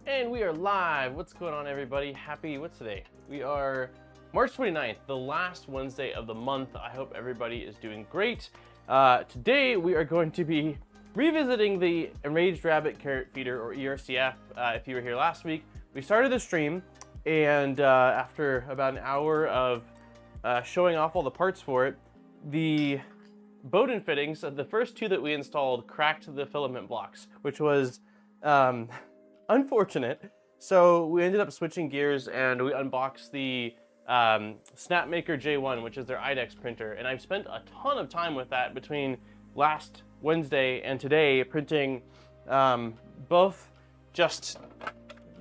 And we are live. What's going on, everybody? Happy, what's today? We are March 29th, the last Wednesday of the month. I hope everybody is doing great. Today, we are going to be revisiting the Enraged Rabbit Carrot Feeder, or ERC-F. If you were here last week, we started the stream, and after about an hour of showing off all the parts for it, the Bowden fittings, the first two that we installed, cracked the filament blocks, which was unfortunate. So we ended up switching gears and we unboxed the Snapmaker J1, which is their IDEX printer. And I've spent a ton of time with that between last Wednesday and today, printing both just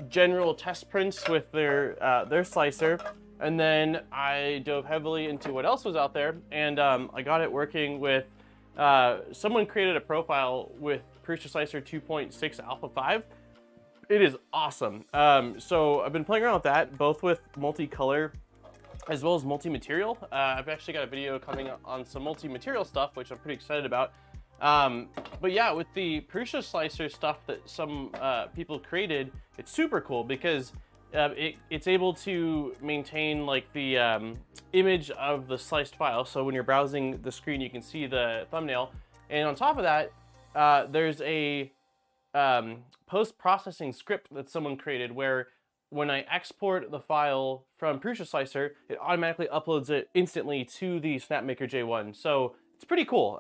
general test prints with their slicer. And then I dove heavily into what else was out there, and I got it working with, someone created a profile with Prusa Slicer 2.6 Alpha 5. It is awesome. So I've been playing around with that, both with multicolor as well as multi-material. I've actually got a video coming on some multi-material stuff, which I'm pretty excited about. But yeah, with the Prusa Slicer stuff that some people created, it's super cool because it's able to maintain like the image of the sliced file. So when you're browsing the screen, you can see the thumbnail. And on top of that, there's a post-processing script that someone created where when I export the file from Prusa Slicer, it automatically uploads it instantly to the Snapmaker J1. So it's pretty cool.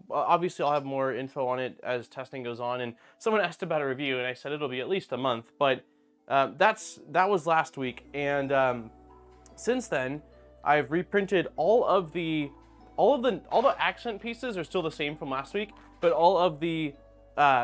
Obviously, I'll have more info on it as testing goes on. And someone asked about a review, and I said it'll be at least a month. But that was last week, and since then, I've reprinted all the accent pieces are still the same from last week, but all of the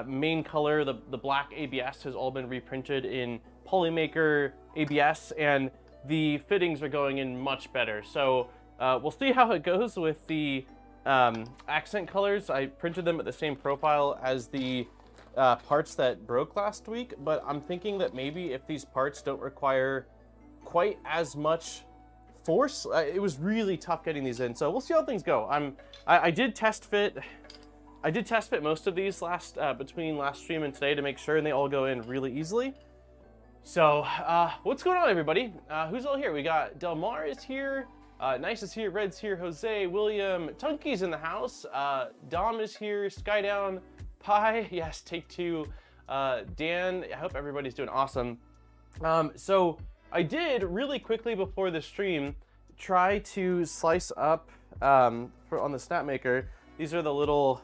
main color, the black ABS, has all been reprinted in Polymaker ABS, and the fittings are going in much better. So we'll see how it goes with the accent colors. I printed them at the same profile as the parts that broke last week, but I'm thinking that maybe if these parts don't require quite as much force, it was really tough getting these in. So we'll see how things go. I did test fit most of these between last stream and today to make sure, and they all go in really easily. So what's going on, everybody? Who's all here? We got Delmar is here. Nice is here. Red's here. Jose, William, Tunky's in the house. Dom is here. Skydown. Hi, yes, take two. Dan, I hope everybody's doing awesome. So I did really quickly before the stream try to slice up on the Snapmaker. These are the little,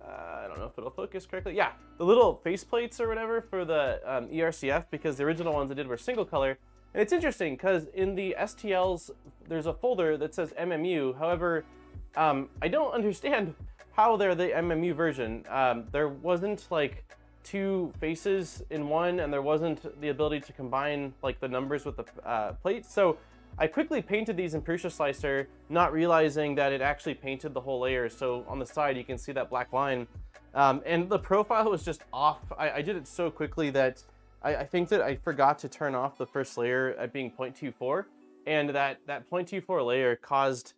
I don't know if it'll focus correctly. Yeah, the little faceplates or whatever for the ERC-F, because the original ones I did were single color. And it's interesting because in the STLs, there's a folder that says MMU. However, I don't understand how they're the MMU version. There wasn't like two faces in one, and there wasn't the ability to combine like the numbers with the plates. So I quickly painted these in Prusa Slicer, not realizing that it actually painted the whole layer. So on the side, you can see that black line. And the profile was just off. I did it so quickly that I think that I forgot to turn off the first layer at being 0.24. And that 0.24 layer caused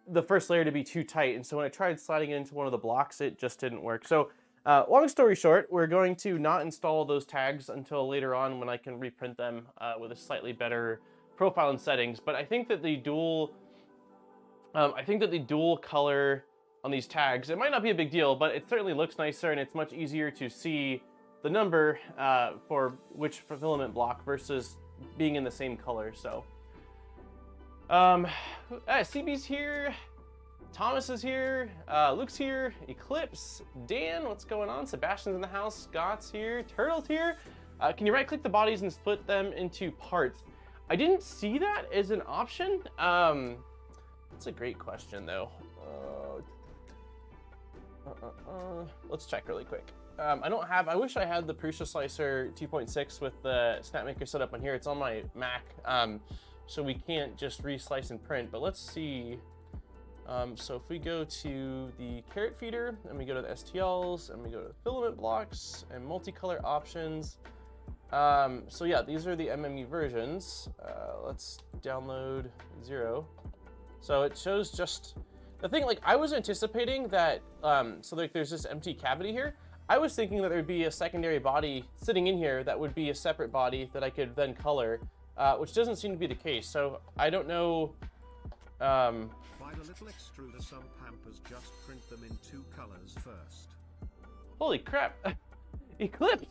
the first layer to be too tight, and so when I tried sliding it into one of the blocks, it just didn't work. So long story short, we're going to not install those tags until later on when I can reprint them with a slightly better profile and settings. But I think that the dual color on these tags, it might not be a big deal, but it certainly looks nicer, and it's much easier to see the number for which filament block versus being in the same color. So CB's here, Thomas is here, Luke's here, Eclipse, Dan, what's going on? Sebastian's in the house, Scott's here, Turtle's here. Can you right click the bodies and split them into parts? I didn't see that as an option. That's a great question though. Let's check really quick. I wish I had the Prusa Slicer 2.6 with the Snapmaker set up on here. It's on my Mac. So we can't just reslice and print, but let's see. So if we go to the carrot feeder, and we go to the STLs, and we go to the filament blocks, and multicolor options. So yeah, these are the MMU versions. Let's download 0. So it shows just, the thing, like I was anticipating that, so like there's this empty cavity here. I was thinking that there'd be a secondary body sitting in here that would be a separate body that I could then color, which doesn't seem to be the case. So I don't know. By the little extruder, some Pampers just print them in 2 colors first. Holy crap. Eclipse,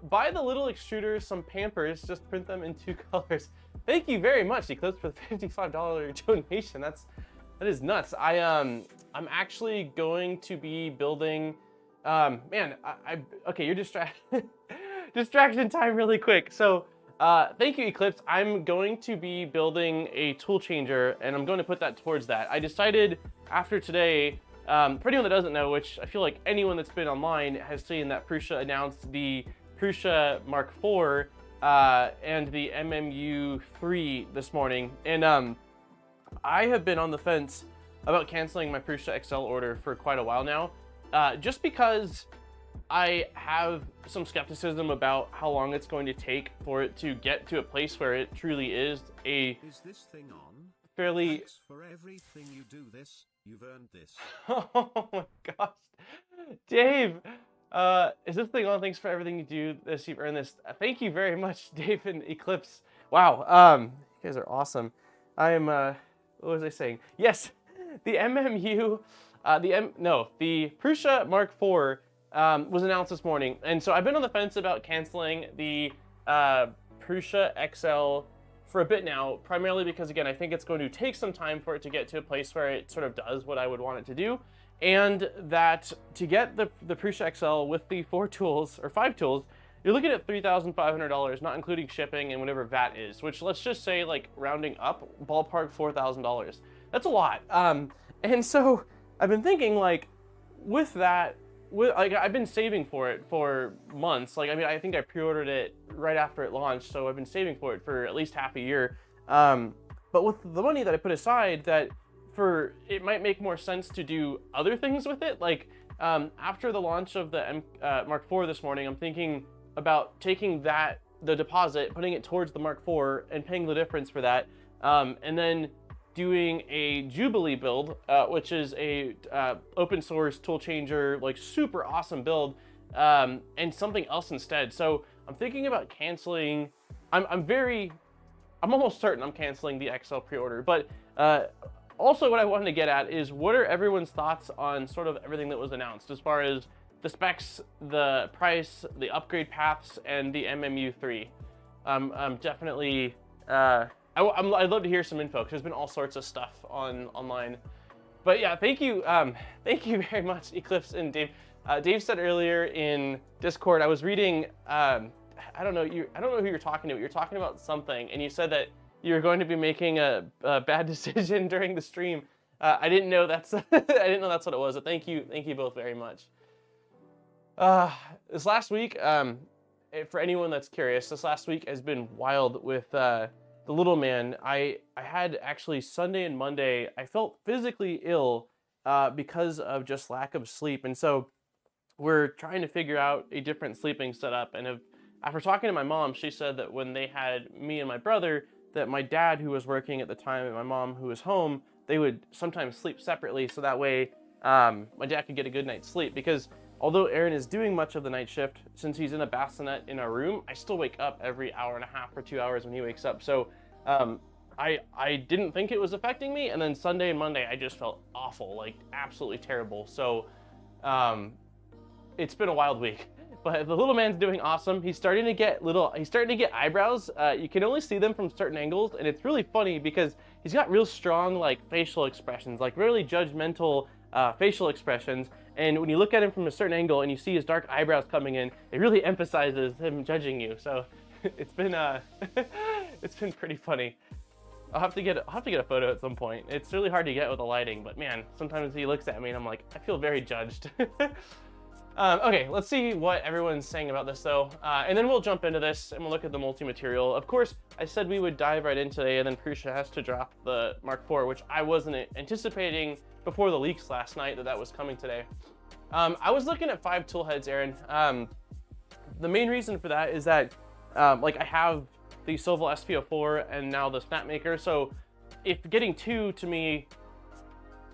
buy the little extruder some Pampers, just print them in 2 colors. Thank you very much, Eclipse, for the $55 donation. That is nuts. I'm actually going to be building, man, okay, you're distraction time really quick. So, thank you, Eclipse. I'm going to be building a tool changer, and I'm going to put that towards that. I decided after today, for anyone that doesn't know, which I feel like anyone that's been online has seen, that Prusa announced the Prusa Mark IV and the MMU 3 this morning. And I have been on the fence about canceling my Prusa XL order for quite a while now, just because I have some skepticism about how long it's going to take for it to get to a place where it truly is a this thing on? fairly... Thanks for everything you do this. You've earned this. Oh my gosh. Dave, is this thing on? Thanks for everything you do this. You've earned this. Thank you very much, Dave and Eclipse. Wow. You guys are awesome. What was I saying? Yes, the MMU, the Prusa Mark IV was announced this morning. And so I've been on the fence about canceling the Prusa XL for a bit now, primarily because, again, I think it's going to take some time for it to get to a place where it sort of does what I would want it to do. And that to get the Prusa XL with the 4 tools, or 5 tools, you're looking at $3,500, not including shipping and whatever VAT is, which, let's just say, like, rounding up, ballpark $4,000. That's a lot. And so I've been thinking, like, with that, like, I've been saving for it for months. Like, I mean, I think I pre-ordered it right after it launched, so I've been saving for it for at least half a year. But with the money that I put aside, it might make more sense to do other things with it. Like, after the launch of the Mark IV this morning, I'm thinking about taking the deposit, putting it towards the Mark IV, and paying the difference for that, and then doing a Jubilee build, which is a open source tool changer, like super awesome build, and something else instead. So I'm thinking about canceling. I'm almost certain I'm canceling the XL pre-order. But also what I wanted to get at is, what are everyone's thoughts on sort of everything that was announced as far as the specs, the price, the upgrade paths, and the MMU 3? I'm definitely I'd love to hear some info, because there's been all sorts of stuff online. But yeah, thank you very much, Eclipse and Dave. Dave said earlier in Discord, I was reading, I don't know who you're talking to, but you're talking about something, and you said that you're going to be making a bad decision during the stream. I didn't know that's I didn't know that's what it was. So thank you both very much. This last week, for anyone that's curious, this last week has been wild with the little man. I had actually Sunday and Monday, I felt physically ill because of just lack of sleep. And so we're trying to figure out a different sleeping setup. And after talking to my mom, she said that when they had me and my brother, that my dad, who was working at the time, and my mom, who was home, they would sometimes sleep separately, so that way my dad could get a good night's sleep. Because although Aaron is doing much of the night shift, since he's in a bassinet in our room, I still wake up every hour and a half or 2 hours when he wakes up. So I didn't think it was affecting me, and then Sunday and Monday I just felt awful, like absolutely terrible. So it's been a wild week. But the little man's doing awesome. He's starting to get eyebrows. You can only see them from certain angles, and it's really funny because he's got real strong like facial expressions, like really judgmental facial expressions. And when you look at him from a certain angle and you see his dark eyebrows coming in, it really emphasizes him judging you. So it's been it's been pretty funny. I'll have to get a photo at some point. It's really hard to get with the lighting, but man, sometimes he looks at me and I'm like, I feel very judged. Okay, let's see what everyone's saying about this though, and then we'll jump into this and we'll look at the multi-material. Of course, I said we would dive right in today, and then Prusa has to drop the Mark IV, which I wasn't anticipating before the leaks last night that was coming today. I was looking at 5 tool heads, Aaron. The main reason for that is that like I have the Soval SP04 and now the Snapmaker, so if getting 2 to me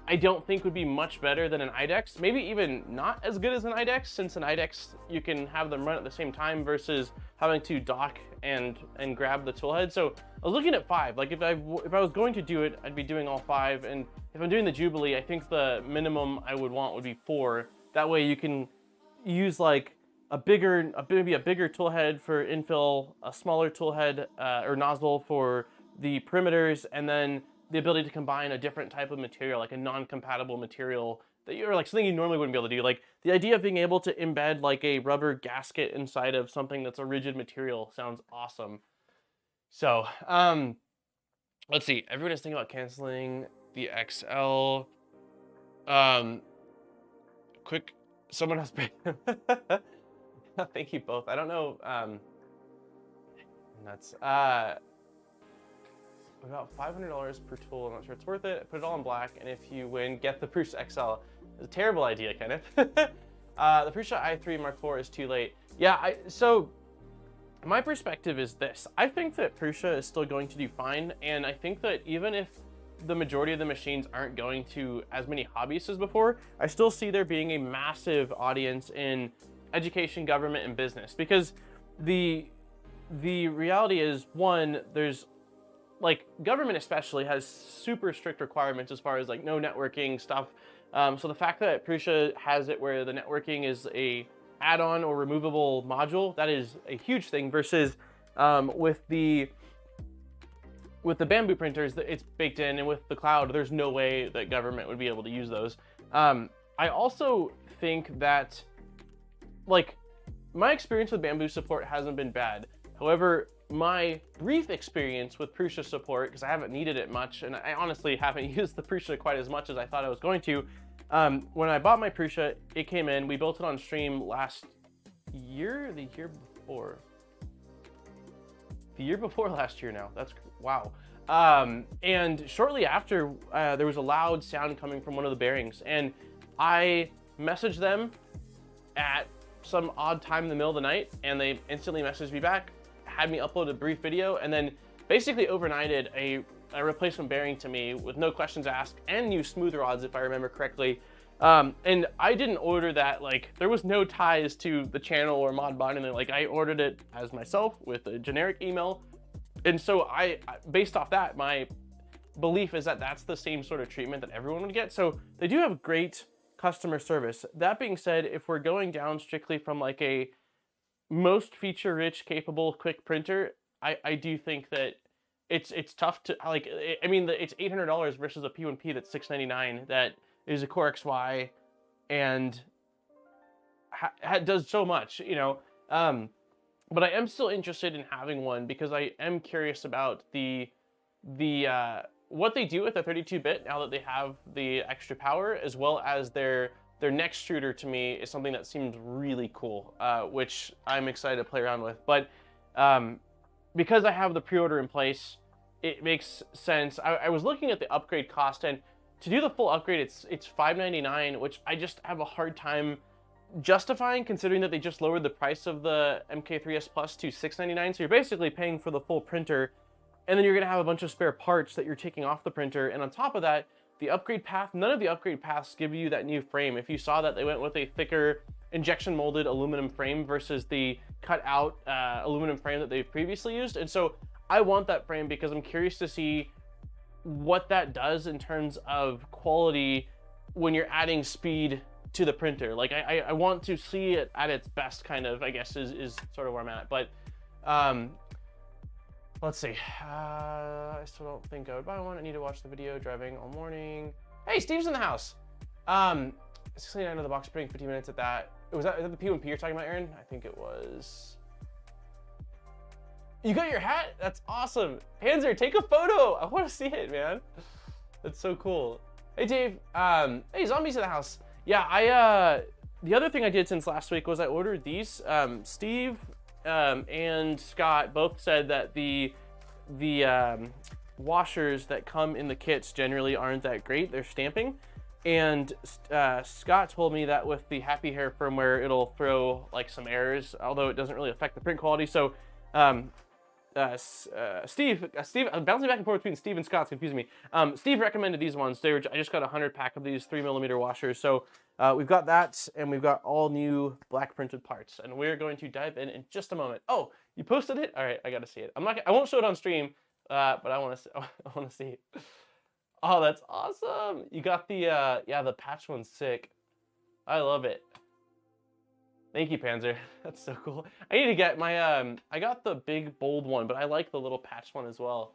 I don't think would be much better than an IDEX, maybe even not as good as an IDEX, since an IDEX you can have them run at the same time versus having to dock and grab the tool head. So I was looking at 5. Like if I was going to do it, I'd be doing all 5, and if I'm doing the Jubilee, I think the minimum I would want would be 4. That way you can use like maybe a bigger tool head for infill, a smaller tool head or nozzle for the perimeters, and then the ability to combine a different type of material, like a non-compatible material that you're like something you normally wouldn't be able to do. Like the idea of being able to embed like a rubber gasket inside of something that's a rigid material sounds awesome. So let's see. Everyone is thinking about canceling the XL. Quick, someone else. Thank you both. I don't know. That's about $500 per tool. I'm not sure it's worth it. Put it all in black, and if you win, get the Prusa XL. It's a terrible idea, Kenneth. The Prusa i3 Mark IV is too late. Yeah, so my perspective is this. I think that Prusa is still going to do fine, and I think that even if the majority of the machines aren't going to as many hobbyists as before, I still see there being a massive audience in education, government, and business, because the reality is, one, there's like government especially has super strict requirements as far as like no networking stuff. So the fact that Prusa has it where the networking is a add-on or removable module, that is a huge thing, versus with the Bamboo printers, it's baked in, and with the cloud, there's no way that government would be able to use those. I also think that like my experience with Bamboo support hasn't been bad. However, my brief experience with Prusa support, because I haven't needed it much, and I honestly haven't used the Prusa quite as much as I thought I was going to. When I bought my Prusa, it came in, we built it on stream last year, the year before last year now. That's, wow. And shortly after, there was a loud sound coming from one of the bearings, and I messaged them at some odd time in the middle of the night, and they instantly messaged me back, had me upload a brief video, and then basically overnighted a replacement bearing to me with no questions asked, and new smooth rods, if I remember correctly. And I didn't order that, like, there was no ties to the channel or Modbot, and like, I ordered it as myself with a generic email. And so I based off that, my belief is that that's the same sort of treatment that everyone would get. So they do have great customer service. That being said, if we're going down strictly from like a most feature-rich, capable, quick printer, I do think that it's tough to, like, I mean, it's $800 versus a P1P that's $699 that is a Core XY and does so much, you know. But I am still interested in having one because I am curious about the what they do with the 32-bit now that they have the extra power, as well as their next shooter. To me is something that seems really cool, which I'm excited to play around with. But because I have the pre-order in place, it makes sense. I was looking at the upgrade cost, and to do the full upgrade, it's $599, which I just have a hard time justifying, considering that they just lowered the price of the MK3S Plus to $699. So you're basically paying for the full printer, and then you're gonna have a bunch of spare parts that you're taking off the printer. And on top of that, the upgrade path, none of the upgrade paths give you that new frame. If you saw that, they went with a thicker injection molded aluminum frame versus the cut out aluminum frame that they've previously used. And so I want that frame because I'm curious to see what that does in terms of quality when you're adding speed to the printer. Like I want to see it at its best, kind of, I guess is sort of where I'm at. But let's see. I still don't think I would buy one. I need to watch the video driving all morning. Hey, Steve's in the house. 699 of the box printing, 15 minutes at that. Is that the P1P you're talking about, Aaron? I think it was. You got your hat? That's awesome. Panzer, take a photo. I want to see it, man. That's so cool. Hey, Dave. Hey, Zombies in the house. Yeah, the other thing I did since last week was I ordered these. Steve and Scott both said that the washers that come in the kits generally aren't that great. They're stamping. And Scott told me that with the Happy Hair firmware, it'll throw like some errors, although it doesn't really affect the print quality. So Steve, I'm bouncing back and forth between Steve and Scott's confusing me. Steve recommended these ones. I just got a 100 pack of these 3mm washers. So we've got that, and we've got all new black printed parts, and we're going to dive in just a moment. Oh, you posted it? All right, I gotta see it. I won't show it on stream, but I want to see it. Oh, that's awesome. You got the yeah, the patch one's sick. I love it. Thank you, Panzer. That's so cool. I need to get my, I got the big, bold one, but I like the little patch one as well.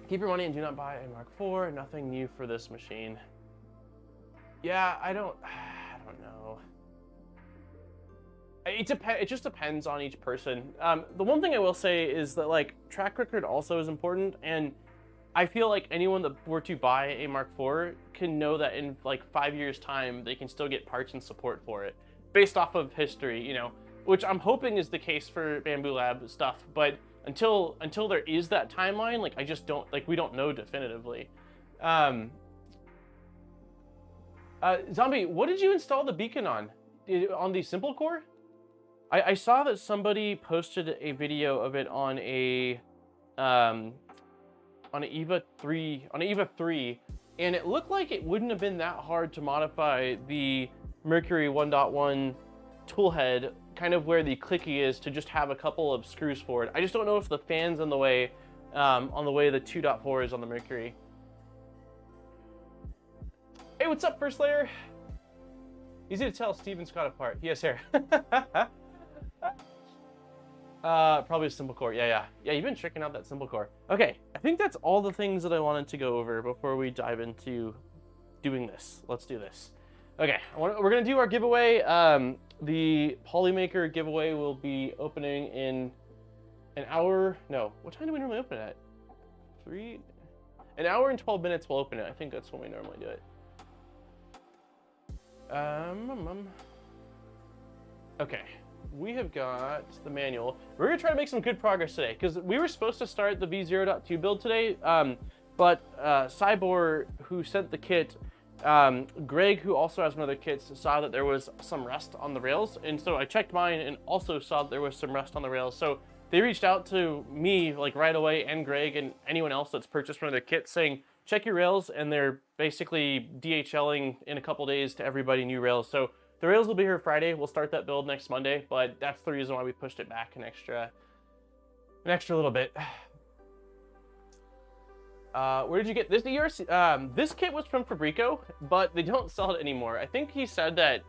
Keep your money and do not buy a Mark IV. Nothing new for this machine. Yeah, I don't know. It just depends on each person. The one thing I will say is that, like, track record also is important, and I feel like anyone that were to buy a Mark IV can know that in like 5 years time, they can still get parts and support for it based off of history, you know, which I'm hoping is the case for Bamboo Lab stuff. But until there is that timeline, like, I just don't, like, we don't know definitively. Zombie, what did you install the beacon on? On the simple core? I saw that somebody posted a video of it on a, on an EVA 3, and it looked like it wouldn't have been that hard to modify the Mercury 1.1 toolhead, kind of where the clicky is, to just have a couple of screws for it. I just don't know if the fan's in the way, on the way the 2.4 is on the Mercury. Hey, what's up, First Layer? Easy to tell Steve and Scott apart. He has hair. Probably a simple core. Yeah, you've been checking out that simple core. Okay, I think that's all the things that I wanted to go over before we dive into doing this. Let's do this. Okay, we're gonna do our giveaway. The Polymaker giveaway will be opening in an hour. No, what time do we normally open it at? An hour and 12 minutes we'll open it. I think that's when we normally do it. Okay. We have got the manual. We're gonna try to make some good progress today, because we were supposed to start the V0.2 build today, but Cybor, who sent the kit, Greg, who also has one of the kits, saw that there was some rust on the rails, and so I checked mine and also saw that there was some rust on the rails. So they reached out to me like right away, and Greg and anyone else that's purchased one of their kits, saying check your rails, and they're basically DHLing in a couple days to everybody new rails. So the rails will be here Friday. We'll start that build next Monday, but that's the reason why we pushed it back an extra little bit. Where did you get this ERC? This kit was from Fabrico, but they don't sell it anymore. I think he said that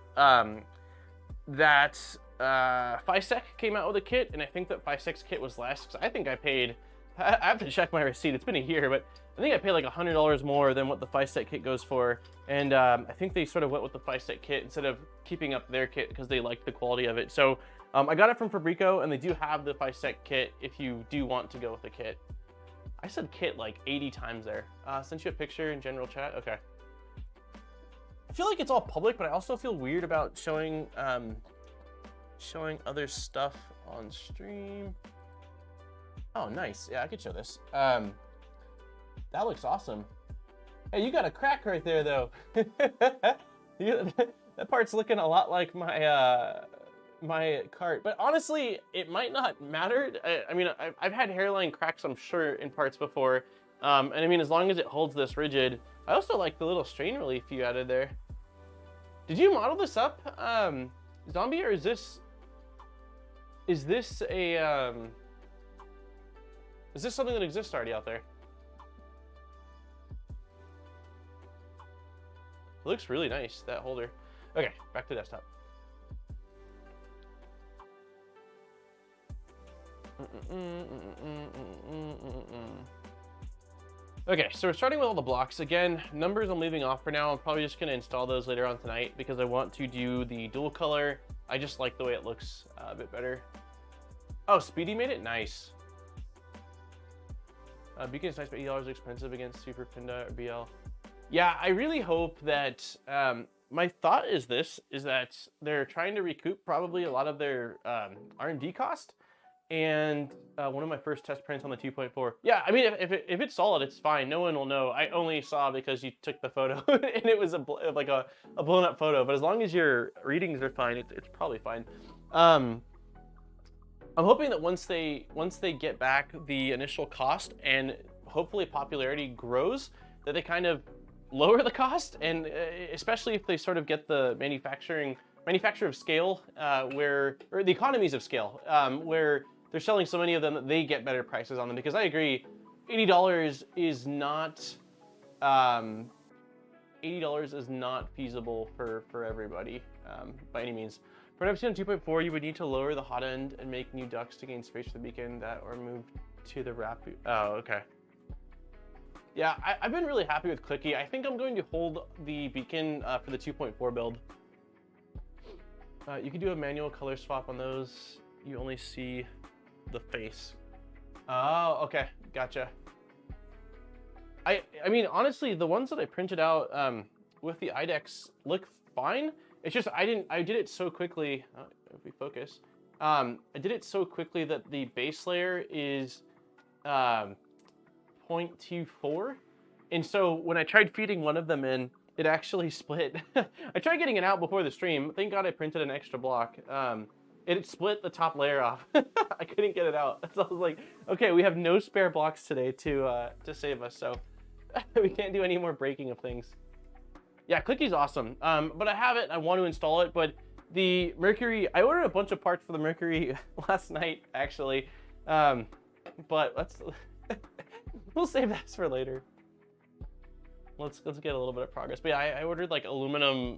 FISEC came out with a kit, and I think that FISEC's kit was less, because I think I paid, I have to check my receipt, it's been a year, but I think I paid like $100 more than what the FISEC kit goes for, and I think they sort of went with the FISEC kit instead of keeping up their kit because they liked the quality of it. So I got it from Fabrico, and they do have the FISEC kit if you do want to go with the kit. I said kit like 80 times there. Sent you a picture in general chat? Okay. I feel like it's all public, but I also feel weird about showing other stuff on stream. Oh, nice. Yeah, I could show this. That looks awesome. Hey, you got a crack right there, though. That part's looking a lot like my my cart, but honestly, it might not matter. I mean, I've had hairline cracks, I'm sure, in parts before, and I mean, as long as it holds this rigid. I also like the little strain relief you added there. Did you model this up, Zombie, or is this a is this something that exists already out there? It looks really nice, that holder. Okay, back to desktop. Okay, so we're starting with all the blocks. Again, numbers I'm leaving off for now. I'm probably just gonna install those later on tonight because I want to do the dual color. I just like the way it looks a bit better. Oh, Speedy made it? Nice. Beacon is nice, but $8 expensive against Super Pinda or BL. Yeah, I really hope that, my thought is that they're trying to recoup probably a lot of their R&D cost. And one of my first test prints on the 2.4. Yeah, I mean, if it's solid, it's fine. No one will know. I only saw because you took the photo and it was like a blown up photo. But as long as your readings are fine, it's probably fine. I'm hoping that once they get back the initial cost and hopefully popularity grows, that they kind of lower the cost, and especially if they sort of get the manufacture of scale, or the economies of scale, where they're selling so many of them that they get better prices on them. Because I agree, $80 is not $80 is not feasible for everybody by any means. For an FTN 2.4, you would need to lower the hot end and make new ducts to gain space for the beacon, that or move to the wrap. Oh, okay. Yeah, I've been really happy with Clicky. I think I'm going to hold the beacon for the 2.4 build. You can do a manual color swap on those. You only see the face. Oh, okay, gotcha. I mean, honestly, the ones that I printed out with the IDEX look fine. It's just I did it so quickly. If we focus, I did it so quickly that the base layer is 0.24, and so when I tried feeding one of them in, it actually split. I tried getting it out before the stream. Thank God I printed an extra block. It split the top layer off. I couldn't get it out. So I was like, okay, we have no spare blocks today to save us, so we can't do any more breaking of things. Yeah, Clicky's awesome. But I have it. I want to install it, but the Mercury, I ordered a bunch of parts for the Mercury last night, actually. But we'll save that for later. Let's get a little bit of progress. But yeah, I ordered like aluminum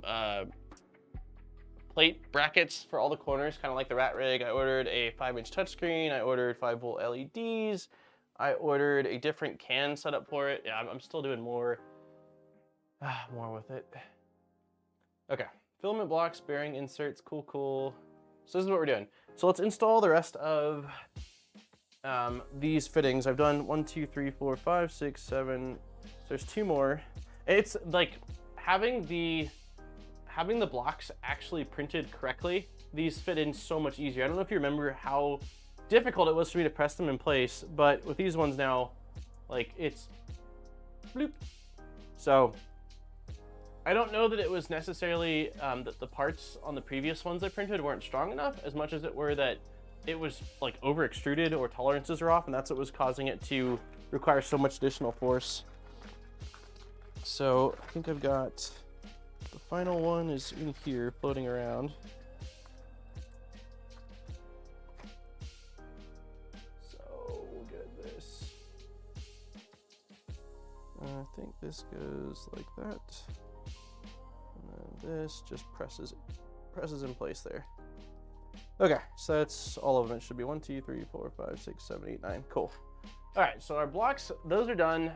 plate brackets for all the corners, kind of like the rat rig. I ordered a 5-inch touchscreen. I ordered 5-volt LEDs. I ordered a different can setup for it. Yeah, I'm still doing more with it. Okay, filament blocks, bearing inserts, cool. So this is what we're doing. So let's install the rest of these fittings. I've done 1, 2, 3, 4, 5, 6, 7. There's 2 more. It's like having the blocks actually printed correctly. These fit in so much easier. I don't know if you remember how difficult it was for me to press them in place, but with these ones now, like it's bloop. So I don't know that it was necessarily that the parts on the previous ones I printed weren't strong enough, as much as it were that it was like over extruded or tolerances are off, and that's what was causing it to require so much additional force. So I think I've got the final one is in here floating around. So we'll get this. I think this goes like that. And then this just presses in place there. Okay, so that's all of them. It should be 1, 2, 3, 4, 5, 6, 7, 8, 9. Cool. All right, so our blocks, those are done.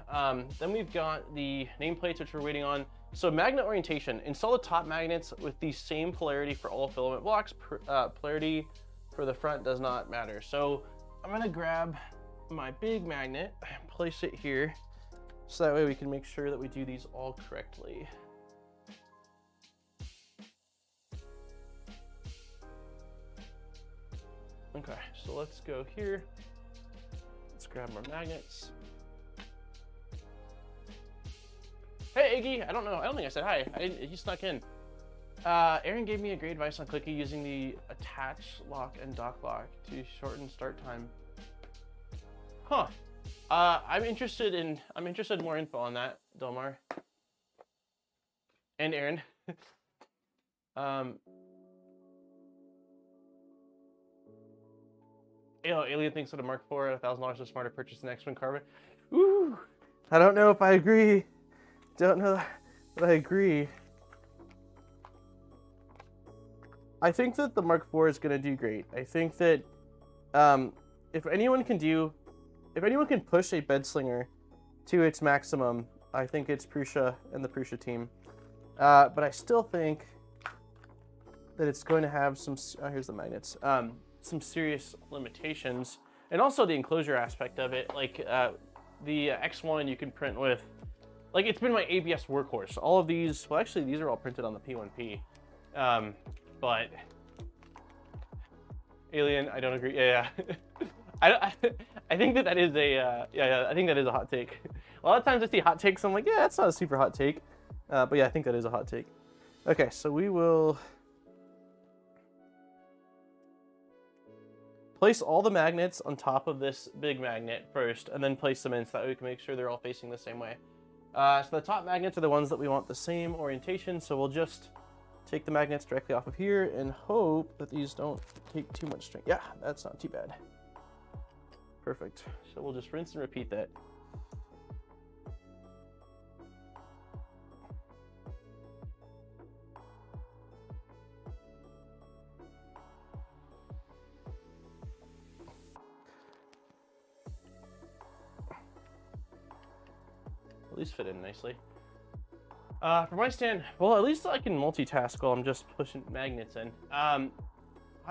Then we've got the nameplates, which we're waiting on. So magnet orientation, install the top magnets with the same polarity for all filament blocks. Polarity for the front does not matter. So I'm gonna grab my big magnet and place it here, so that way we can make sure that we do these all correctly. Okay, so let's go here. Let's grab more magnets. Hey, Iggy, I don't think I said hi. You snuck in. Aaron gave me a great advice on Clicky using the attach lock and dock lock to shorten start time. Huh. I'm interested in more info on that, Delmar. And Aaron. Alien thinks that a Mark IV at $1,000 is smarter purchase than X-Men carbon. Ooh, I don't know if I agree. Don't know that I agree. I think that the Mark IV is going to do great. I think that if anyone can push a bed slinger to its maximum, I think it's Prusa and the Prusa team. But I still think that it's going to have some. Oh, here's the magnets. Some serious limitations, and also the enclosure aspect of it. Like the X1 you can print with, like it's been my ABS workhorse. All of these, well actually these are all printed on the P1P, but Alien, I don't agree. Yeah. I think that is a I think that is a hot take. A lot of times I see hot takes, I'm like, yeah, that's not a super hot take, but yeah, I think that is a hot take. Okay, so we will place all the magnets on top of this big magnet first, and then place them in so that way we can make sure they're all facing the same way. So the top magnets are the ones that we want the same orientation, so we'll just take the magnets directly off of here and hope that these don't take too much strength. Yeah, that's not too bad. Perfect. So we'll just rinse and repeat that. At least fit in nicely. For my stand, well, at least I can multitask while I'm just pushing magnets in. Hi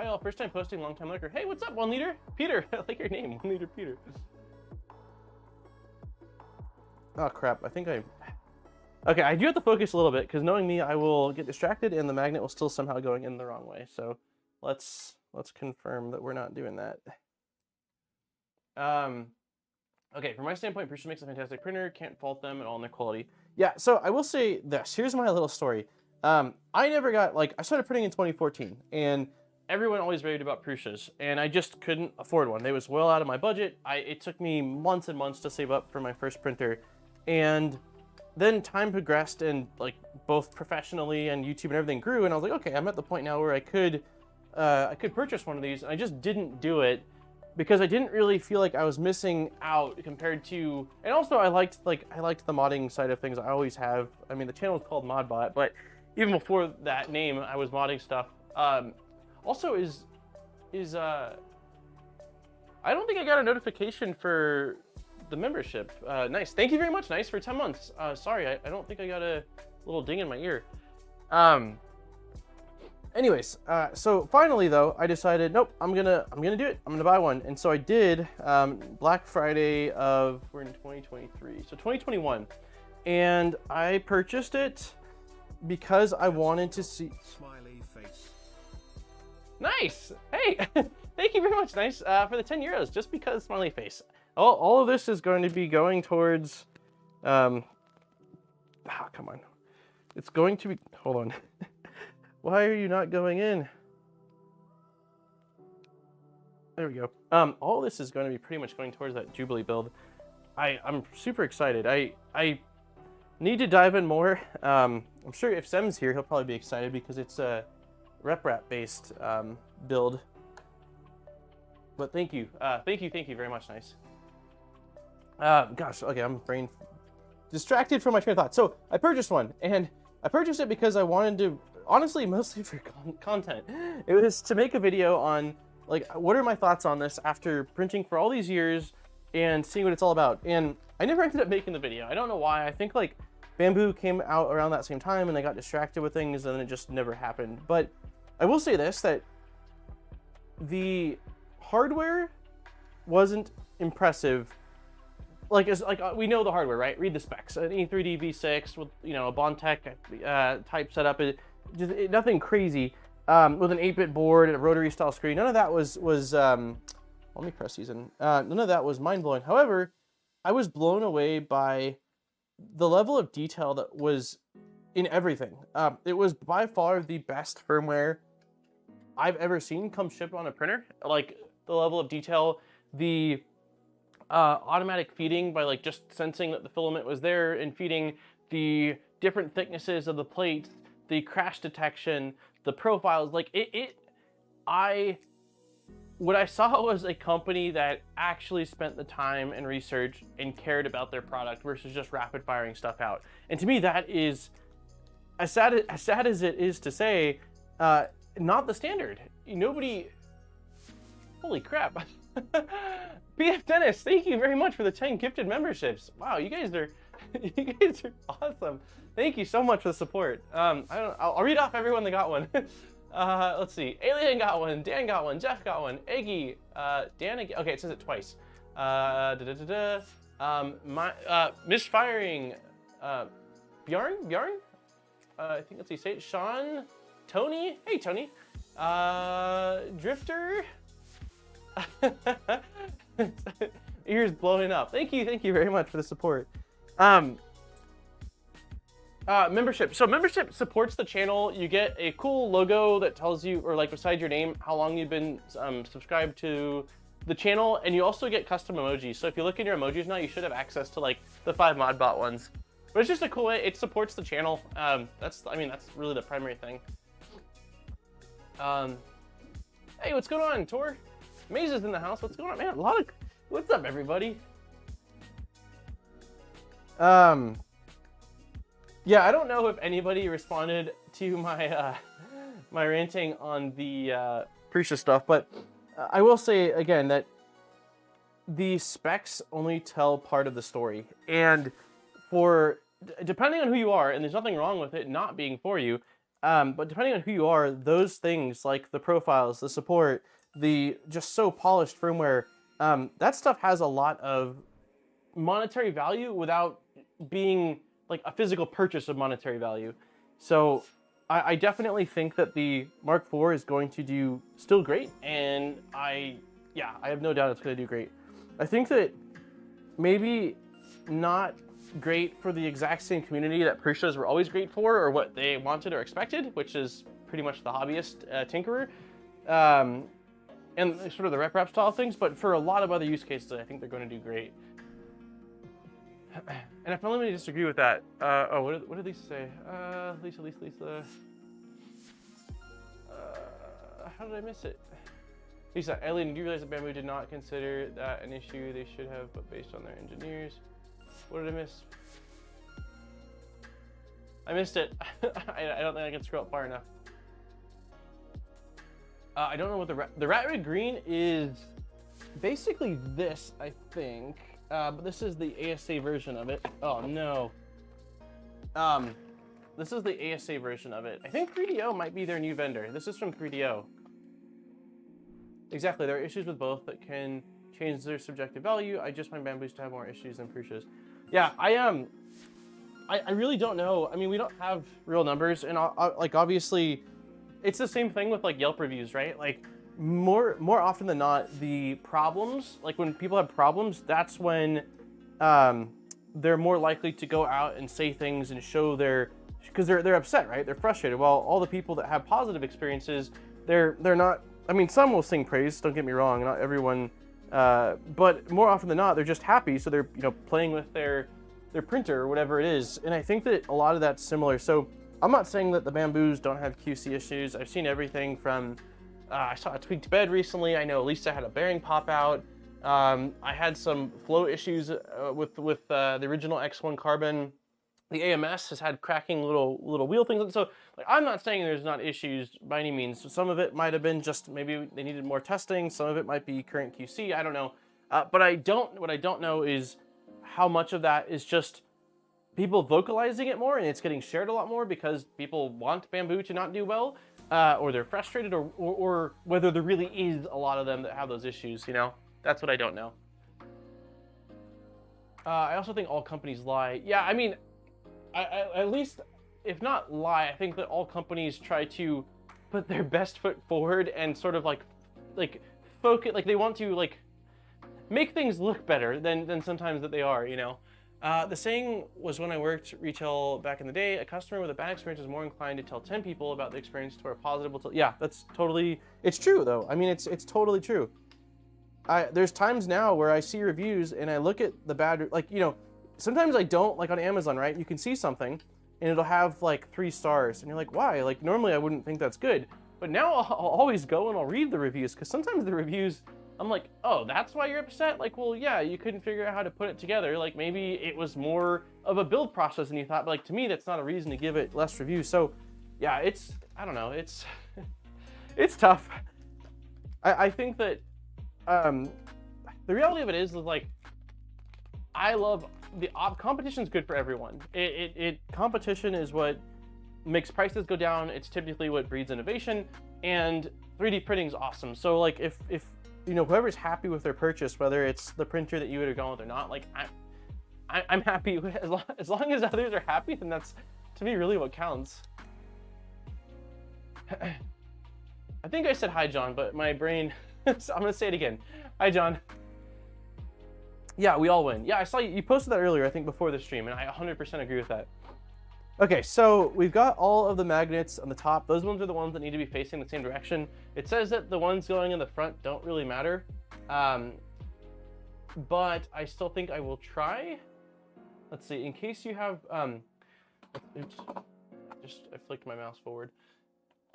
all, first time posting, long time lurker. Hey, what's up, 1 liter? Peter, I like your name, 1 liter Peter. Oh crap, I think okay, I do have to focus a little bit, because knowing me, I will get distracted and the magnet will still somehow going in the wrong way. So let's confirm that we're not doing that. Okay, from my standpoint, Prusa makes a fantastic printer. Can't fault them at all in their quality. Yeah, so I will say this. Here's my little story. I never got, like, I started printing in 2014, and everyone always raved about Prusas, and I just couldn't afford one. They was well out of my budget. It took me months and months to save up for my first printer, and then time progressed, and, like, both professionally and YouTube and everything grew, and I was like, okay, I'm at the point now where I could purchase one of these, and I just didn't do it, because I didn't really feel like I was missing out compared to, and also I liked the modding side of things. I always have. I mean, the channel is called Modbot, but even before that name, I was modding stuff. Also I don't think I got a notification for the membership. Nice, thank you very much, Nice, for 10 months. Sorry, I don't think I got a little ding in my ear. Anyways, so finally though, I decided, nope, I'm gonna do it. I'm gonna buy one, and so I did. Black Friday of, we're in 2023, so 2021, and I purchased it because I wanted to see. Smiley face. Nice. Hey, thank you very much, Nice, for the 10 euros. Just because smiley face. All of this is going to be going towards. Come on, it's going to be. Hold on. Why are you not going in? There we go. All this is going to be pretty much going towards that Jubilee build. I'm super excited. I need to dive in more. I'm sure if Sem's here, he'll probably be excited because it's a RepRap based build. But thank you very much, Nice. Gosh, okay, I'm brain distracted from my train of thought. So I purchased one, and I purchased it because I wanted to. Honestly, mostly for content. It was to make a video on, like, what are my thoughts on this after printing for all these years and seeing what it's all about. And I never ended up making the video. I don't know why. I think, like, Bamboo came out around that same time and I got distracted with things and then it just never happened. But I will say this, that the hardware wasn't impressive. Like we know the hardware, right? Read the specs. An E3D V6 with, you know, a Bondtech type setup. Nothing crazy, with an 8-bit board and a rotary style screen. None of that was let me press these in. None of that was mind-blowing. However, I was blown away by the level of detail that was in everything. It was by far the best firmware I've ever seen come shipped on a printer. Like, the level of detail, the automatic feeding by, like, just sensing that the filament was there and feeding the different thicknesses of the plates, the crash detection, the profiles, like what I saw was a company that actually spent the time and research and cared about their product versus just rapid firing stuff out. And to me, that is, as sad as it is to say, not the standard. Nobody, holy crap. BF Dennis, thank you very much for the 10 gifted memberships. Wow, you guys are awesome. Thank you so much for the support. I'll read off everyone that got one. Let's see. Alien got one. Dan got one. Jeff got one. Eggy. Dan again. Okay, it says it twice. Misfiring. Bjorn. I think, let's see. Say it. Sean. Tony. Hey, Tony. Drifter. Ears blowing up. Thank you very much for the support. Membership. So membership supports the channel. You get a cool logo that tells you, or like beside your name, how long you've been subscribed to the channel, and you also get custom emojis. So if you look in your emojis now, you should have access to like the 5 ModBot ones. But it's just a cool way. It supports the channel. That's really the primary thing. Hey, what's going on, Tor? Maze is in the house. What's going on, man? What's up, everybody? Yeah, I don't know if anybody responded to my my ranting on the Prusa stuff, but I will say again that the specs only tell part of the story, and depending on who you are, and there's nothing wrong with it not being for you, but depending on who you are, those things like the profiles, the support, the just so polished firmware, that stuff has a lot of monetary value without being like a physical purchase of monetary value. So I definitely think that the Mark IV is going to do still great, and I have no doubt it's going to do great. I think that maybe not great for the exact same community that Prusas were always great for, or what they wanted or expected, which is pretty much the hobbyist tinkerer, and sort of the rep style things, but for a lot of other use cases, I think they're going to do great. And if I let me disagree with that, what did Lisa say? Lisa. How did I miss it? Lisa, Eileen, do you realize that Bamboo did not consider that an issue they should have, but based on their engineers? What did I miss? I missed it. I don't think I can scroll up far enough. I don't know what the rat red green is. Basically this, I think. But this is the ASA version of it. Oh no. This is the ASA version of it. I think 3DO might be their new vendor. This is from 3DO. Exactly, there are issues with both that can change their subjective value. I just find Bamboos to have more issues than Prusas. Yeah, I really don't know. I mean, we don't have real numbers, and like obviously, it's the same thing with like Yelp reviews, right? Like more often than not, the problems, like when people have problems, that's when they're more likely to go out and say things and show because they're upset, right? They're frustrated. While all the people that have positive experiences, they're not. I mean, some will sing praise. Don't get me wrong. Not everyone, but more often than not, they're just happy. So they're playing with their printer or whatever it is. And I think that a lot of that's similar. So I'm not saying that the Bamboos don't have QC issues. I've seen everything from I saw a tweaked bed recently. I know Lisa had a bearing pop out. I had some flow issues with the original X1 Carbon. The AMS has had cracking little wheel things. So like, I'm not saying there's not issues by any means. Some of it might have been just maybe they needed more testing. Some of it might be current QC. I don't know. But what I don't know is how much of that is just people vocalizing it more and it's getting shared a lot more because people want Bamboo to not do well, or they're frustrated, or whether there really is a lot of them that have those issues. That's what I don't know. I also think all companies lie. Yeah, I mean, I at least, if not lie, I think that all companies try to put their best foot forward and sort of like focus, like they want to like make things look better than sometimes that they are, The saying was when I worked retail back in the day, a customer with a bad experience is more inclined to tell 10 people about the experience to a positive. Yeah, that's totally, it's true though. I mean, it's totally true. There's times now where I see reviews and I look at the bad, like, sometimes I don't, like on Amazon, right? You can see something and it'll have like 3 stars and you're like, why? Like normally I wouldn't think that's good. But now I'll always go and I'll read the reviews, because sometimes the reviews, I'm like, oh, that's why you're upset? Like, well, yeah, you couldn't figure out how to put it together. Like maybe it was more of a build process than you thought. But like to me, that's not a reason to give it less reviews. So yeah, I don't know, it's tough. I think that the reality of it is like, I love competition's good for everyone. Competition is what makes prices go down. It's typically what breeds innovation, and 3D printing is awesome. So like if whoever's happy with their purchase, whether it's the printer that you would have gone with or not, like I'm happy with, as long as others are happy, then that's to me really what counts. I think I said hi, John, but my brain, I'm gonna say it again. Hi, John. Yeah, we all win. Yeah, I saw you posted that earlier, I think before the stream, and I 100% agree with that. Okay, so we've got all of the magnets on the top. Those ones are the ones that need to be facing the same direction. It says that the ones going in the front don't really matter, but I still think I will try. Let's see, in case you have, oops, I flicked my mouse forward.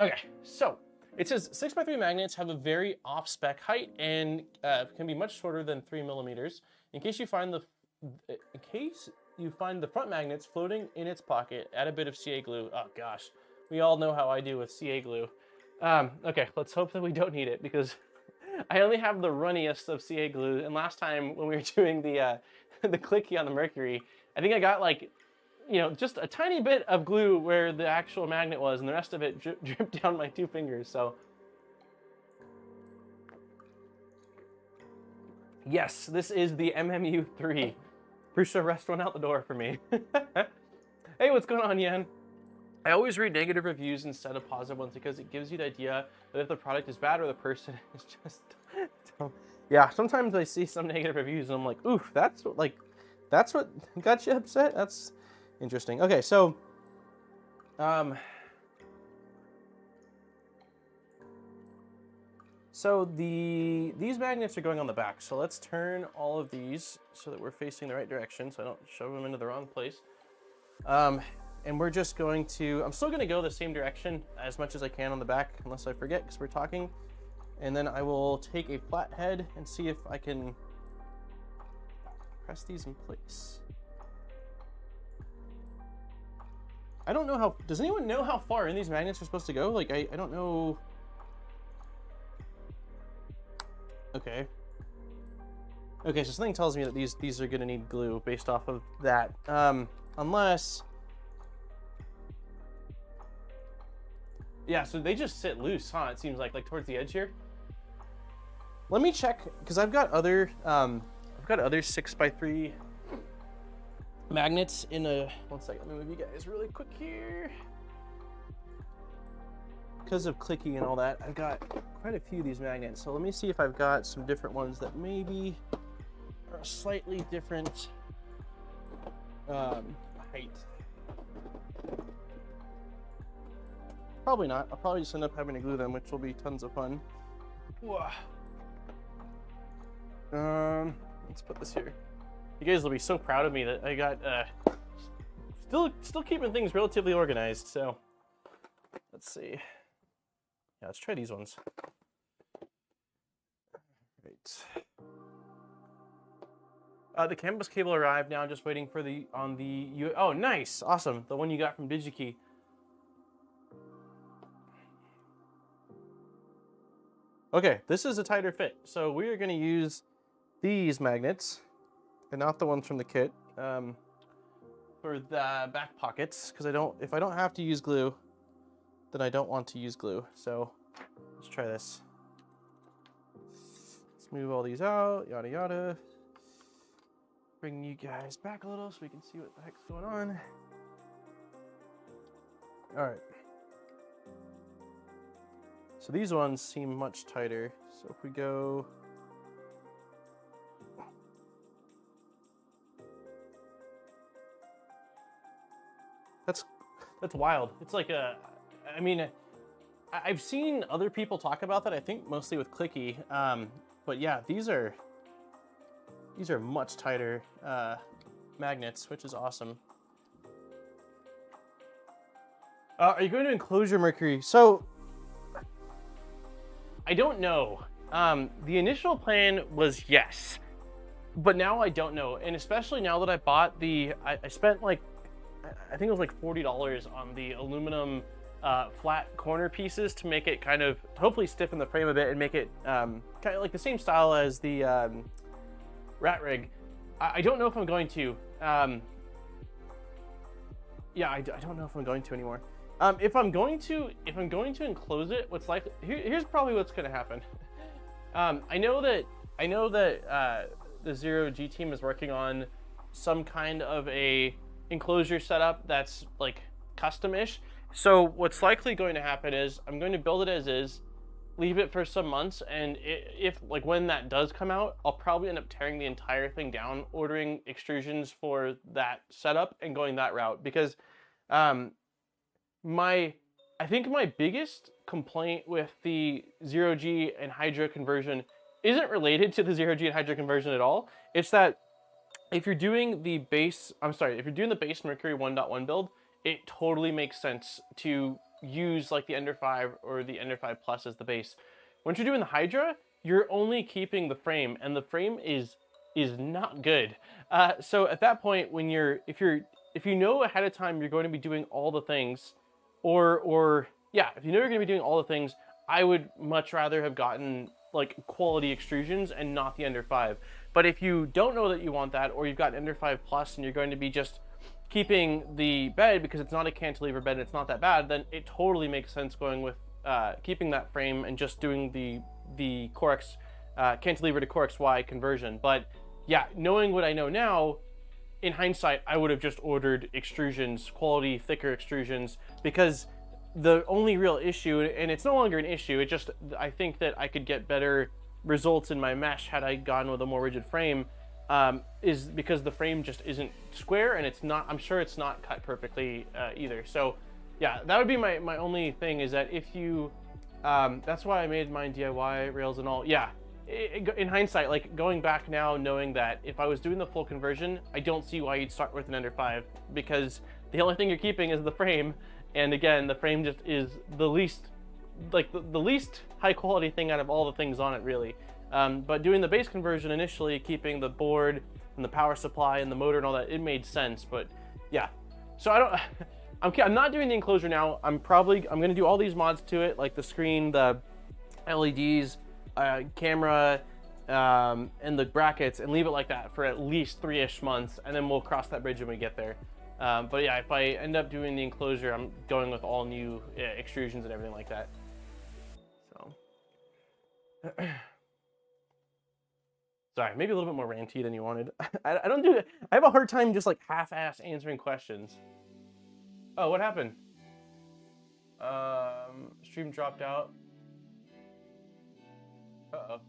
Okay, so it says 6x3 magnets have a very off-spec height and can be much shorter than 3 millimeters. In case you find the front magnets floating in its pocket, add a bit of CA glue. Oh gosh, we all know how I do with CA glue. Okay, let's hope that we don't need it because I only have the runniest of CA glue. And last time when we were doing the clicky on the Mercury, I think I got like, you know, just a tiny bit of glue where the actual magnet was, and the rest of it dripped down my 2 fingers. So yes, this is the MMU 3. Prusa rest one out the door for me. Hey, what's going on, Yan? I always read negative reviews instead of positive ones because it gives you the idea that if the product is bad or the person is just dumb. Yeah, sometimes I see some negative reviews and I'm like, oof, that's what got you upset? That's interesting. Okay, so these magnets are going on the back. So let's turn all of these so that we're facing the right direction so I don't shove them into the wrong place. And we're just going to, I'm still going to go the same direction as much as I can on the back unless I forget because we're talking. And then I will take a flat head and see if I can press these in place. I don't know how, does anyone know how far in these magnets are supposed to go? Like, I don't know. Okay. Okay, so something tells me that these are gonna need glue based off of that. Unless... Yeah, so they just sit loose, huh? It seems like towards the edge here. Let me check, because I've got other 6x3 magnets in a... One second, let me move you guys really quick here. Because of clicky and all that, I've got quite a few of these magnets. So let me see if I've got some different ones that maybe are slightly different height. Probably not. I'll probably just end up having to glue them, which will be tons of fun. Let's put this here. You guys will be so proud of me that I got still keeping things relatively organized. So let's see. Yeah, let's try these ones. Right. The campus cable arrived now. Just waiting for oh, nice, awesome. The one you got from DigiKey. Okay, this is a tighter fit. So we are going to use these magnets, and not the ones from the kit, for the back pockets. Because if I don't have to use glue, then I don't want to use glue. So let's try this. Let's move all these out, yada yada. Bring you guys back a little so we can see what the heck's going on. All right. So these ones seem much tighter. So if we go... That's wild. It's like a... I mean, I've seen other people talk about that, I think mostly with clicky. But yeah, these are much tighter magnets, which is awesome. Are you going to Enclosure, Mercury? So, I don't know. The initial plan was yes, but now I don't know. And especially now that I bought I spent like, I think it was like $40 on the aluminum flat corner pieces to make it kind of, hopefully stiffen the frame a bit and make it kind of like the same style as the rat rig. I don't know if I'm going to. Yeah, I don't know if I'm going to anymore. If I'm going to enclose it, what's likely, here's probably what's going to happen. I know that the Zero G team is working on some kind of a enclosure setup that's like custom-ish. So what's likely going to happen is I'm going to build it as is, leave it for some months, and if like when that does come out, I'll probably end up tearing the entire thing down, ordering extrusions for that setup and going that route, because I think my biggest complaint with the 0G and Hydra conversion isn't related to the 0G and Hydra conversion at all. It's that if you're doing the base, if you're doing the base Mercury 1.1 build, it totally makes sense to use like the Ender 5 or the Ender 5 Plus as the base. Once you're doing the Hydra, you're only keeping the frame, and the frame is not good. So at that point, when if you know ahead of time you're going to be doing all the things, if you know you're going to be doing all the things, I would much rather have gotten like quality extrusions and not the Ender 5. But if you don't know that you want that, or you've got Ender 5 Plus and you're going to be just keeping the bed because it's not a cantilever bed and it's not that bad, then it totally makes sense going with keeping that frame and just doing the Core X cantilever to Core XY conversion. But yeah, knowing what I know now, in hindsight, I would have just ordered extrusions, quality, thicker extrusions, because the only real issue, and it's no longer an issue, I think that I could get better results in my mesh had I gone with a more rigid frame, is because the frame just isn't square, and I'm sure it's not cut perfectly either. So yeah, that would be my only thing, is that if you, that's why I made mine DIY rails and all. Yeah, in hindsight, like going back now, knowing that if I was doing the full conversion, I don't see why you'd start with an Ender 5, because the only thing you're keeping is the frame. And again, the frame just is the least, like the least high quality thing out of all the things on it, really. But doing the base conversion initially, keeping the board and the power supply and the motor and all that, it made sense. But yeah, so I'm not doing the enclosure now. I'm gonna do all these mods to it, like the screen, the LEDs, camera, and the brackets, and leave it like that for at least 3-ish months, and then we'll cross that bridge when we get there. But yeah, if I end up doing the enclosure, I'm going with all new extrusions and everything like that. So, sorry, maybe a little bit more ranty than you wanted. I have a hard time just like half-ass answering questions. Oh, what happened? Stream dropped out. Uh-oh.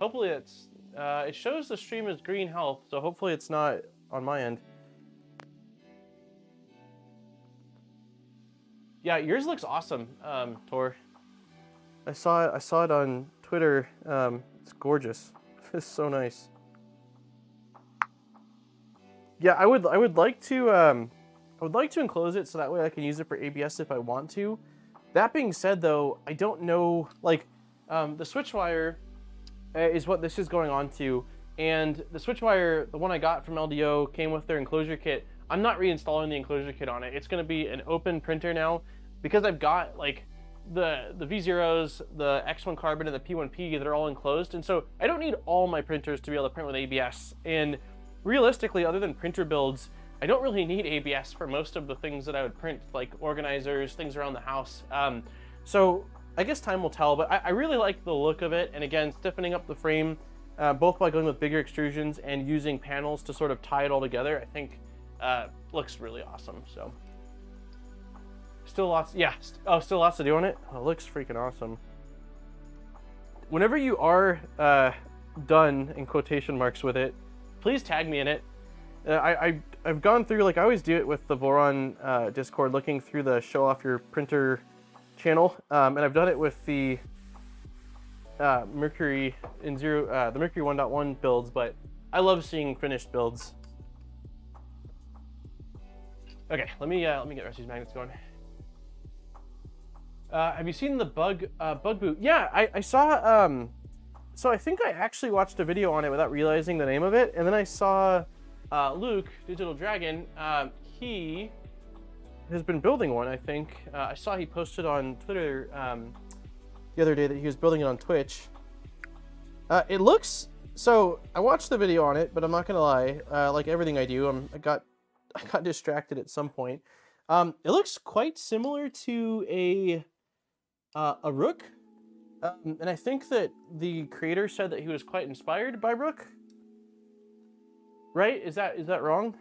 Hopefully it shows the stream as green health, so hopefully it's not on my end. Yeah, yours looks awesome, Tor. I saw it on Twitter. It's gorgeous. It's so nice. Yeah, I would like to enclose it so that way I can use it for ABS if I want to. That being said, though, I don't know, like, the switch wire is what this is going on to, and the switch wire, the one I got from LDO, came with their enclosure kit. I'm not reinstalling the enclosure kit on it. It's going to be an open printer now, because I've got like the V0s, the X1 Carbon, and the P1P that are all enclosed, and so I don't need all my printers to be able to print with ABS. And realistically, other than printer builds, I don't really need ABS for most of the things that I would print, like organizers, things around the house. So I guess time will tell, but I really like the look of it, and again, stiffening up the frame, both by going with bigger extrusions and using panels to sort of tie it all together, I think looks really awesome. So still lots, yeah, still lots to do on it. Oh, it looks freaking awesome. Whenever you are done, in quotation marks, with it, please tag me in it. I've gone through, like I always do it with the Voron Discord, looking through the show off your printer channel, and I've done it with the Mercury in the Mercury 1.1 builds, but I love seeing finished builds. Okay, let me get the rest of these magnets going. Have you seen the bug boot? Yeah, I saw. So I think I actually watched a video on it without realizing the name of it, and then I saw Luke, Digital Dragon. He has been building one, I think. I saw he posted on Twitter the other day that he was building it on Twitch. It looks, so I watched the video on it, but I'm not gonna lie, like everything I do, I got distracted at some point. It looks quite similar to a Rook, and I think that the creator said that he was quite inspired by Rook. Right? Is that wrong?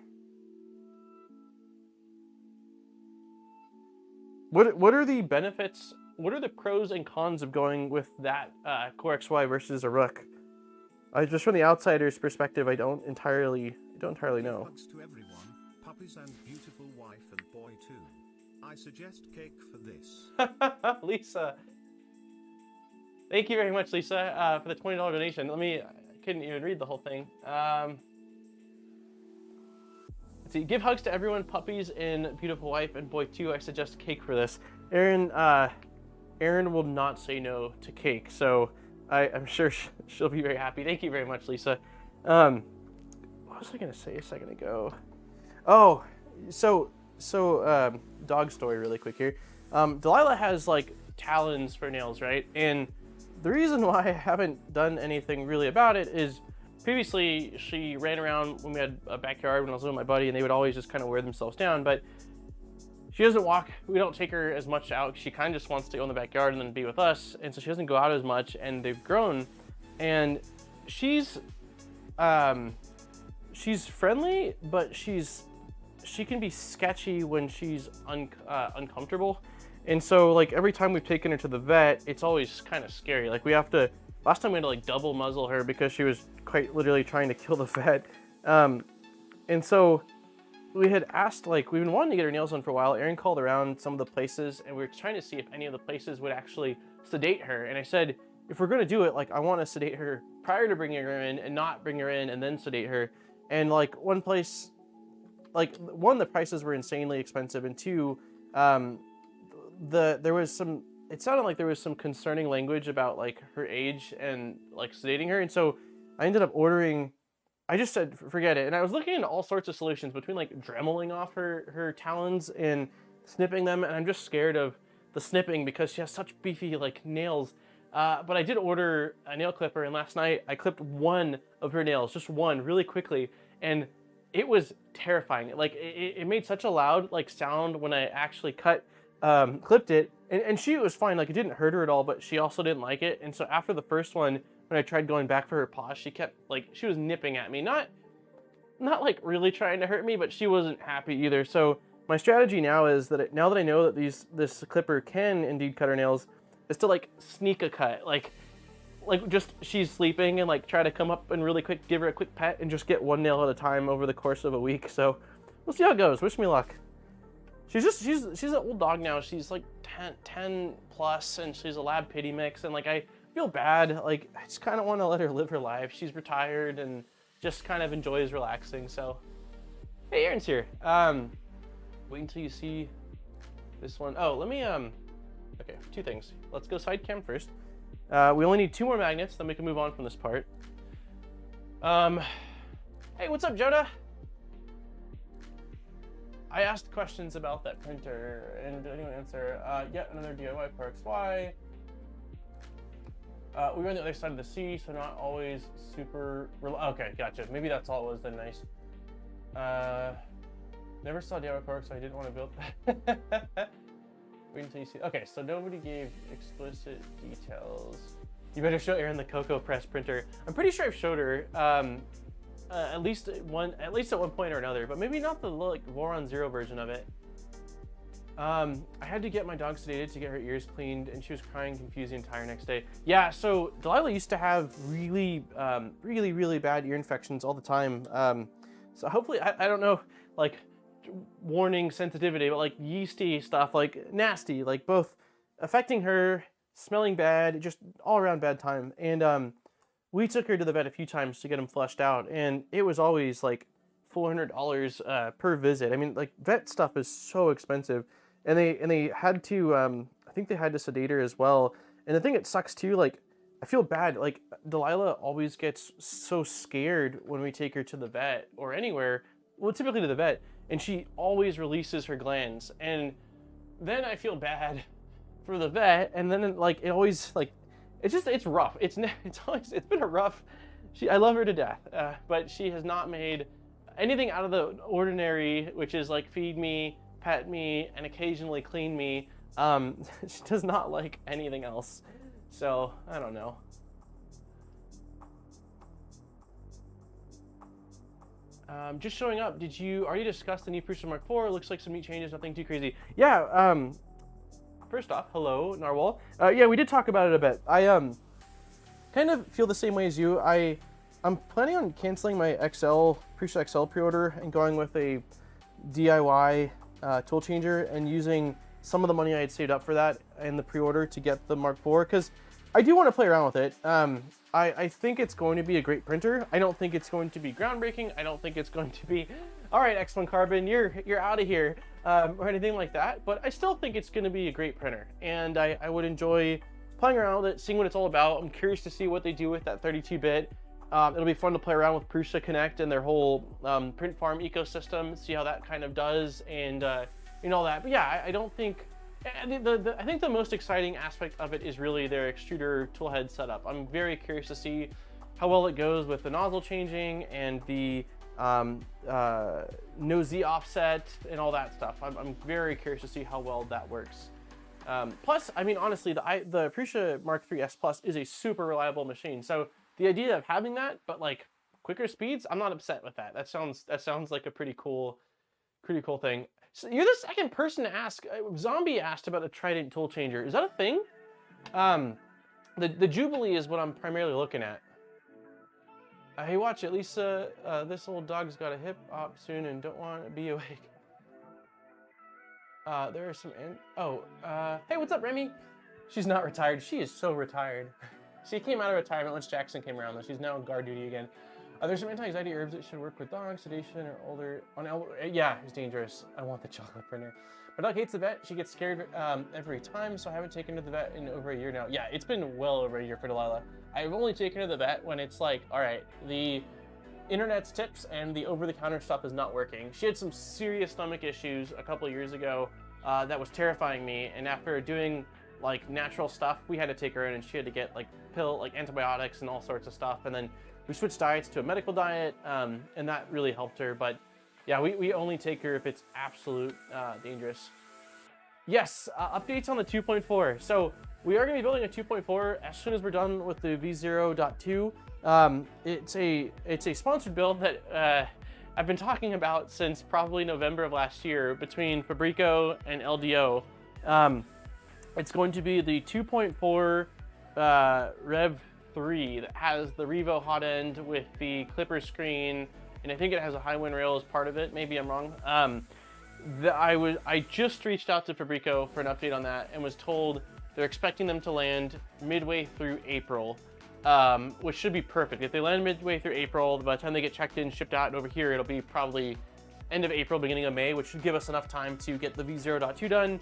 What are the benefits? What are the pros and cons of going with that Core XY versus a Rook? Just from the outsider's perspective, I don't entirely know. Hugs to everyone, puppies and beautiful boy too. I suggest cake for this. Lisa. Thank you very much, Lisa, for the $20 donation. I couldn't even read the whole thing. Let's see. Give hugs to everyone, puppies, and beautiful wife, and boy too. I suggest cake for this. Aaron will not say no to cake, so I'm sure she'll be very happy. Thank you very much, Lisa. What was I gonna say a second ago? Oh, so dog story really quick here. Delilah has like talons for nails, right? And the reason why I haven't done anything really about it is previously she ran around when we had a backyard when I was with my buddy, and they would always just kind of wear themselves down, but she doesn't walk. We don't take her as much out. She kind of just wants to go in the backyard and then be with us, and so she doesn't go out as much, and they've grown, and she's friendly, but she can be sketchy when she's uncomfortable. And so like every time we've taken her to the vet, it's always kind of scary. Like last time we had to like double muzzle her because she was quite literally trying to kill the vet. And so we had asked, like, we've been wanting to get her nails done for a while. Aaron called around some of the places, and we were trying to see if any of the places would actually sedate her. And I said, if we're going to do it, like, I want to sedate her prior to bringing her in and not bring her in and then sedate her. And like one place, like one, the prices were insanely expensive, and two, there was some, it sounded like there was some concerning language about like her age and like sedating her. And so I ended up ordering, I just said, forget it. And I was looking into all sorts of solutions between like dremeling off her talons and snipping them. And I'm just scared of the snipping because she has such beefy like nails. But I did order a nail clipper, and last night I clipped one of her nails, just one, really quickly. And it was terrifying. Like it made such a loud like sound when I actually clipped it. And she was fine. Like it didn't hurt her at all, but she also didn't like it. And so after the first one, when I tried going back for her paws, she kept like, she was nipping at me. Not like really trying to hurt me, but she wasn't happy either. So my strategy now is that now that I know that this clipper can indeed cut her nails, is to like sneak a cut. Like just she's sleeping and like try to come up and really quick, give her a quick pet and just get one nail at a time over the course of a week. So we'll see how it goes. Wish me luck. She's an old dog now. She's like 10 plus, and she's a lab pity mix, and like I feel bad. Like I just kind of want to let her live her life. She's retired and just kind of enjoys relaxing. So hey, Aaron's here. Wait until you see this one. Oh, let me okay, two things. Let's go side cam first. We only need 2 more magnets, then we can move on from this part. Hey, what's up, Joda? I asked questions about that printer, and did anyone answer? Yet another DIY Parks. Why? We were on the other side of the sea, so not always super... Okay, gotcha. Maybe that's all it was then, nice. Never saw DIY Parks, so I didn't want to build... Wait until you see... Okay, so nobody gave explicit details. You better show Erin the Cocoa Press printer. I'm pretty sure I've showed her, at least at one point or another, but maybe not the like War on Zero version of it. I had to get my dog sedated to get her ears cleaned, and she was crying confused the entire next day. Yeah, so Delilah used to have really bad ear infections all the time. So hopefully, I don't know, like warning sensitivity, but like yeasty stuff, like nasty, like both affecting her, smelling bad, just all around bad time. And we took her to the vet a few times to get them flushed out, and it was always like $400 per visit. I mean, like vet stuff is so expensive, and they had to I think they had to sedate her as well. And the thing that sucks too, like I feel bad, like Delilah always gets so scared when we take her to the vet or anywhere, well typically to the vet, and she always releases her glands, and then I feel bad for the vet, and then like it always like it's rough. It's been a rough. I love her to death, but she has not made anything out of the ordinary, which is like feed me, pet me, and occasionally clean me. She does not like anything else. So I don't know. Just showing up. Did you already discuss the new Prusa MK4? Looks like some neat changes, nothing too crazy. Yeah. First off, hello, Narwhal. Yeah, we did talk about it a bit. I kind of feel the same way as you. I'm planning on canceling my Prusa XL pre-order and going with a DIY tool changer and using some of the money I had saved up for that in the pre-order to get the Mark IV, because I do want to play around with it. I think it's going to be a great printer. I don't think it's going to be groundbreaking. I don't think it's going to be, all right, X1 Carbon, you're out of here, or anything like that. But I still think it's going to be a great printer, and I would enjoy playing around with it, seeing what it's all about. I'm curious to see what they do with that 32-bit. It'll be fun to play around with Prusa Connect and their whole print farm ecosystem, see how that kind of does, and all that. But yeah, I don't think. I think the most exciting aspect of it is really their extruder toolhead setup. I'm very curious to see how well it goes with the nozzle changing and the no Z offset and all that stuff. I'm very curious to see how well that works. Plus, I mean, honestly, the Prusa Mark III S Plus is a super reliable machine. So the idea of having that, but like quicker speeds, I'm not upset with that. That sounds like a pretty cool thing. So you're the second person to ask. Zombie asked about a Trident tool changer. Is that a thing? The Jubilee is what I'm primarily looking at. Hey, watch it, Lisa. This old dog's got a hip op soon and don't want to be awake. There are some. Hey, what's up, Remy? She's not retired. She is so retired. She came out of retirement once Jackson came around, though. She's now on guard duty again. There's some anti-anxiety herbs that should work with dogs, sedation, or older. Yeah, it's dangerous. I want the chocolate printer. My dog hates the vet. She gets scared every time, so I haven't taken her to the vet in over a year now. Yeah, it's been well over a year for Delilah. I've only taken her to the vet when it's like, all right, the internet's tips and the over-the-counter stuff is not working. She had some serious stomach issues a couple of years ago that was terrifying me, and after doing like natural stuff, we had to take her in, and she had to get like antibiotics and all sorts of stuff, and then we switched diets to a medical diet, and that really helped her. But yeah, we only take her if it's absolute dangerous. Yes, updates on the 2.4. So we are going to be building a 2.4 as soon as we're done with the V0.2. It's a sponsored build that I've been talking about since probably November of last year between Fabrico and LDO. It's going to be the 2.4 Rev 3 that has the Revo hot end with the clipper screen, and I think it has a high wind rail as part of it. Maybe I'm wrong. I just reached out to Fabrico for an update on that and was told they're expecting them to land midway through April, which should be perfect. If they land midway through April, by the time they get checked in, shipped out, and over here, it'll be probably end of April, beginning of May, which should give us enough time to get the V0.2 done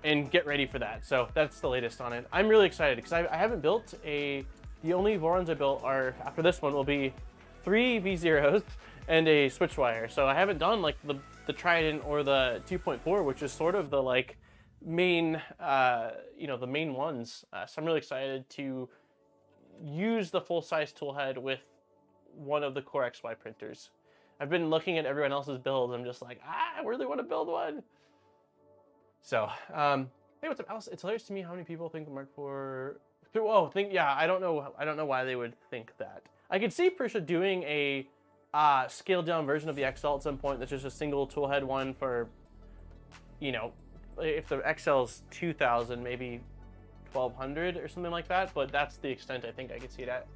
and get ready for that. So that's the latest on it. I'm really excited because I haven't built the only Vorons I built are, after this one, will be 3 V0s and a switch wire. So I haven't done like the Trident or the 2.4, which is sort of the like main, the main ones. So I'm really excited to use the full-size toolhead with one of the Core XY printers. I've been looking at everyone else's builds. I'm just like, I really want to build one. So, hey, what's up, Alice? It's hilarious to me how many people think the Mark IV. Yeah, I don't know why they would think that. I could see Prusa doing a scaled down version of the XL at some point that's just a single toolhead one for, if the XL's 2,000, maybe 1,200 or something like that. But that's the extent I think I could see it at.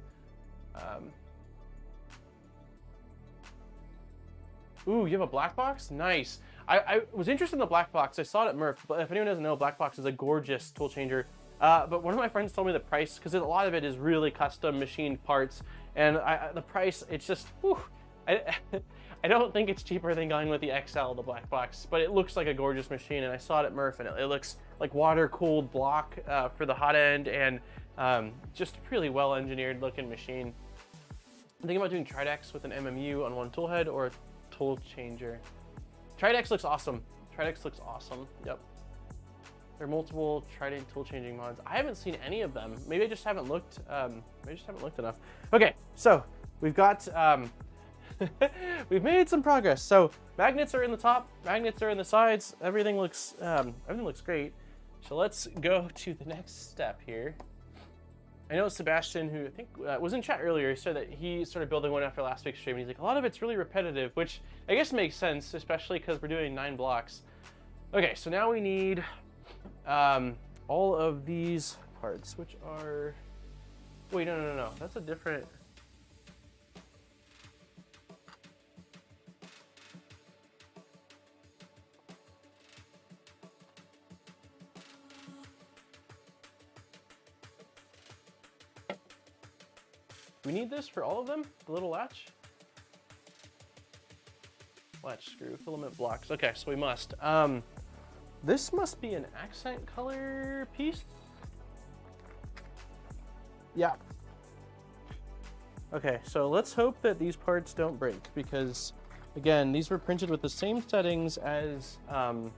Ooh, you have a black box? Nice. I was interested in the black box. I saw it at Murph, but if anyone doesn't know, black box is a gorgeous tool changer. But one of my friends told me the price, because a lot of it is really custom machined parts, and the price, it's just, whew, I don't think it's cheaper than going with the XL, the black box, but it looks like a gorgeous machine, and I saw it at Murph, and it looks like water-cooled block for the hot end, and just really well-engineered looking machine. I'm thinking about doing Tridex with an MMU on one toolhead or a tool changer. Tridex looks awesome. Tridex looks awesome. Yep. There are multiple Trident tool changing mods. I haven't seen any of them. Maybe I just haven't looked. Maybe I just haven't looked enough. Okay, so we've got we've made some progress. So magnets are in the top. Magnets are in the sides. Everything looks great. So let's go to the next step here. I know Sebastian, who I think was in chat earlier, said that he started building one after last week's stream. He's like, a lot of it's really repetitive, which I guess makes sense, especially because we're doing 9 blocks. Okay, so now we need all of these parts, which are... Wait, no. That's a different... we need this for all of them? The little latch? Latch screw, filament blocks. Okay, so we must. This must be an accent color piece. Yeah. Okay, so let's hope that these parts don't break because, again, these were printed with the same settings as the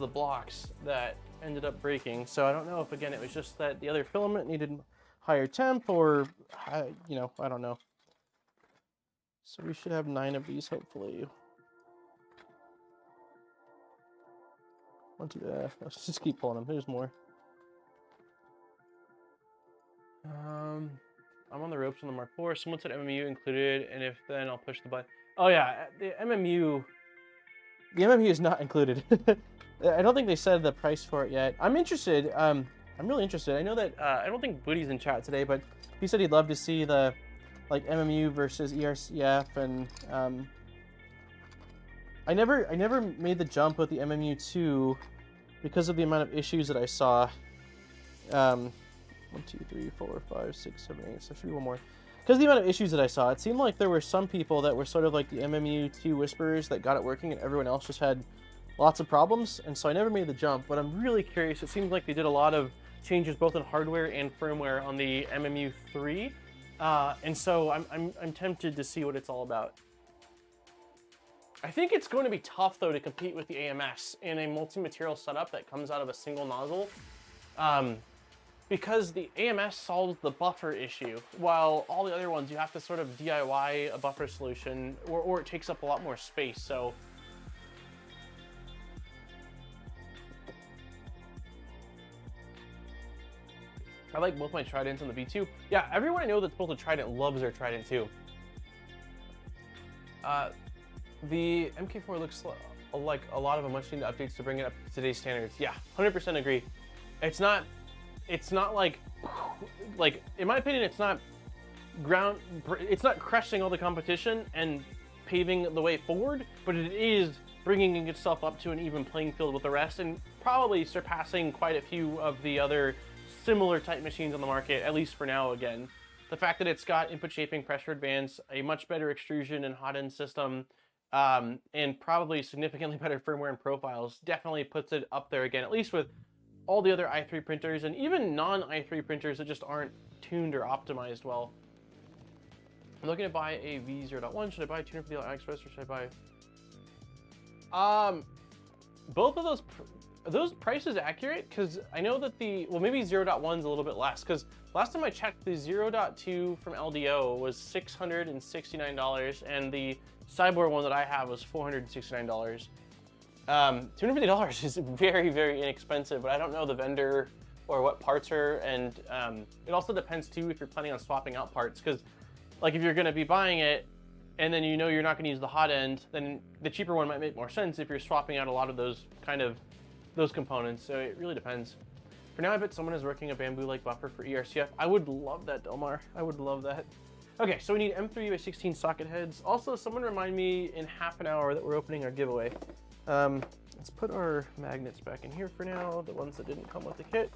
blocks that ended up breaking. So I don't know if, again, it was just that the other filament needed higher temp or, you know, I don't know. So we should have 9 of these, hopefully. Let's just keep pulling them. There's more. I'm on the ropes on the Mark IV. Someone said MMU included, and if then I'll push the button. Oh yeah, the MMU is not included. I don't think they said the price for it yet. I'm interested. I'm really interested. I know that I don't think Booty's in chat today, but he said he'd love to see the like MMU versus ERC-F, and I never made the jump with the MMU2 because of the amount of issues that I saw. 1, 2, 3, 4, 5, 6, 7, 8. So there should be one more. Because of the amount of issues that I saw, it seemed like there were some people that were sort of like the MMU2 whisperers that got it working, and everyone else just had lots of problems. And so I never made the jump, but I'm really curious. It seems like they did a lot of changes both in hardware and firmware on the MMU3, and so I'm tempted to see what it's all about. I think it's going to be tough though to compete with the AMS in a multi-material setup that comes out of a single nozzle. Because the AMS solves the buffer issue, while all the other ones you have to sort of DIY a buffer solution, or it takes up a lot more space. So I like both my Tridents and the V2. Yeah, everyone I know that's built a Trident loves their Trident too. The MK4 looks like a lot of them much need updates to bring it up to today's standards. Yeah, 100% agree. It's not like in my opinion, it's not crushing all the competition and paving the way forward, but it is bringing itself up to an even playing field with the rest and probably surpassing quite a few of the other similar type machines on the market, at least for now. Again, the fact that it's got input shaping, pressure advance, a much better extrusion and hot end system, and probably significantly better firmware and profiles definitely puts it up there again, at least with all the other i3 printers and even non-i3 printers that just aren't tuned or optimized well. I'm looking to buy a V0.1. Should I buy a tuner for the AliExpress or should I buy? Both of those prices accurate? Because I know that well, maybe 0.1's a little bit less, because last time I checked, the 0.2 from LDO was $669, and the Cyborg one that I have was $469. $250 is very, very inexpensive, but I don't know the vendor or what parts are, and it also depends too if you're planning on swapping out parts, because like if you're going to be buying it and then you know you're not going to use the hot end, then the cheaper one might make more sense if you're swapping out a lot of those components. So it really depends. For now, I bet someone is working a bamboo-like buffer for ERCF. I would love that, Delmar. I would love that. Okay, so we need M3/16 socket heads. Also, someone remind me in half an hour that we're opening our giveaway. Let's put our magnets back in here for now, the ones that didn't come with the kit.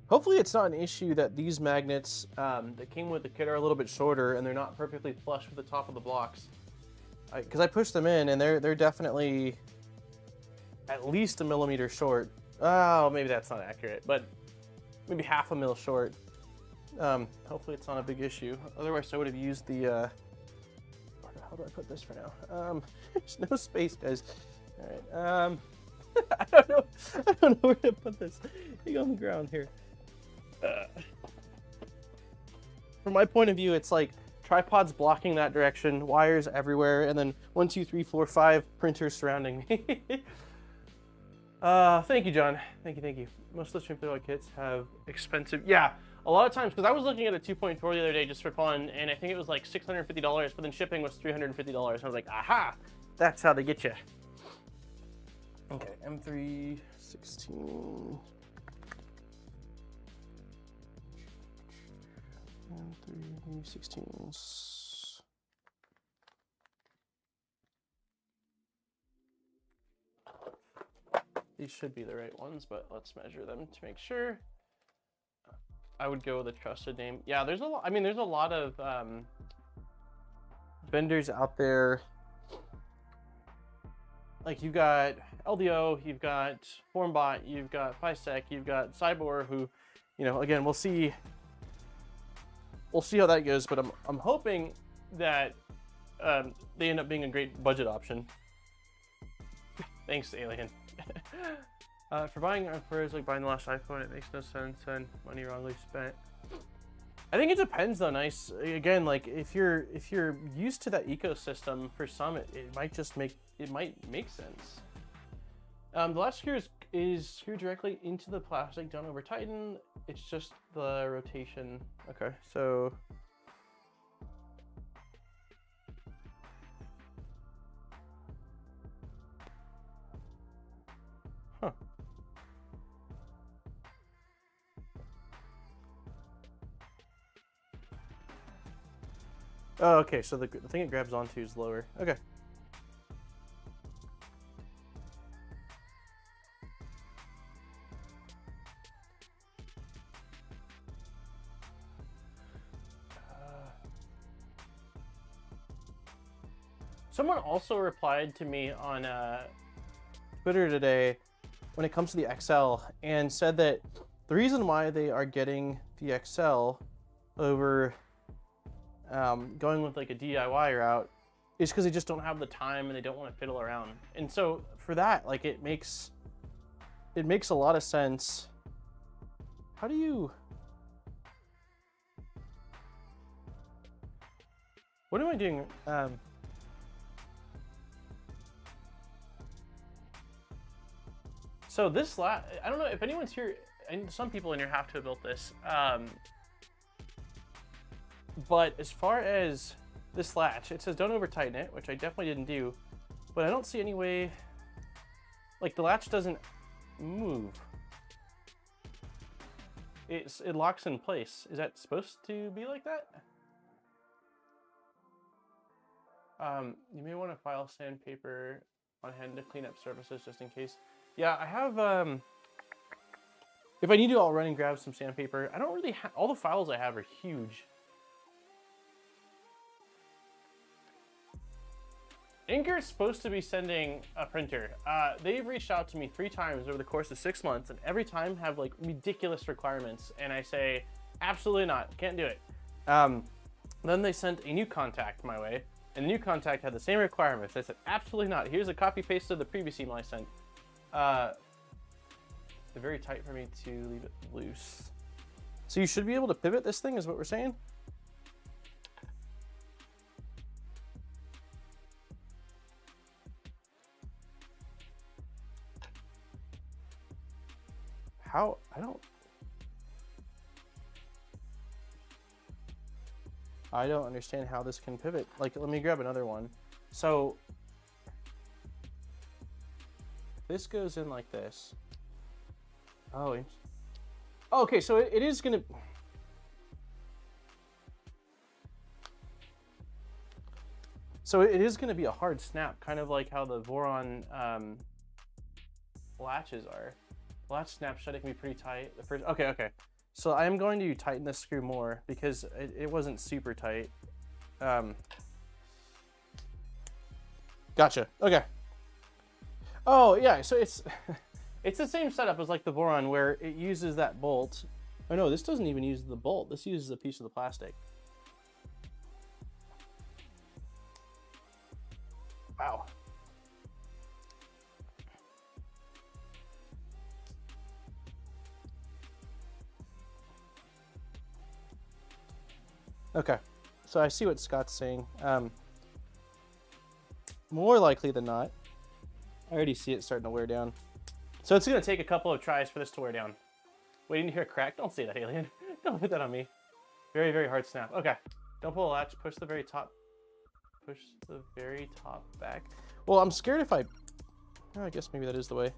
Hopefully it's not an issue that these magnets that came with the kit are a little bit shorter and they're not perfectly flush with the top of the blocks. Because I pushed them in and they're definitely at least 1 millimeter short. Oh, maybe that's not accurate, but maybe half a mil short. Hopefully it's not a big issue. Otherwise I would have used the, how do I put this for now? There's no space, guys. All right, I don't know where to put this. You on the ground here. From my point of view, it's like tripods blocking that direction, wires everywhere, and then 1, 2, 3, 4, 5 printers surrounding me. Thank you, John. Thank you. Most of the trim kits have expensive, yeah, a lot of times, because I was looking at a 2.4 the other day just for fun, and I think it was like $650, but then shipping was $350. I was like, aha, that's how they get you. Okay, M3/16. M3/16s. These should be the right ones, but let's measure them to make sure. I would go with a trusted name. Yeah, there's a lot. I mean, there's a lot of vendors out there. Like you've got LDO, you've got Formbot, you've got FiSec, you've got Cybor, who, you know, again, we'll see how that goes. But I'm hoping that they end up being a great budget option. Thanks, Alien. For buying prayers like buying the last iPhone, it makes no sense and money wrongly spent. I think it depends though. Nice again, like if you're used to that ecosystem, for some it might make sense. The latch screw is screwed directly into the plastic, don't over tighten. It's just the rotation. Okay, so huh. Oh, okay, so the thing it grabs onto is lower. Okay. Someone also replied to me on Twitter today when it comes to the XL and said that the reason why they are getting the XL over going with like a DIY route is because they just don't have the time and they don't want to fiddle around. And so for that, like it makes a lot of sense. How do you? What am I doing? So this I don't know if anyone's here, and some people in here have to have built this. But as far as this latch, it says don't over tighten it, which I definitely didn't do, but I don't see any way, like the latch doesn't move. It locks in place. Is that supposed to be like that? You may want to file sandpaper on hand to clean up surfaces just in case. Yeah, I have, if I need to, I'll run and grab some sandpaper. I don't really have, all the files I have are huge. Inker's supposed to be sending a printer. They've reached out to me 3 times over the course of 6 months, and every time have like ridiculous requirements. And I say, absolutely not, can't do it. Then they sent a new contact my way, and the new contact had the same requirements. I said, absolutely not. Here's a copy paste of the previous email I sent. They're very tight for me to leave it loose. So you should be able to pivot this thing, is what we're saying? How? I don't understand how this can pivot. Like, let me grab another one. So this goes in like this. Oh, okay, so it is gonna. So it is gonna be a hard snap, kind of like how the Voron latches are. Latch snap shut, it can be pretty tight. The first, okay. So I'm going to tighten this screw more because it wasn't super tight. Gotcha. Okay. Oh yeah, so it's it's the same setup as like the Voron, where it uses that bolt. Oh no, this doesn't even use the bolt. This uses a piece of the plastic. Wow. Okay, so I see what Scott's saying. More likely than not, I already see it starting to wear down. So it's gonna take a couple of tries for this to wear down. Waiting to hear a crack? Don't say that, Alien. Don't put that on me. Very, very hard snap. Okay, don't pull a latch, push the very top back. Well, I'm scared if I guess maybe that is the way.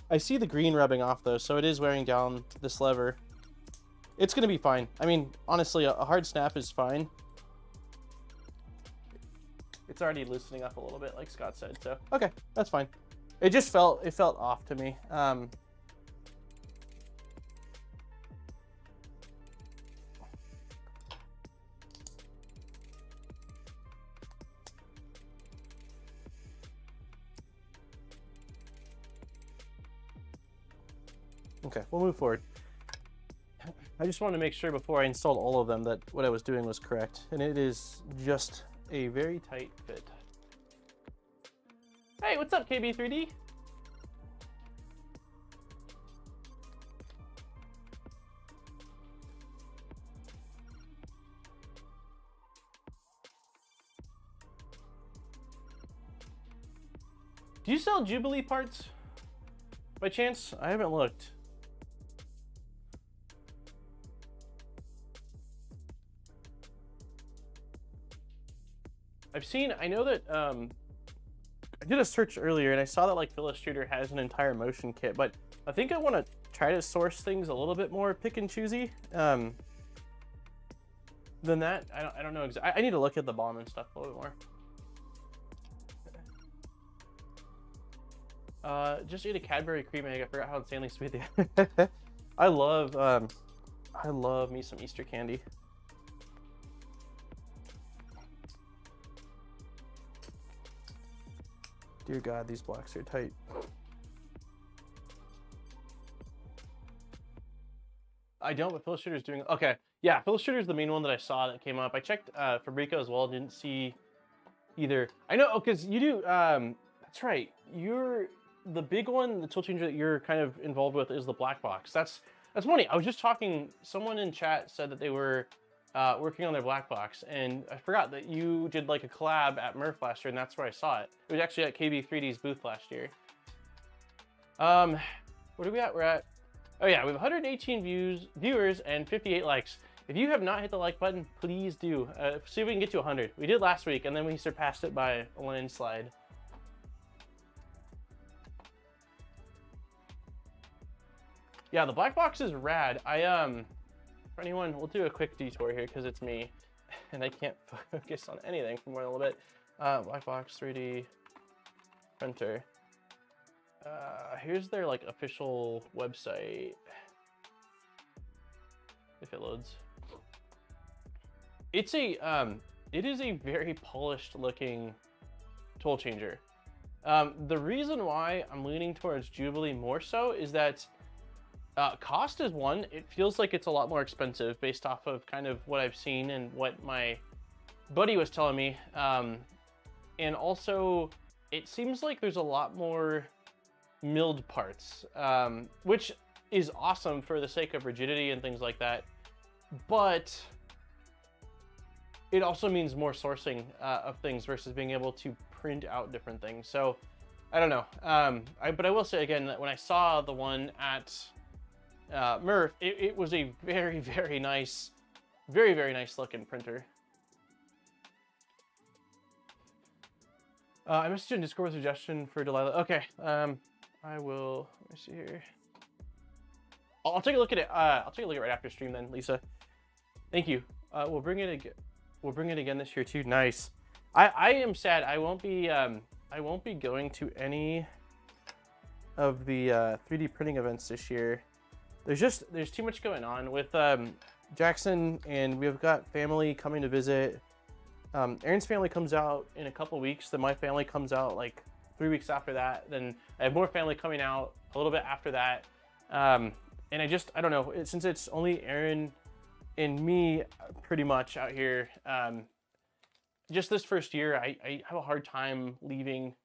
I see the green rubbing off though, so it is wearing down this lever. It's gonna be fine. I mean, honestly, a hard snap is fine. It's already loosening up a little bit, like Scott said. So okay, that's fine. It just felt off to me. Okay, we'll move forward. I just wanted to make sure before I installed all of them that what I was doing was correct, and it is just a very tight fit. Hey, what's up, KB3D? Do you sell Jubilee parts by chance? I haven't looked. I know that I did a search earlier and I saw that like Illustrator has an entire motion kit, but I think I want to try to source things a little bit more pick and choosy than that. I don't know exactly. I need to look at the BOM and stuff a little bit more. Just ate a Cadbury cream egg. I forgot how insanely sweet they are. I love me some Easter candy. Dear God, these blocks are tight. I don't, but Illustrator's doing okay. Yeah, Illustrator's the main one that I saw that came up. I checked Fabrico as well, didn't see either. I know, because you do, that's right. You're the big one, the tool changer that you're kind of involved with is the black box. That's funny. I was just talking, someone in chat said that they were working on their black box, and I forgot that you did like a collab at Murph last year, and that's where I saw it. It was actually at KB3D's booth last year. What are we at? We're at, oh yeah, we have 118 viewers and 58 likes. If you have not hit the like button, please do. See if we can get to 100. We did last week, and then we surpassed it by a landslide. Yeah, the black box is rad. For anyone, we'll do a quick detour here because it's me and I can't focus on anything for more than a little bit. Black box 3D printer. Here's their like official website. If it loads. It's a it is a very polished looking tool changer. The reason why I'm leaning towards Jubilee more so is that cost is one. It feels like it's a lot more expensive based off of kind of what I've seen and what my buddy was telling me. And also, it seems like there's a lot more milled parts, which is awesome for the sake of rigidity and things like that. But it also means more sourcing of things versus being able to print out different things. So I don't know. But I will say again that when I saw the one at Murph, it was a very, very nice looking printer. I messaged you in Discord with a suggestion for Delilah. Okay, I will, let me see here. I'll take a look at it. I'll take a look at it right after stream then, Lisa. Thank you. We'll bring it again this year too. Nice. I am sad. I won't be going to any of the 3D printing events this year. There's too much going on with Jackson, and we've got family coming to visit. Aaron's family comes out in a couple weeks, then my family comes out like 3 weeks after that, then I have more family coming out a little bit after that. And I don't know, since it's only Aaron and me pretty much out here, just this first year, I have a hard time leaving.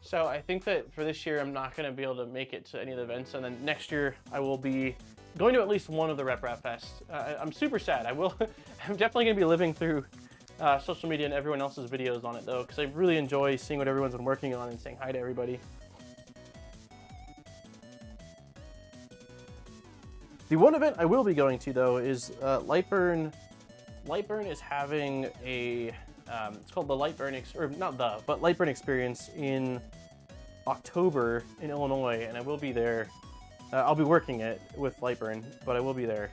So I think that for this year, I'm not going to be able to make it to any of the events. And then next year, I will be going to at least one of the Rep Rap Fests. I'm super sad. I'm definitely going to be living through social media and everyone else's videos on it, though, because I really enjoy seeing what everyone's been working on and saying hi to everybody. The one event I will be going to, though, is Lightburn. Lightburn is having a... it's called the Lightburn Experience in October in Illinois, and I will be there. I'll be working it with Lightburn, but I will be there.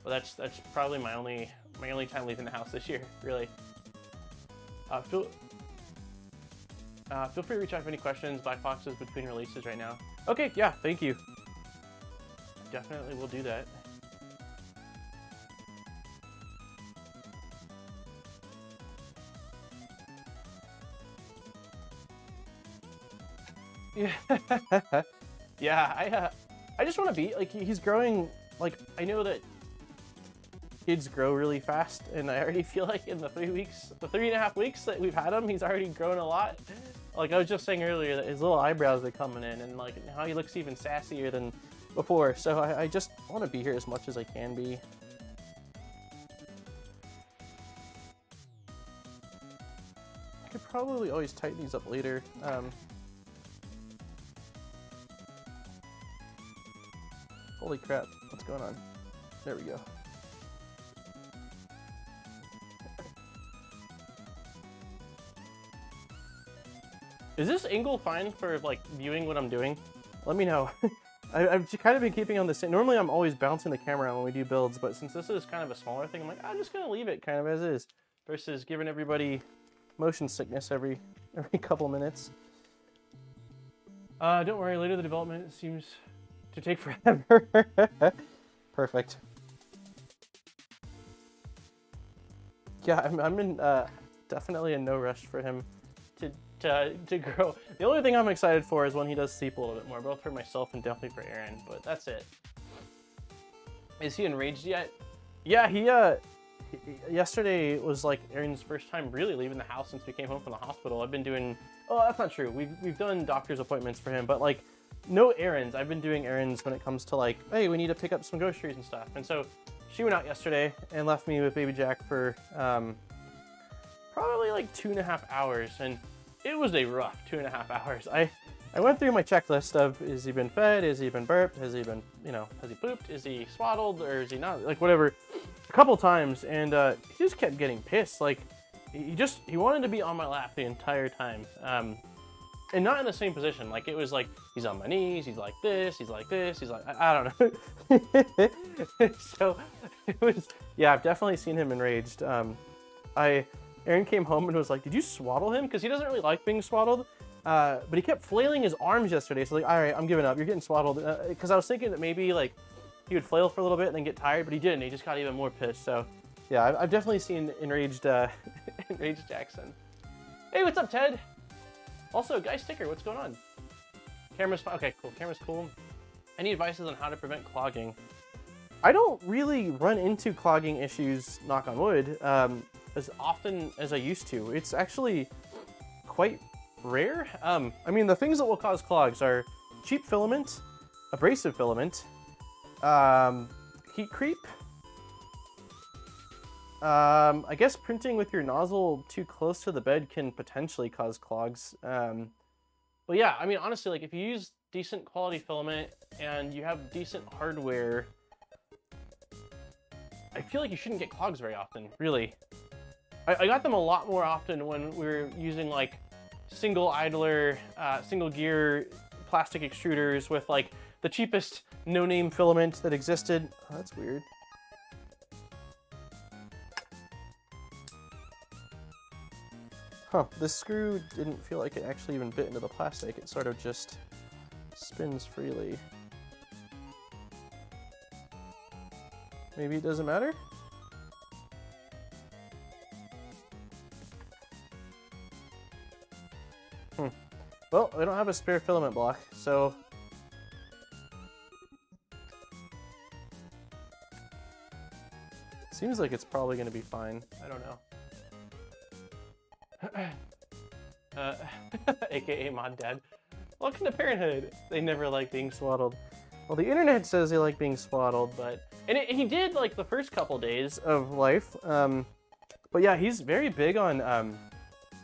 But that's probably my only my only time leaving the house this year, really. Feel free to reach out for any questions, black boxes between releases right now. Okay, yeah, thank you. Definitely will do that. Yeah, yeah. I just want to be like, he's growing. Like, I know that kids grow really fast, and I already feel like in the 3.5 weeks that we've had him, he's already grown a lot. Like I was just saying earlier, that his little eyebrows are coming in, and like now he looks even sassier than before. So I just want to be here as much as I can be. I could probably always tighten these up later. Holy crap, what's going on? There we go. Is this angle fine for like viewing what I'm doing? Let me know. I've kind of been keeping on the same. Normally I'm always bouncing the camera around when we do builds, but since this is kind of a smaller thing, I'm like, I'm just gonna leave it kind of as is, versus giving everybody motion sickness every couple minutes. Don't worry, later the development seems to take forever. Perfect. Yeah, I'm in definitely in no rush for him to grow. The only thing I'm excited for is when he does sleep a little bit more, both for myself and definitely for Aaron, but that's it. Is he enraged yet? Yeah, he yesterday was like Aaron's first time really leaving the house since we came home from the hospital. I've been doing, oh, that's not true. We've done doctor's appointments for him, but like no errands. I've been doing errands when it comes to like, hey, we need to pick up some groceries and stuff. And so she went out yesterday and left me with baby Jack for probably like 2.5 hours. And it was a rough 2.5 hours. I went through my checklist of, is he been fed? Has he been burped? Has he been, has he pooped? Is he swaddled? Or is he not? Like whatever, a couple times. And he just kept getting pissed. Like he wanted to be on my lap the entire time. And not in the same position. Like it was like, he's on my knees, he's like this, he's like this, he's like, I don't know. So it was, yeah, I've definitely seen him enraged. Aaron came home and was like, did you swaddle him? Because he doesn't really like being swaddled. But he kept flailing his arms yesterday. So like, all right, I'm giving up. You're getting swaddled. Because I was thinking that maybe like he would flail for a little bit and then get tired, but he didn't. He just got even more pissed. So yeah, I've definitely seen enraged, enraged Jackson. Hey, what's up, Ted? Also, guy sticker, what's going on? Camera's fine. Okay, cool. Camera's cool. Any advices on how to prevent clogging? I don't really run into clogging issues, knock on wood, as often as I used to. It's actually quite rare. I mean, the things that will cause clogs are cheap filament, abrasive filament, heat creep. I guess printing with your nozzle too close to the bed can potentially cause clogs. But yeah, I mean, honestly, like if you use decent quality filament and you have decent hardware, I feel like you shouldn't get clogs very often, really. I got them a lot more often when we were using like single idler, single gear plastic extruders with like the cheapest no-name filament that existed. Oh, that's weird. Huh, this screw didn't feel like it actually even bit into the plastic. It sort of just spins freely. Maybe it doesn't matter? Well, I don't have a spare filament block, so... Seems like it's probably going to be fine. I don't know. AKA Mod Dad. Welcome to Parenthood. They never like being swaddled. Well, the internet says they like being swaddled, but... And he did, like, the first couple days of life. But yeah, he's very big on...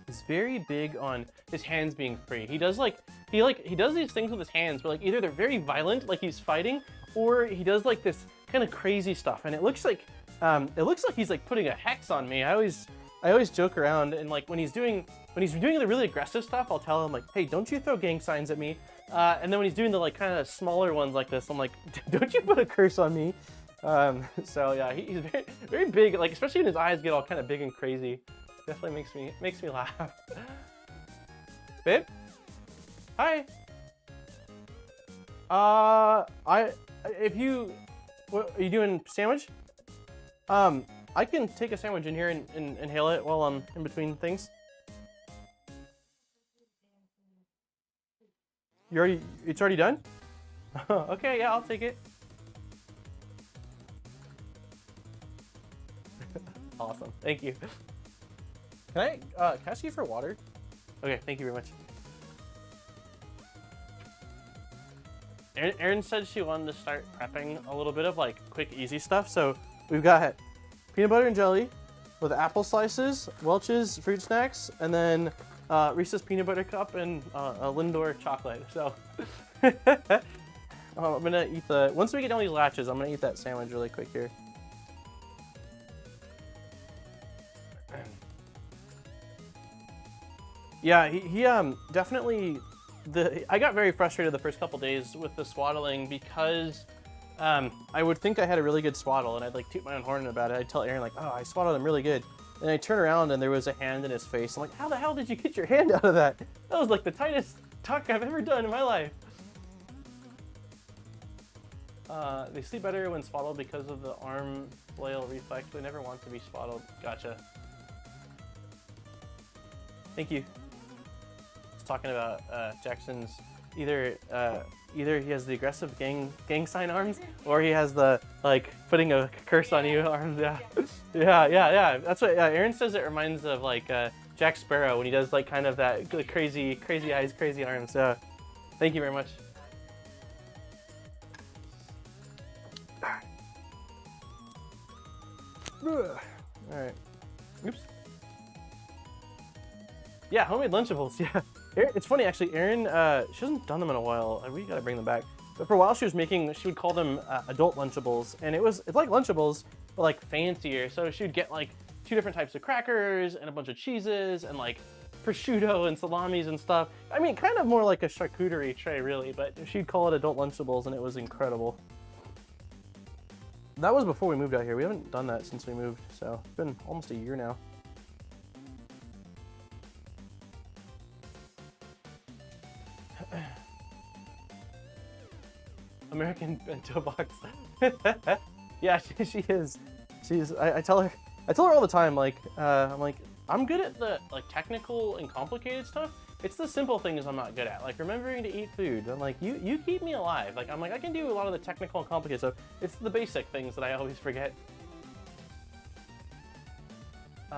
He's very big on his hands being free. He does, like... He does these things with his hands, but, like, either they're very violent, like he's fighting, or he does, like, this kind of crazy stuff. And it looks like he's, like, putting a hex on me. I always joke around, and like when he's doing the really aggressive stuff, I'll tell him like, hey, don't you throw gang signs at me. And then when he's doing the like kind of smaller ones like this, I'm like, don't you put a curse on me. So yeah, he's very, very big, like especially when his eyes get all kind of big and crazy. Definitely makes me laugh. Babe? Hi. What, are you doing sandwich? I can take a sandwich in here and inhale it while I'm in between things. It's already done? Okay, yeah, I'll take it. Awesome, thank you. Can I ask you for water? Okay, thank you very much. Erin said she wanted to start prepping a little bit of like quick, easy stuff. So we've got peanut butter and jelly with apple slices, Welch's fruit snacks, and then Reese's peanut butter cup and a Lindor chocolate. So I'm gonna eat once we get done with these latches, I'm gonna eat that sandwich really quick here. Yeah, he definitely, I got very frustrated the first couple days with the swaddling because I would think I had a really good swaddle and I'd like toot my own horn about it. I'd tell Erin like, oh, I swaddled him really good. And I turn around and there was a hand in his face. I'm like, how the hell did you get your hand out of that? That was like the tightest tuck I've ever done in my life. They sleep better when swaddled because of the arm flail reflex. They never want to be swaddled. Gotcha. Thank you. Talking about Jackson's either he has the aggressive gang sign arms or he has the like putting a curse on you arms. Yeah. yeah. That's what Erin says. It reminds of like Jack Sparrow when he does like kind of that crazy eyes, crazy arms. So thank you very much. All right. Oops. Yeah, homemade Lunchables. Yeah. It's funny actually, Erin, she hasn't done them in a while. We gotta bring them back. But for a while she would call them adult Lunchables, and it's like Lunchables, but like fancier. So she would get like 2 different types of crackers and a bunch of cheeses and like prosciutto and salamis and stuff. I mean, kind of more like a charcuterie tray really, but she'd call it adult Lunchables and it was incredible. That was before we moved out here. We haven't done that since we moved, so it's been almost a year now. American bento box. Yeah, she is. I tell her all the time, like, I'm like, I'm good at the like technical and complicated stuff. It's the simple things I'm not good at, like remembering to eat food. I'm like, you keep me alive. Like, I'm like, I can do a lot of the technical and complicated stuff. It's the basic things that I always forget.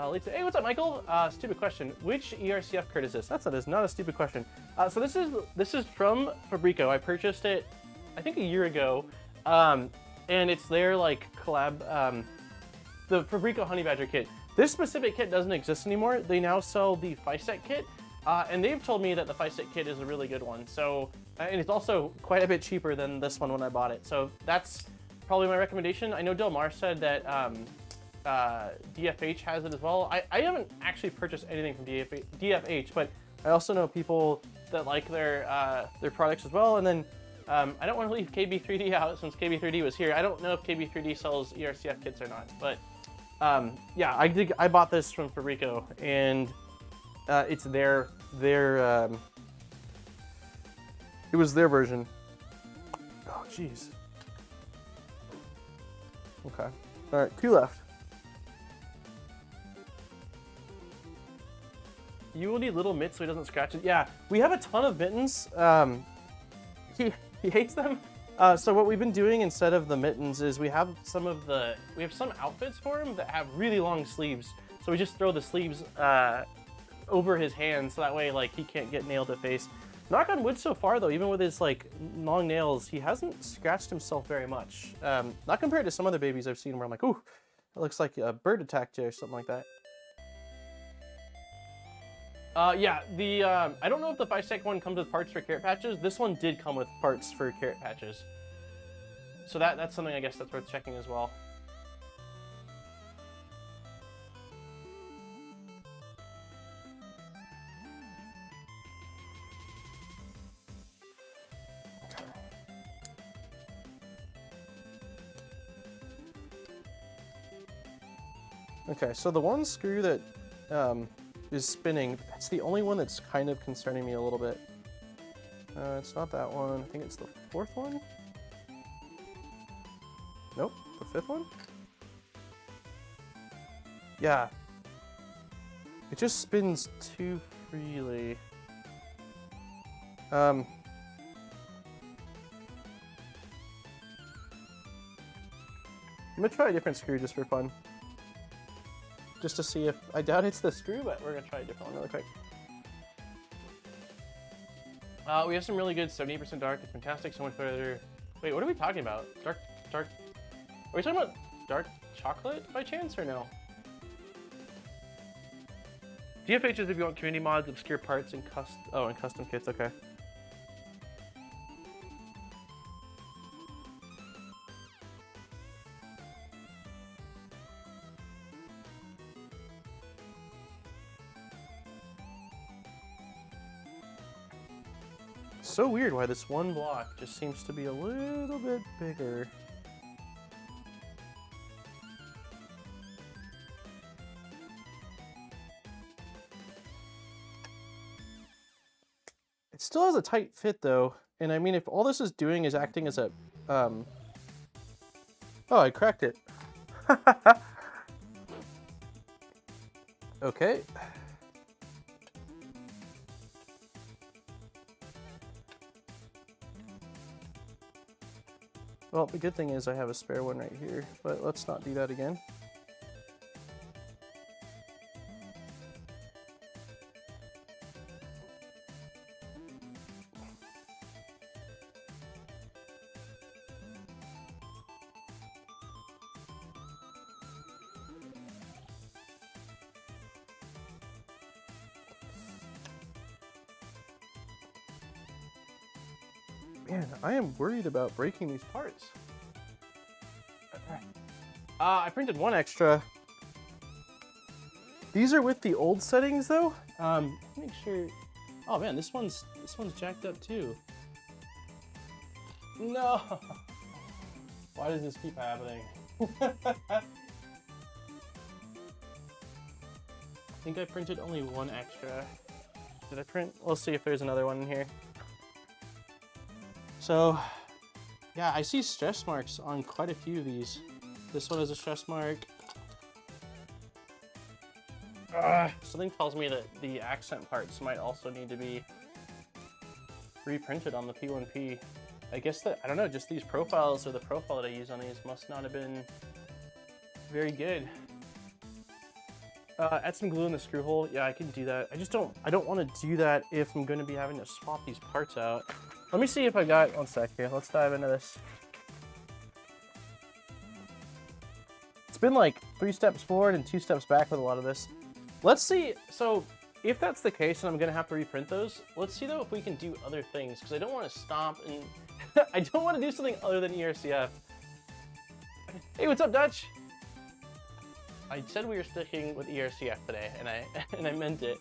Lisa, hey, what's up, Michael? Stupid question. Which ERC-F card is this? That is not a stupid question. So this is from Fabrico. I purchased it, I think a year ago, and it's their like collab, the Fabrico Honey Badger kit. This specific kit doesn't exist anymore. They now sell the FiSet kit, and they've told me that the FiSet kit is a really good one. So, and it's also quite a bit cheaper than this one when I bought it. So that's probably my recommendation. I know Del Mar said that DFH has it as well. I haven't actually purchased anything from DFH, but I also know people that like their products as well. And then I don't want to leave KB3D out since KB3D was here. I don't know if KB3D sells ERCF kits or not, but yeah, I bought this from Fabrico, and it's it was their version. Oh, jeez. Okay. All right, 2 left. You will need little mitts so he doesn't scratch it. Yeah, we have a ton of mittens. He hates them. So what we've been doing instead of the mittens is we have some outfits for him that have really long sleeves. So we just throw the sleeves over his hands so that way like he can't get nailed to face. Knock on wood so far though, even with his like long nails, he hasn't scratched himself very much. Not compared to some other babies I've seen where I'm like, ooh, that looks like a bird attacked you or something like that. Yeah, I don't know if the FiSet one comes with parts for carrot patches. This one did come with parts for carrot patches. So that's something I guess that's worth checking as well. Okay, so the one screw that is spinning, that's the only one that's kind of concerning me a little bit. It's not that one. I think it's the fourth one. Nope, the fifth one? Yeah. It just spins too freely. I'm gonna try a different screw just for fun. Just to see if, I doubt it's the screw, but we're gonna try a different one really quick. We have some really good 78% dark. It's fantastic, so much better. Wait, what are we talking about? Dark. Are we talking about dark chocolate by chance or no? GFH is if you want community mods, obscure parts, and custom kits. Okay. So weird why this one block just seems to be a little bit bigger. It still has a tight fit though, and I mean if all this is doing is acting as a oh, I cracked it. Okay. Well, the good thing is I have a spare one right here, but let's not do that again. Man, I am worried about breaking these parts. I printed one extra. These are with the old settings though. Make sure. Oh man, this one's jacked up too. No. Why does this keep happening? I think I printed only one extra. Did I print? We'll see if there's another one in here. So, yeah, I see stress marks on quite a few of these. This one is a stress mark. Something tells me that the accent parts might also need to be reprinted on the P1P. I guess that, I don't know, just these profiles or the profile that I use on these must not have been very good. Add some glue in the screw hole. Yeah, I can do that. I don't want to do that if I'm going to be having to swap these parts out. Let me see if I got, one sec here, let's dive into this. It's been like 3 steps forward and 2 steps back with a lot of this. Let's see, so if that's the case and I'm gonna have to reprint those, let's see though if we can do other things, because I don't want to stop and, I don't want to do something other than ERC-F. Hey, what's up, Dutch? I said we were sticking with ERC-F today, and I meant it.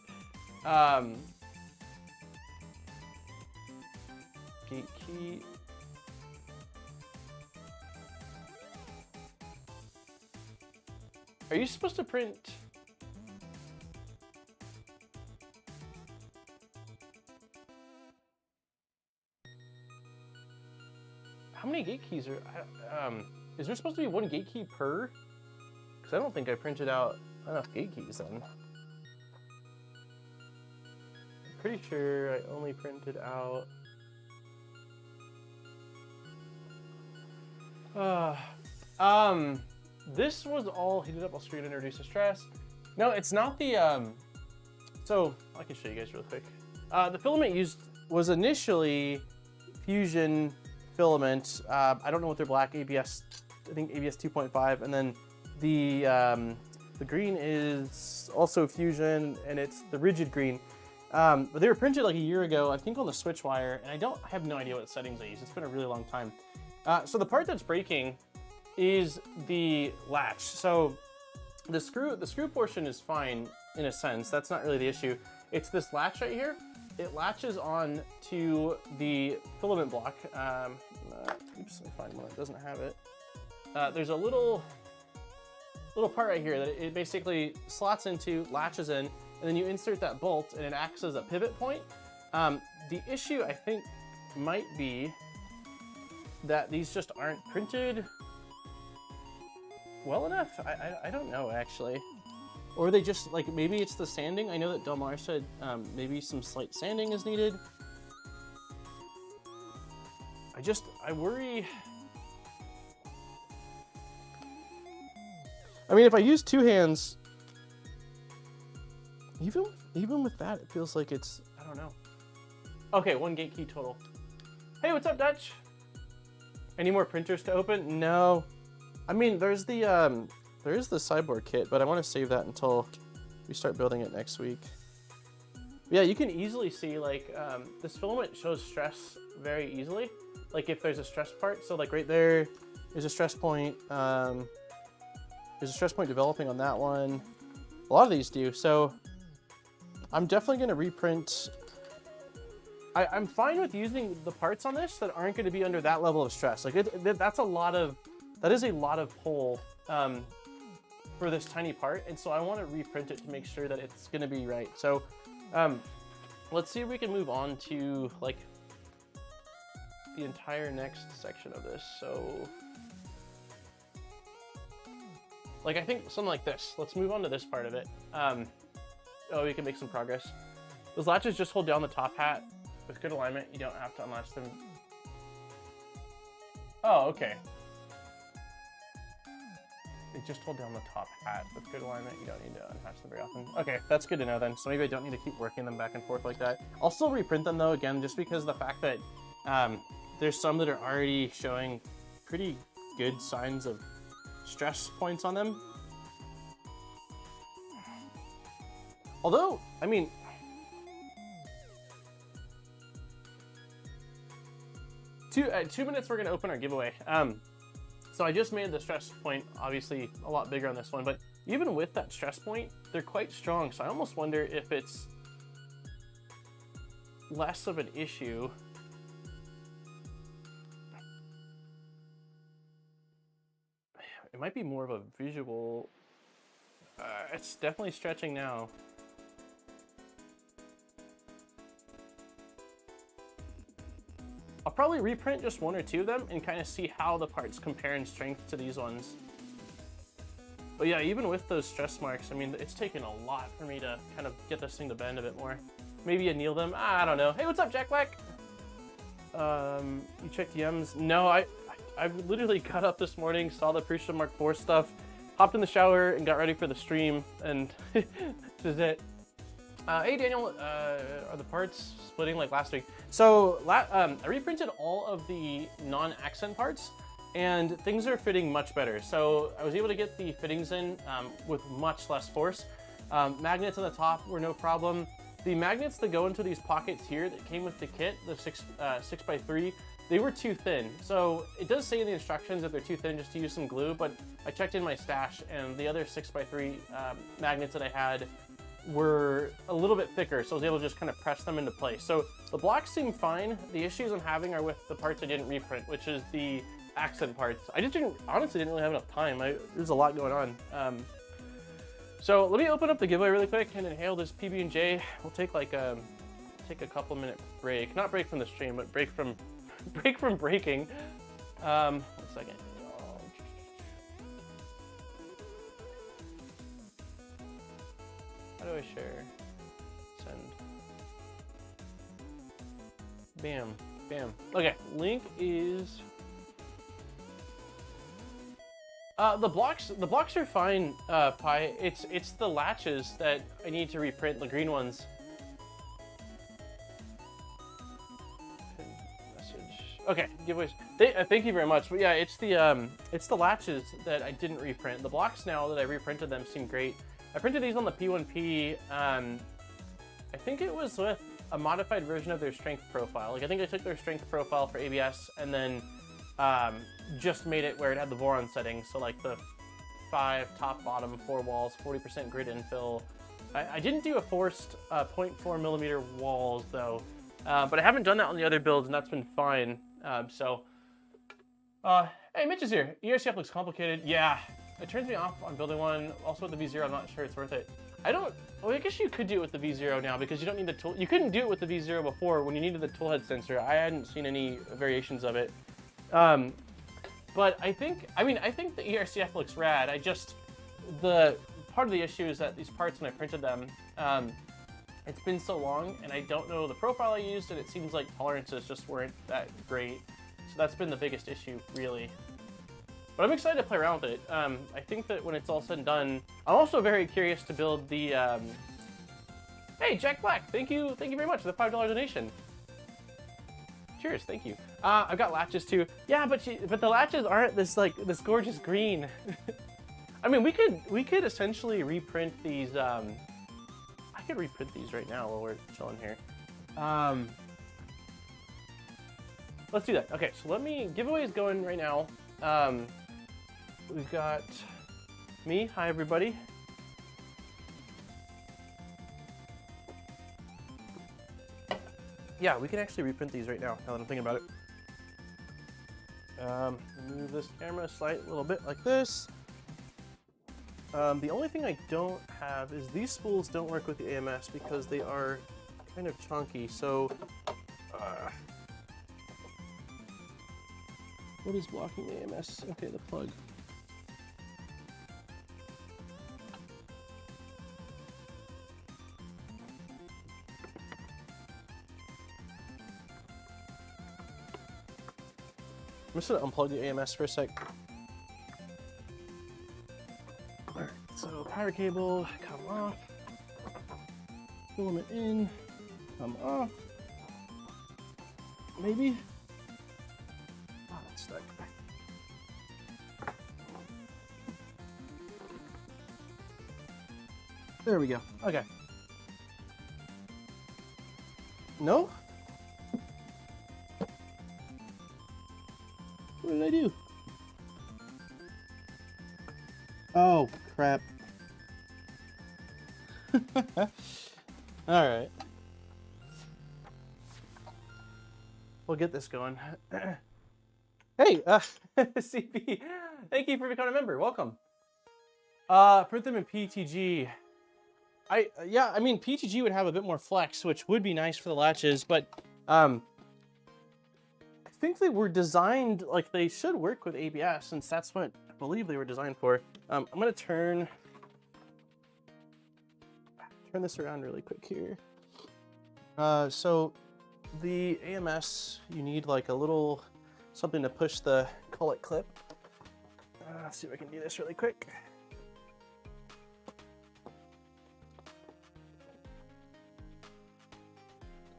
Gate key. Are you supposed to print? How many gate keys are? Is there supposed to be 1 gate key per? Because I don't think I printed out enough gate keys then. I'm pretty sure I only printed out. This was all heated up. I'll screen introduce the stress. No, it's not the, so I can show you guys real quick. The filament used was initially Fusion filament. I don't know what they're black, ABS, I think ABS 2.5, and then the green is also Fusion, and it's the rigid green. But they were printed like a year ago, I think on the switch wire, and I have no idea what settings I use. It's been a really long time. So the part that's breaking is the latch. So the screw portion is fine in a sense. That's not really the issue. It's this latch right here. It latches on to the filament block. Oops, let me find one that doesn't have it. There's a little little part right here that it basically slots into, latches in, and then you insert that bolt and it acts as a pivot point. The issue I think might be that these just aren't printed well enough. I don't know actually. Or they just, like, maybe it's the sanding. I know that Delmar said maybe some slight sanding is needed. I worry. I mean, if I use two hands, even with that, it feels like it's, I don't know. Okay, 1 gate key total. Hey, what's up, Dutch? Any more printers to open? No. I mean, there's the cyborg kit, but I want to save that until we start building it next week. Yeah, you can easily see, like, this filament shows stress very easily. Like, if there's a stress part, so like right there, there's a stress point. There's a stress point developing on that one. A lot of these do, so I'm definitely going to reprint. I'm fine with using the parts on this that aren't going to be under that level of stress. Like, that is a lot of pull for this tiny part, and so I want to reprint it to make sure that it's going to be right. So let's see if we can move on to, like, the entire next section of this. So, like, I think something like this. Let's move on to this part of it. Oh, we can make some progress. Those latches just hold down the top hat with good alignment. You don't have to unlatch them. Oh, okay. They just hold down the top hat with good alignment. You don't need to unhatch them very often. Okay, that's good to know then. So maybe I don't need to keep working them back and forth like that. I'll still reprint them though, again, just because of the fact that there's some that are already showing pretty good signs of stress points on them. Although, I mean, two minutes we're gonna open our giveaway. So I just made the stress point obviously a lot bigger on this one, but even with that stress point, they're quite strong. So I almost wonder if it's less of an issue. It might be more of a visual. It's definitely stretching now. I'll probably reprint just 1 or 2 of them and kind of see how the parts compare in strength to these ones. But yeah, even with those stress marks, I mean, it's taken a lot for me to kind of get this thing to bend a bit more. Maybe anneal them, I don't know. Hey, what's up, Jack Black? You checked the EMs? No, I literally got up this morning, saw the Prusa MK4 stuff, hopped in the shower and got ready for the stream, and this is it. Hey Daniel, are the parts splitting like last week? So I reprinted all of the non-accent parts and things are fitting much better. So I was able to get the fittings in with much less force. Magnets on the top were no problem. The magnets that go into these pockets here that came with the kit, the 6x3, they were too thin. So it does say in the instructions that they're too thin just to use some glue, but I checked in my stash and the other 6x3 magnets that I had were a little bit thicker, so I was able to just kind of press them into place. So the blocks seem fine. The issues I'm having are with the parts I didn't reprint, which is the accent parts. I just honestly didn't really have enough time. There's a lot going on. So let me open up the giveaway really quick and inhale this PB&J. We'll take like take a couple minute break. Not break from the stream, but break from breaking. 1 second. How do I share? Send. Bam, bam. Okay, link is. The blocks are fine, Pi. It's the latches that I need to reprint, the green ones. Message. Okay, giveaways. Thank you very much. But yeah, it's the latches that I didn't reprint. The blocks now that I reprinted them seem great. I printed these on the P1P. I think it was with a modified version of their strength profile. Like I think I took their strength profile for ABS and then just made it where it had the Voron settings. So like the 5 top, bottom, 4 walls, 40% grid infill. I didn't do a forced 0.4 millimeter walls though, but I haven't done that on the other builds and that's been fine. Hey, Mitch is here. ERC-F looks complicated. Yeah. it turns me off on building one. Also with the V0, I'm not sure it's worth it. Well, I guess you could do it with the V0 now because you don't need the tool. You couldn't do it with the V0 before when you needed the toolhead sensor. I hadn't seen any variations of it. But I think the ERC-F looks rad. The part of the issue is that these parts, when I printed them, it's been so long and I don't know the profile I used, and it seems like tolerances just weren't that great. So that's been the biggest issue, really. But I'm excited to play around with it. I think that when it's all said and done, I'm also very curious to build the, hey, Jack Black, thank you very much for the $5 donation. Cheers, thank you. I've got latches too. Yeah, but the latches aren't this gorgeous green. I mean, we could essentially reprint these. I could reprint these right now while we're chilling here. Let's do that. Okay, so giveaways going right now. We've got me. Hi, everybody. Yeah, we can actually reprint these right now that I'm thinking about it. Move this camera a little bit like this. The only thing I don't have is these spools don't work with the AMS because they are kind of chunky. So, what is blocking the AMS? Okay, the plug. I'm just gonna unplug the AMS for a sec. Alright, so power cable, come off. Filament in, come off. Maybe? Oh, that's stuck. There we go. Okay. No? What did I do? Oh, crap. Alright. We'll get this going. Hey, CP, thank you for becoming a member. Welcome. Print them in PTG. Yeah, I mean, PTG would have a bit more flex, which would be nice for the latches, but I think they were designed like they should work with ABS, since that's what I believe they were designed for. I'm gonna turn this around really quick here. So the AMS, you need like a little something to push the cullet clip. Let's see if I can do this really quick.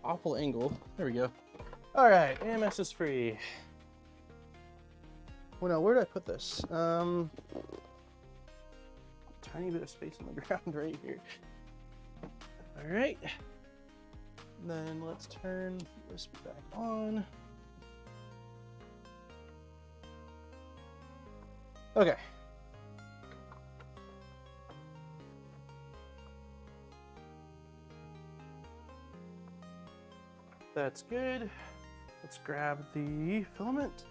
Awful angle. There we go. All right, AMS is free. Well, now where do I put this? Tiny bit of space on the ground right here. All right. Then let's turn this back on. Okay. That's good. Let's grab the filament.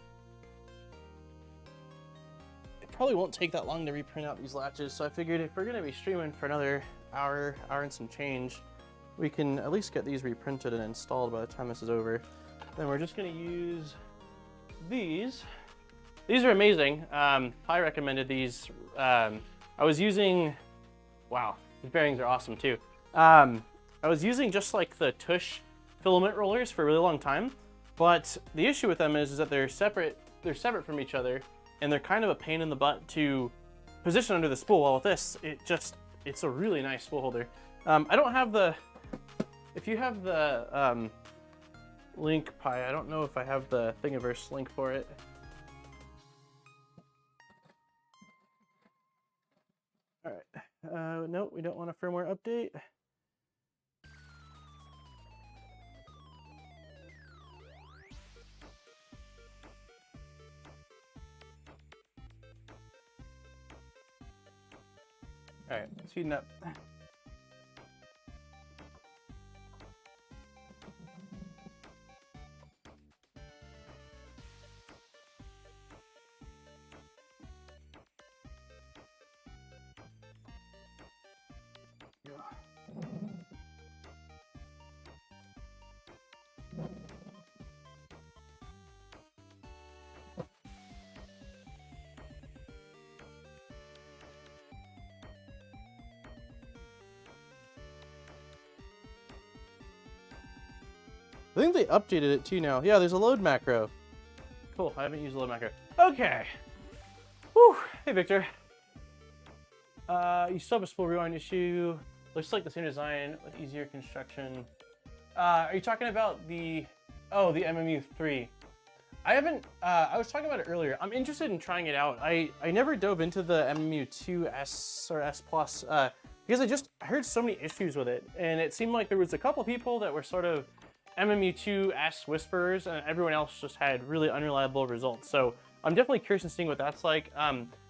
It probably won't take that long to reprint out these latches, so I figured if we're gonna be streaming for another hour and some change, we can at least get these reprinted and installed by the time this is over. Then we're just gonna use these. These are amazing. I recommended these. I was using, wow, these bearings are awesome too. I was using just like the tush filament rollers for a really long time, but the issue with them is that they're separate from each other, and they're kind of a pain in the butt to position under the spool. While with this, it's a really nice spool holder. I don't have the, if you have the link Pi, I don't know if I have the Thingiverse link for it. All right, no, we don't want a firmware update. All right, speeding up. I think they updated it too now. Yeah, there's a load macro. Cool, I haven't used the load macro. Okay. Whew. Hey, Victor. You still have a spool rewind issue. Looks like the same design with easier construction. Are you talking about the MMU 3? I haven't, I was talking about it earlier. I'm interested in trying it out. I never dove into the MMU 2S or S Plus because I heard so many issues with it. And it seemed like there was a couple people that were sort of MMU 2S whisperers and everyone else just had really unreliable results. So I'm definitely curious in seeing what that's like.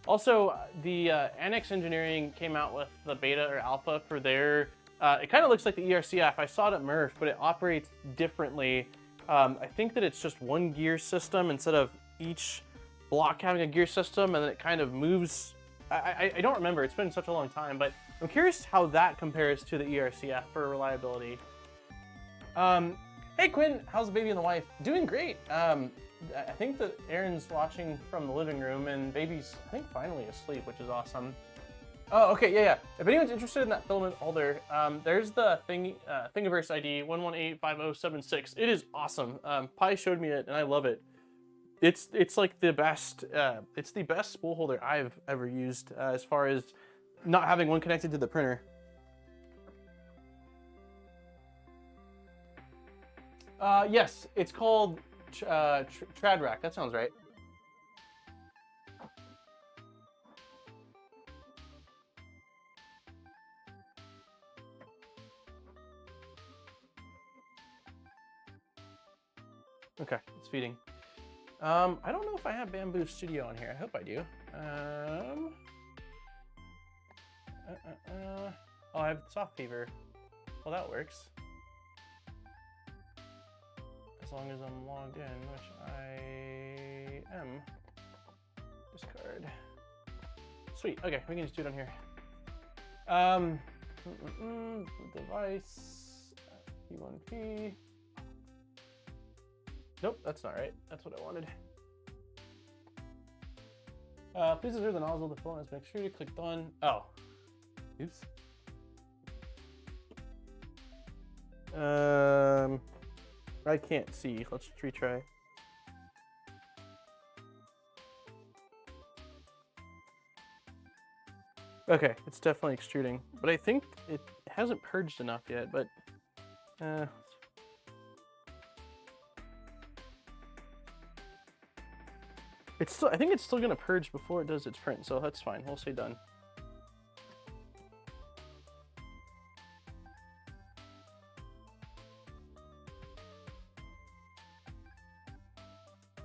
Also, the Annex Engineering came out with the beta or alpha for their, it kind of looks like the ERC-F. I saw it at Murph, but it operates differently. I think that it's just one gear system instead of each block having a gear system, and then it kind of moves. I don't remember, it's been such a long time, but I'm curious how that compares to the ERC-F for reliability. Hey Quinn, how's the baby and the wife? Doing great. I think that Aaron's watching from the living room and baby's, I think, finally asleep, which is awesome. Oh, okay, yeah. If anyone's interested in that filament holder, there's the Thingiverse ID 1185076. It is awesome. Pi showed me it and I love it. It's like the best, it's the best spool holder I've ever used as far as not having one connected to the printer. Yes, it's called Trad Rack. That sounds right. Okay, it's feeding. I don't know if I have Bamboo Studio on here. I hope I do. Oh, I have Soft Fever. Well, that works. As long as I'm logged in, which I am. Discard. Sweet, okay, we can just do it on here. Device, P1P. Nope, that's not right. That's what I wanted. Please observe the nozzle of the phone as make sure you click done. Oh, oops. I can't see. Let's retry. Okay, it's definitely extruding, but I think it hasn't purged enough yet, but it's still, I think it's still gonna purge before it does its print, so that's fine. We'll say done.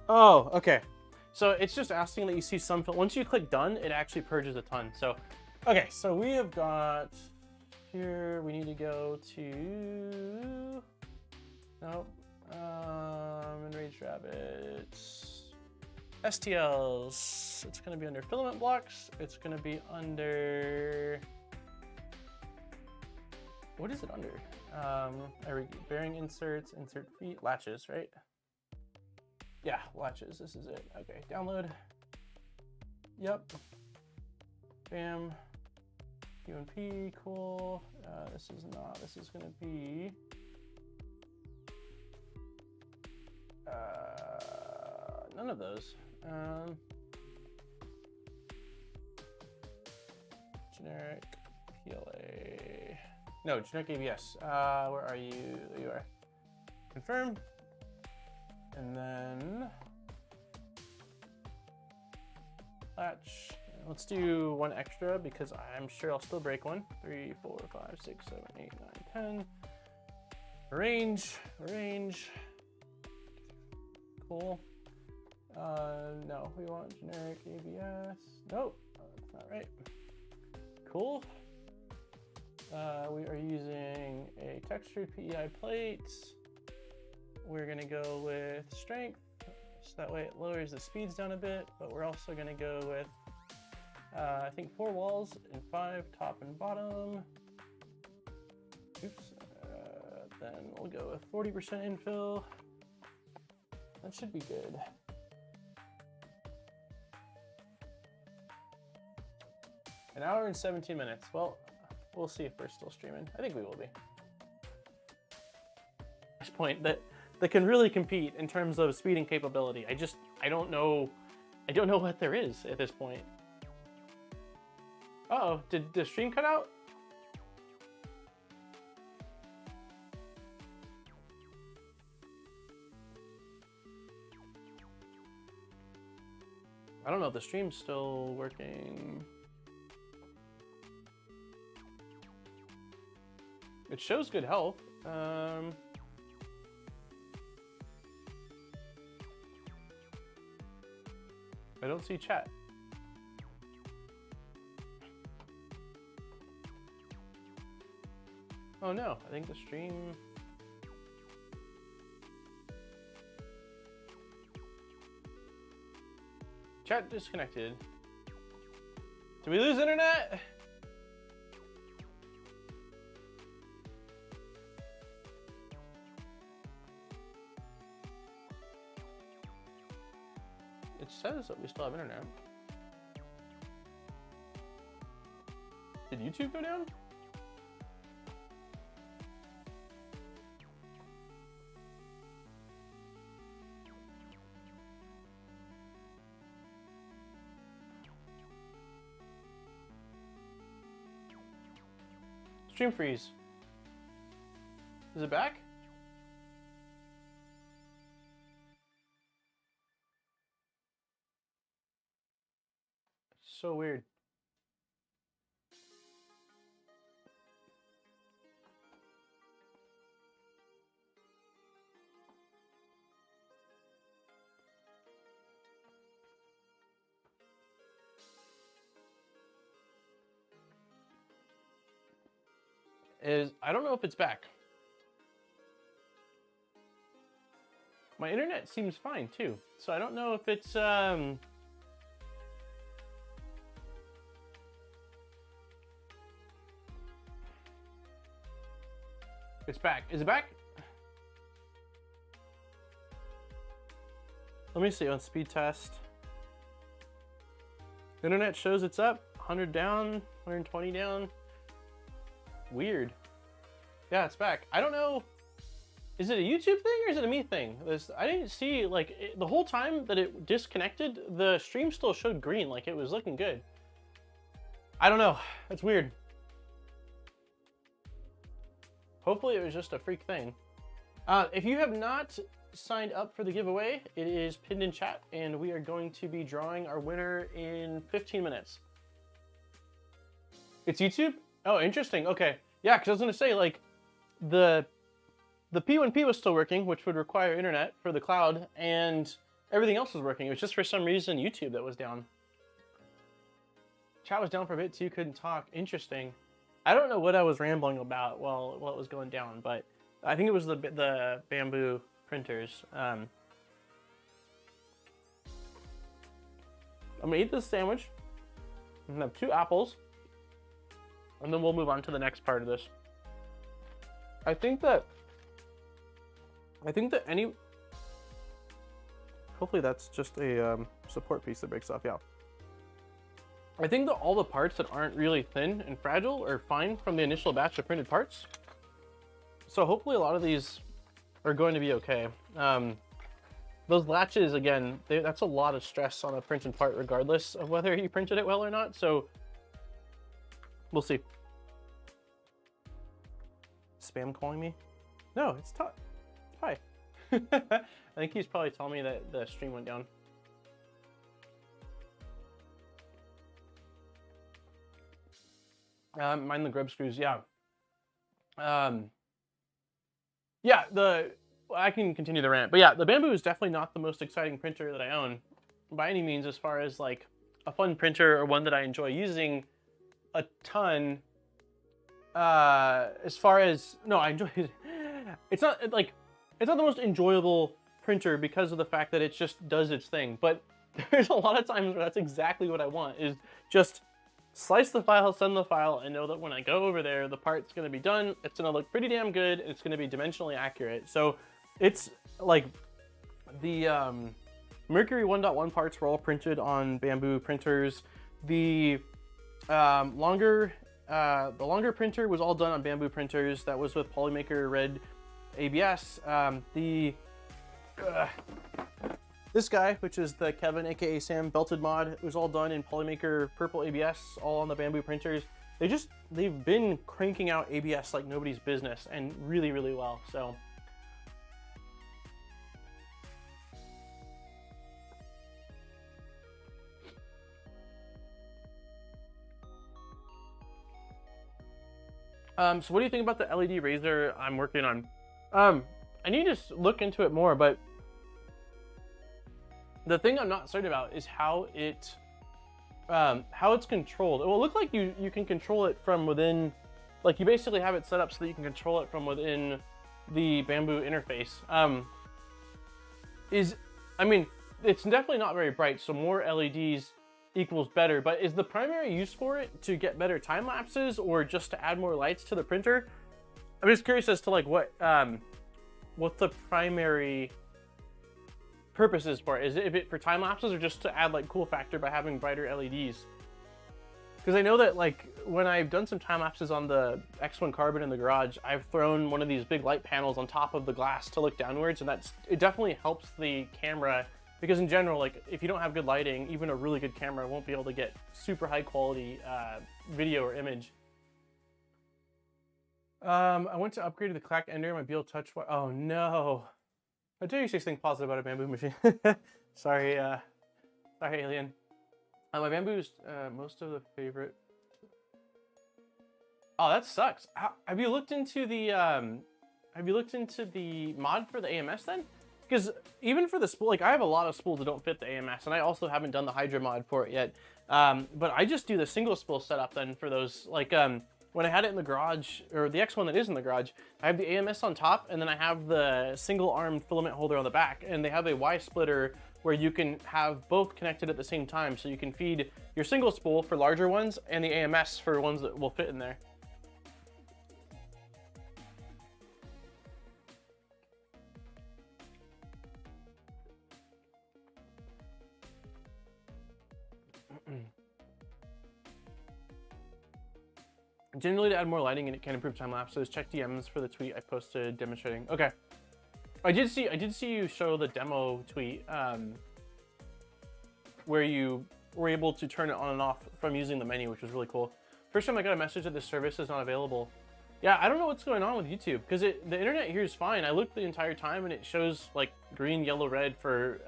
Oh, okay. So it's just asking that you see some, once you click done, it actually purges a ton. So, okay, so we have got here, we need to go to, nope, Enraged rabbits, STLs. It's gonna be under filament blocks. It's gonna be under, what is it under? Bearing inserts, insert feet, latches, right? Yeah, latches, this is it. Okay, download. Yep. Bam. UNP, cool. This is not, this is gonna be, none of those. Generic PLA. No, generic ABS. Where are you? There you are. Confirm. And then latch. Let's do one extra because I'm sure I'll still break one. 3, 4, 5, 6, 7, 8, 9, 10. Arrange. Cool. No, we want generic ABS. Nope, that's not right. Cool. We are using a textured PEI plate. We're gonna go with strength, so that way it lowers the speeds down a bit, but we're also gonna go with, I think 4 walls and 5 top and bottom. Oops. Then we'll go with 40% infill. That should be good. An hour and 17 minutes. Well, we'll see if we're still streaming. I think we will be. At this point, that that can really compete in terms of speed and capability. I don't know what there is at this point. Uh-oh, did the stream cut out? I don't know if the stream's still working. It shows good health. I don't see chat. Oh no, I think the stream... Chat disconnected. Did we lose internet? It says that we still have internet. Did YouTube go down? Stream freeze. Is it back? It's so weird. I don't know if it's back. My internet seems fine too, so I don't know if it's it's back. Is it back? Let me see on speed test. Internet shows it's up, 100 down, 120 down. Weird. Yeah, it's back. I don't know. Is it a YouTube thing or is it a me thing? I didn't see, like, the whole time that it disconnected, the stream still showed green, like it was looking good. I don't know. It's weird. Hopefully it was just a freak thing. If you have not signed up for the giveaway, it is pinned in chat, and we are going to be drawing our winner in 15 minutes. It's YouTube? Oh, interesting. Okay. Yeah, because I was going to say, like, the P1P was still working, which would require internet for the cloud, and everything else was working. It was just for some reason YouTube that was down. Chat was down for a bit too, couldn't talk. Interesting. I don't know what I was rambling about while it was going down, but I think it was the bamboo printers. I'm gonna eat this sandwich. I'm gonna have 2 apples. And then we'll move on to the next part of this. I think that any... Hopefully that's just a support piece that breaks off, yeah. I think that all the parts that aren't really thin and fragile are fine from the initial batch of printed parts. So hopefully a lot of these are going to be okay. Those latches, again, that's a lot of stress on a printed part regardless of whether you printed it well or not. So we'll see. Spam calling me? No, it's hi. I think he's probably telling me that the stream went down. Mind the grub screws, yeah. Yeah, I can continue the rant, but yeah, the Bamboo is definitely not the most exciting printer that I own by any means, as far as like a fun printer or one that I enjoy using a ton. As far as, no, I enjoy it. It's not the most enjoyable printer because of the fact that it just does its thing. But there's a lot of times where that's exactly what I want, is just slice the file, send the file, and know that when I go over there, the part's gonna be done. It's gonna look pretty damn good. And it's gonna be dimensionally accurate. So it's like the Mercury 1.1 parts were all printed on Bamboo printers. The longer printer was all done on Bamboo printers. That was with Polymaker Red ABS. The This guy, which is the Kevin, aka Sam belted mod, it was all done in Polymaker purple ABS, all on the bamboo printers. They've been cranking out ABS like nobody's business, and really, really well. So so what do you think about the LED razor I'm working on? I need to look into it more, but the thing I'm not certain about is how it's controlled. It will look like you can control it from within, like you basically have it set up so that you can control it from within the bamboo interface. I mean, it's definitely not very bright, so more LEDs equals better, but is the primary use for it to get better time lapses or just to add more lights to the printer? I'm just curious as to like what the primary purpose is for it. Is it for time lapses or just to add like cool factor by having brighter LEDs? Because I know that like when I've done some time lapses on the X1 Carbon in the garage, I've thrown one of these big light panels on top of the glass to look downwards, and it definitely helps the camera. Because in general, like if you don't have good lighting, even a really good camera won't be able to get super high quality video or image. I went to upgrade to the Clack Ender, my Beal Touch. Oh no! I tell you 6 things positive about a bamboo machine. Sorry, sorry, alien. My bamboo's most of the favorite. Oh, that sucks. Have you looked into the mod for the AMS then? Because even for the spool, like I have a lot of spools that don't fit the AMS, and I also haven't done the Hydra mod for it yet. But I just do the single spool setup then for those. Like when I had it in the garage, or the X1 that is in the garage, I have the AMS on top, and then I have the single-armed filament holder on the back, and they have a Y splitter where you can have both connected at the same time, so you can feed your single spool for larger ones and the AMS for ones that will fit in there. Generally, to add more lighting and it can improve time lapses. Check DMs for the tweet I posted demonstrating. Okay, I did see you show the demo tweet where you were able to turn it on and off from using the menu, which was really cool. First time I got a message that this service is not available. Yeah, I don't know what's going on with YouTube because the internet here is fine. I looked the entire time and it shows like green, yellow, red for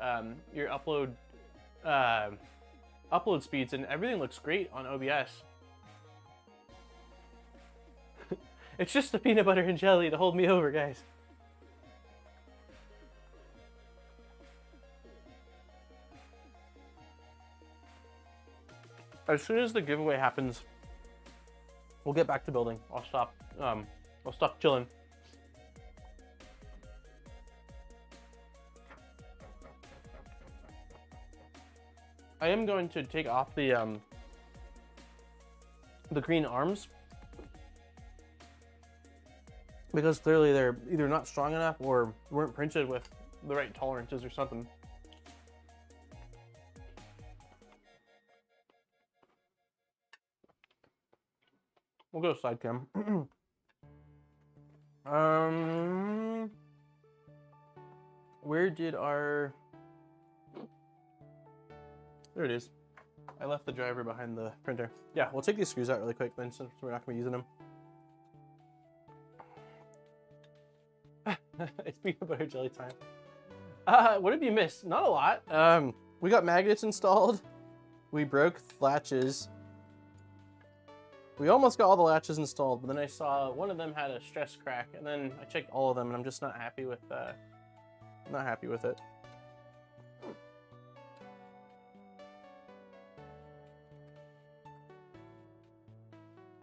your upload speeds, and everything looks great on OBS. It's just the peanut butter and jelly to hold me over, guys. As soon as the giveaway happens, we'll get back to building. I'll stop chilling. I am going to take off the green arms, because clearly they're either not strong enough or weren't printed with the right tolerances or something. We'll go side cam. Where did our... There it is. I left the driver behind the printer. Yeah, we'll take these screws out really quick then, since we're not gonna be using them. It's peanut butter jelly time. What have you missed? Not a lot. We got magnets installed. We broke latches. We almost got all the latches installed, but then I saw one of them had a stress crack, and then I checked all of them, and I'm just not happy with it.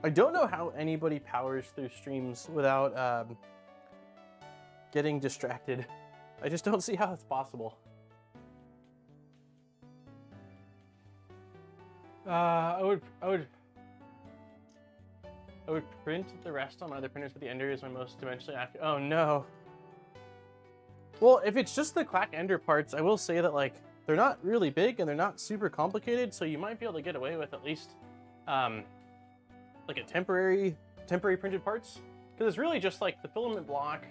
I don't know how anybody powers through streams without getting distracted. I just don't see how it's possible. I would print the rest on my other printers, but the Ender is my most dimensionally accurate. Oh no. Well, if it's just the Clack Ender parts, I will say that like they're not really big and they're not super complicated, so you might be able to get away with at least like a temporary printed parts, because it's really just like the filament block,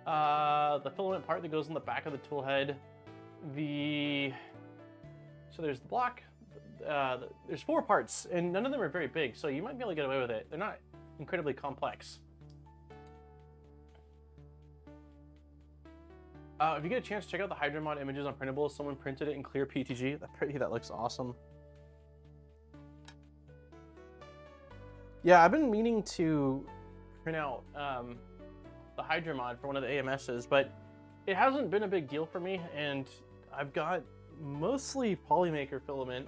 The filament part that goes in the back of the tool head. So there's the block. There's 4 parts, and none of them are very big, so you might be able to get away with it. They're not incredibly complex. If you get a chance, check out the Hydra mod images on printables. Someone printed it in clear PETG. That looks awesome. Yeah, I've been meaning to print out the Hydra mod for one of the AMSs, but it hasn't been a big deal for me, and I've got mostly Polymaker filament.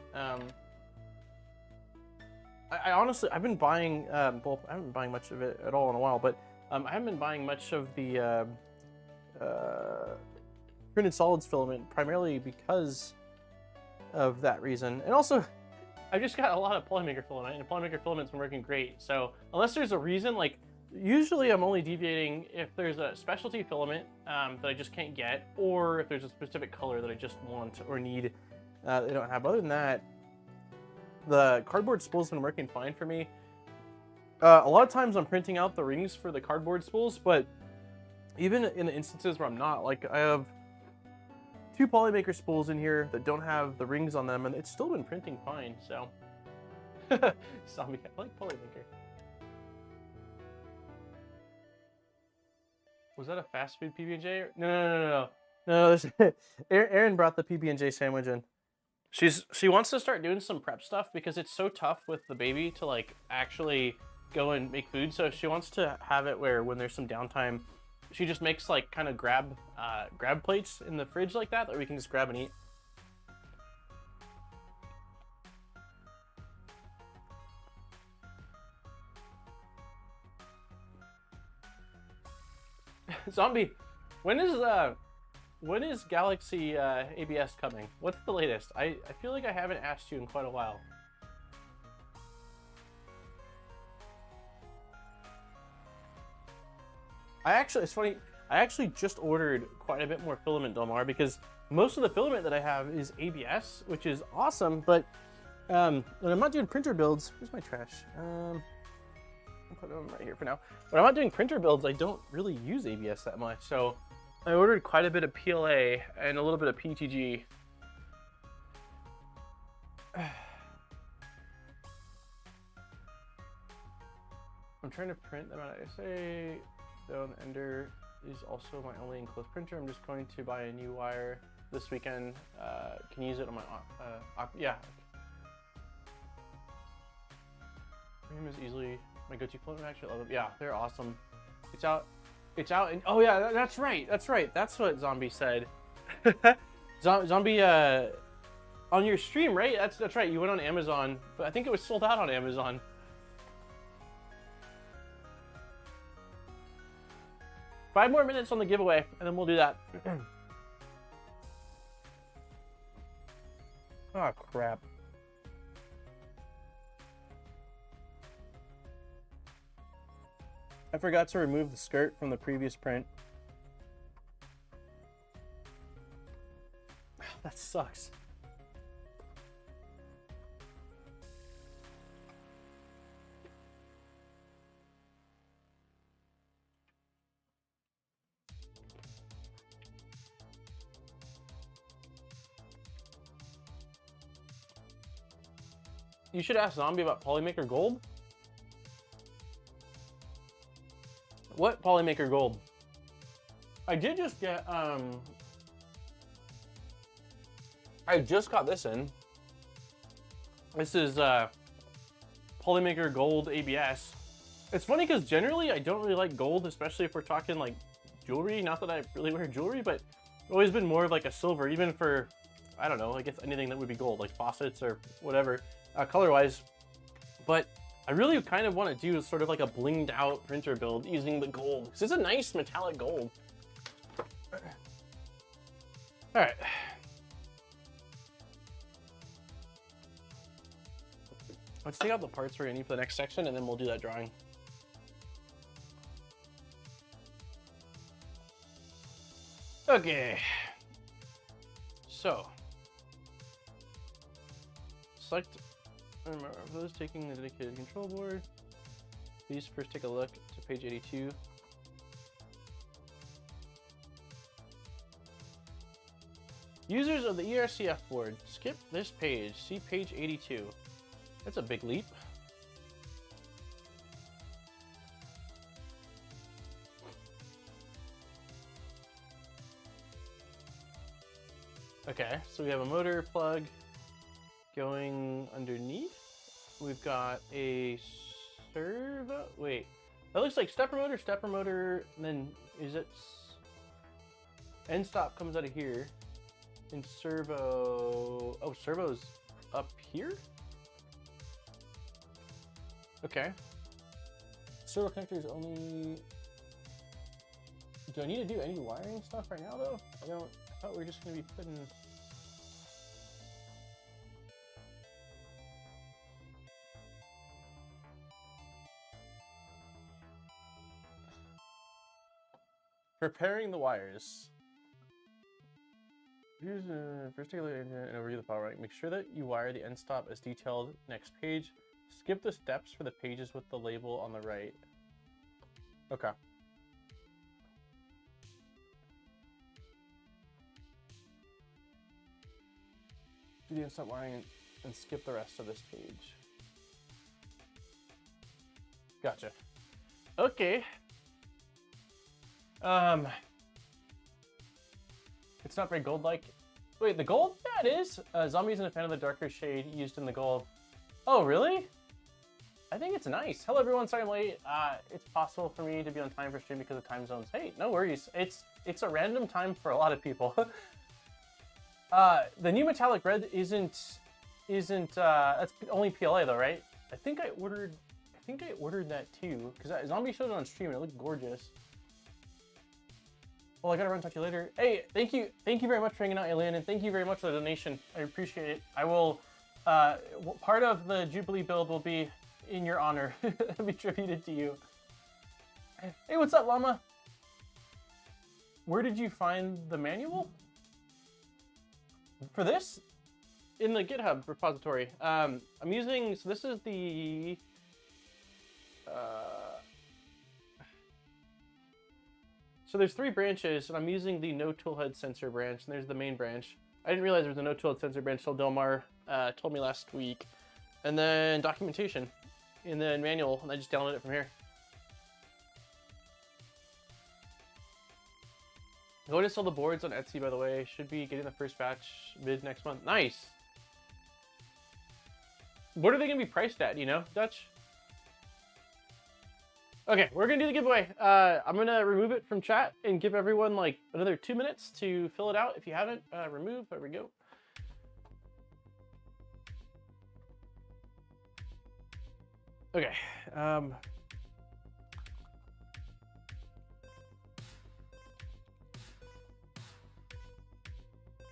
I honestly, I've been buying, well, I haven't been buying much of it at all in a while, but I haven't been buying much of the printed solids filament, primarily because of that reason. And also, I've just got a lot of Polymaker filament, and Polymaker filament's been working great. So unless there's a reason, like, usually I'm only deviating if there's a specialty filament that I just can't get, or if there's a specific color that I just want or need that they don't have. But other than that, the cardboard spool's been working fine for me. A lot of times I'm printing out the rings for the cardboard spools, but even in the instances where I'm not, like I have 2 Polymaker spools in here that don't have the rings on them, and it's still been printing fine, so. Zombie, I like Polymaker. Was that a fast food PB&J? No. Erin brought the PB&J sandwich in. She wants to start doing some prep stuff because it's so tough with the baby to like actually go and make food. So she wants to have it where when there's some downtime, she just makes like kind of grab plates in the fridge like that we can just grab and eat. Zombie, when is Galaxy ABS coming? What's the latest? I feel like I haven't asked you in quite a while. It's funny, I actually just ordered quite a bit more filament, Delmar, because most of the filament that I have is ABS, which is awesome, but when I'm not doing printer builds, where's my trash? I'll put them right here for now. When I'm not doing printer builds, I don't really use ABS that much, so I ordered quite a bit of PLA and a little bit of PTG. I'm trying to print them out of SA, though the Ender is also my only enclosed printer. I'm just going to buy a new wire this weekend. Can use it on my, yeah. Premium is easily my go-to filament. Actually, I love it. Yeah, they're awesome. It's out, and oh yeah, that's right. That's what Zombie said. Zombie, on your stream, right? That's right. You went on Amazon, but I think it was sold out on Amazon. Five more minutes on the giveaway, and then we'll do that. Oh, crap. I forgot to remove the skirt from the previous print. That sucks. You should ask Zombie about Polymaker Gold. What Polymaker Gold? I did just get, I just got this in. This is Polymaker Gold ABS. It's funny because generally I don't really like gold, especially if we're talking like jewelry. Not that I really wear jewelry, but I've always been more of like a silver, even for, I don't know, I guess anything that would be gold, like faucets or whatever, color-wise. But I really kind of want to do sort of like a blinged out printer build using the gold, because it's a nice metallic gold. All right. Let's take out the parts we're gonna need for the next section, and then we'll do that drawing. Okay. So, select. Remember, for those taking the dedicated control board, please first take a look to page 82. Users of the ERC-F board, skip this page. See page 82. That's a big leap. Okay, so we have a motor plug going underneath. We've got a servo. Wait, that looks like stepper motor, and then is it end stop comes out of here, and servo. Oh, servo's up here. Okay. Servo connector is only. Do I need to do any wiring stuff right now though? I thought we were just gonna be putting. Preparing the wires. Here's a first take a look at and overview the power running. Make sure that you wire the end stop as detailed next page. Skip the steps for the pages with the label on the right. Okay. Do the end stop wiring and skip the rest of this page. Gotcha. Okay. It's not very gold-like. Wait, the gold? Yeah, it is. Zombie isn't a fan of the darker shade used in the gold. Oh, really? I think it's nice. Hello, everyone. Sorry I'm late. It's possible for me to be on time for stream because of time zones. Hey, no worries. It's a random time for a lot of people. The new metallic red isn't that's only PLA though, right? I think I ordered that too because Zombie showed it on stream and it looked gorgeous. Well, I gotta run. Talk to you later. Hey, thank you very much for hanging out, Alien, and thank you very much for the donation. I appreciate it. I will. Part of the Jubilee build will be in your honor. Be tributed to you. Hey, what's up, Llama? Where did you find the manual for this? In the GitHub repository. I'm using. So this is the. So there's 3 branches, and I'm using the no toolhead sensor branch, and there's the main branch. I didn't realize there was a no toolhead sensor branch till Delmar told me last week. And then documentation, and then manual, and I just downloaded it from here. Going to sell the boards on Etsy, by the way. Should be getting the first batch mid next month. Nice. What are they going to be priced at, you know, Dutch? Okay, we're gonna do the giveaway. I'm gonna remove it from chat and give everyone like another 2 minutes to fill it out. If you haven't, remove, there we go. Okay.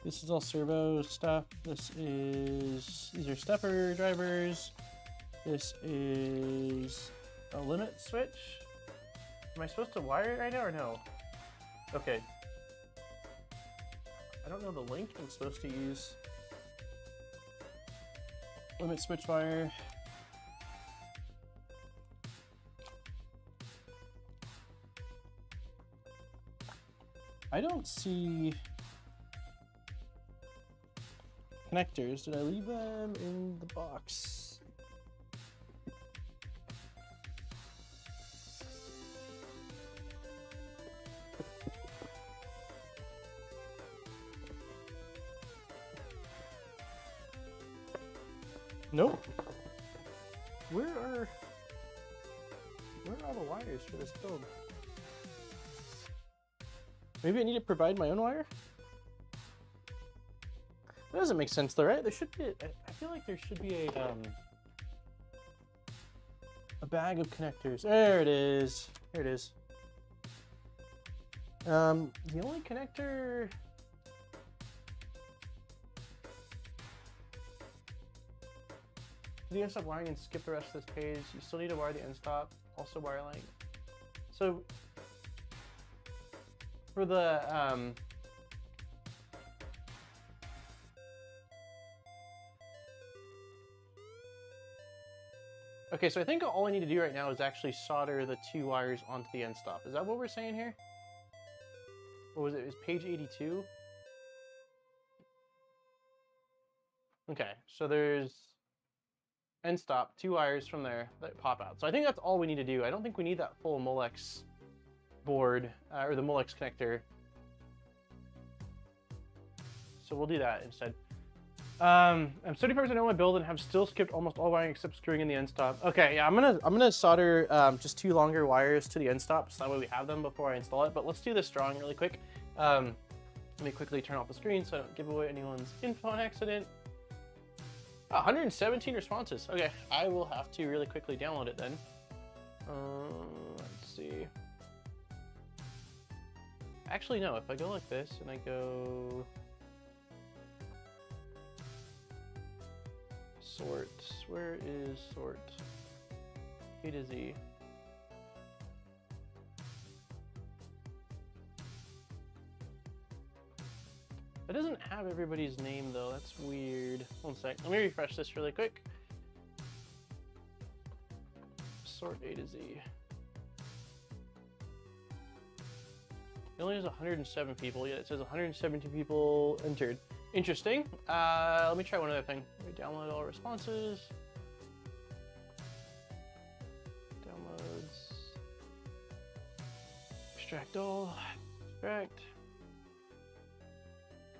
This is all servo stuff. These are stepper drivers. This is a limit switch. Am I supposed to wire it right now or no? Okay. I don't know the link I'm supposed to use. Limit switch wire. I don't see connectors. Did I leave them in the box? Nope. Where are all the wires for this build? Maybe I need to provide my own wire? That doesn't make sense though, right? There should be I feel like there should be a bag of connectors. There it is. Here it is. The only connector. The end stop wiring and skip the rest of this page. You still need to wire the end stop, also wire length. So for the okay, so I think all I need to do right now is actually solder the 2 wires onto the end stop. Is that what we're saying here? What was it? It was page 82? Okay, so there's end stop, 2 wires from there that pop out. So I think that's all we need to do. I don't think we need that full Molex board or the Molex connector. So we'll do that instead. I'm 30% on my build and have still skipped almost all wiring except screwing in the end stop. Okay, yeah, I'm gonna solder just 2 longer wires to the end stop, so that way we have them before I install it. But let's do this drawing really quick. Let me quickly turn off the screen so I don't give away anyone's info on accident. 117 responses. Okay, I will have to really quickly download it then. Let's see. Actually, no, if I go like this and I go sort, where is sort? A to Z. It doesn't have everybody's name though, that's weird. One sec, let me refresh this really quick. Sort A to Z. It only has 107 people, yet it says 117 people entered. Interesting. Let me try one other thing. Let me download all responses. Downloads. Extract all. Extract.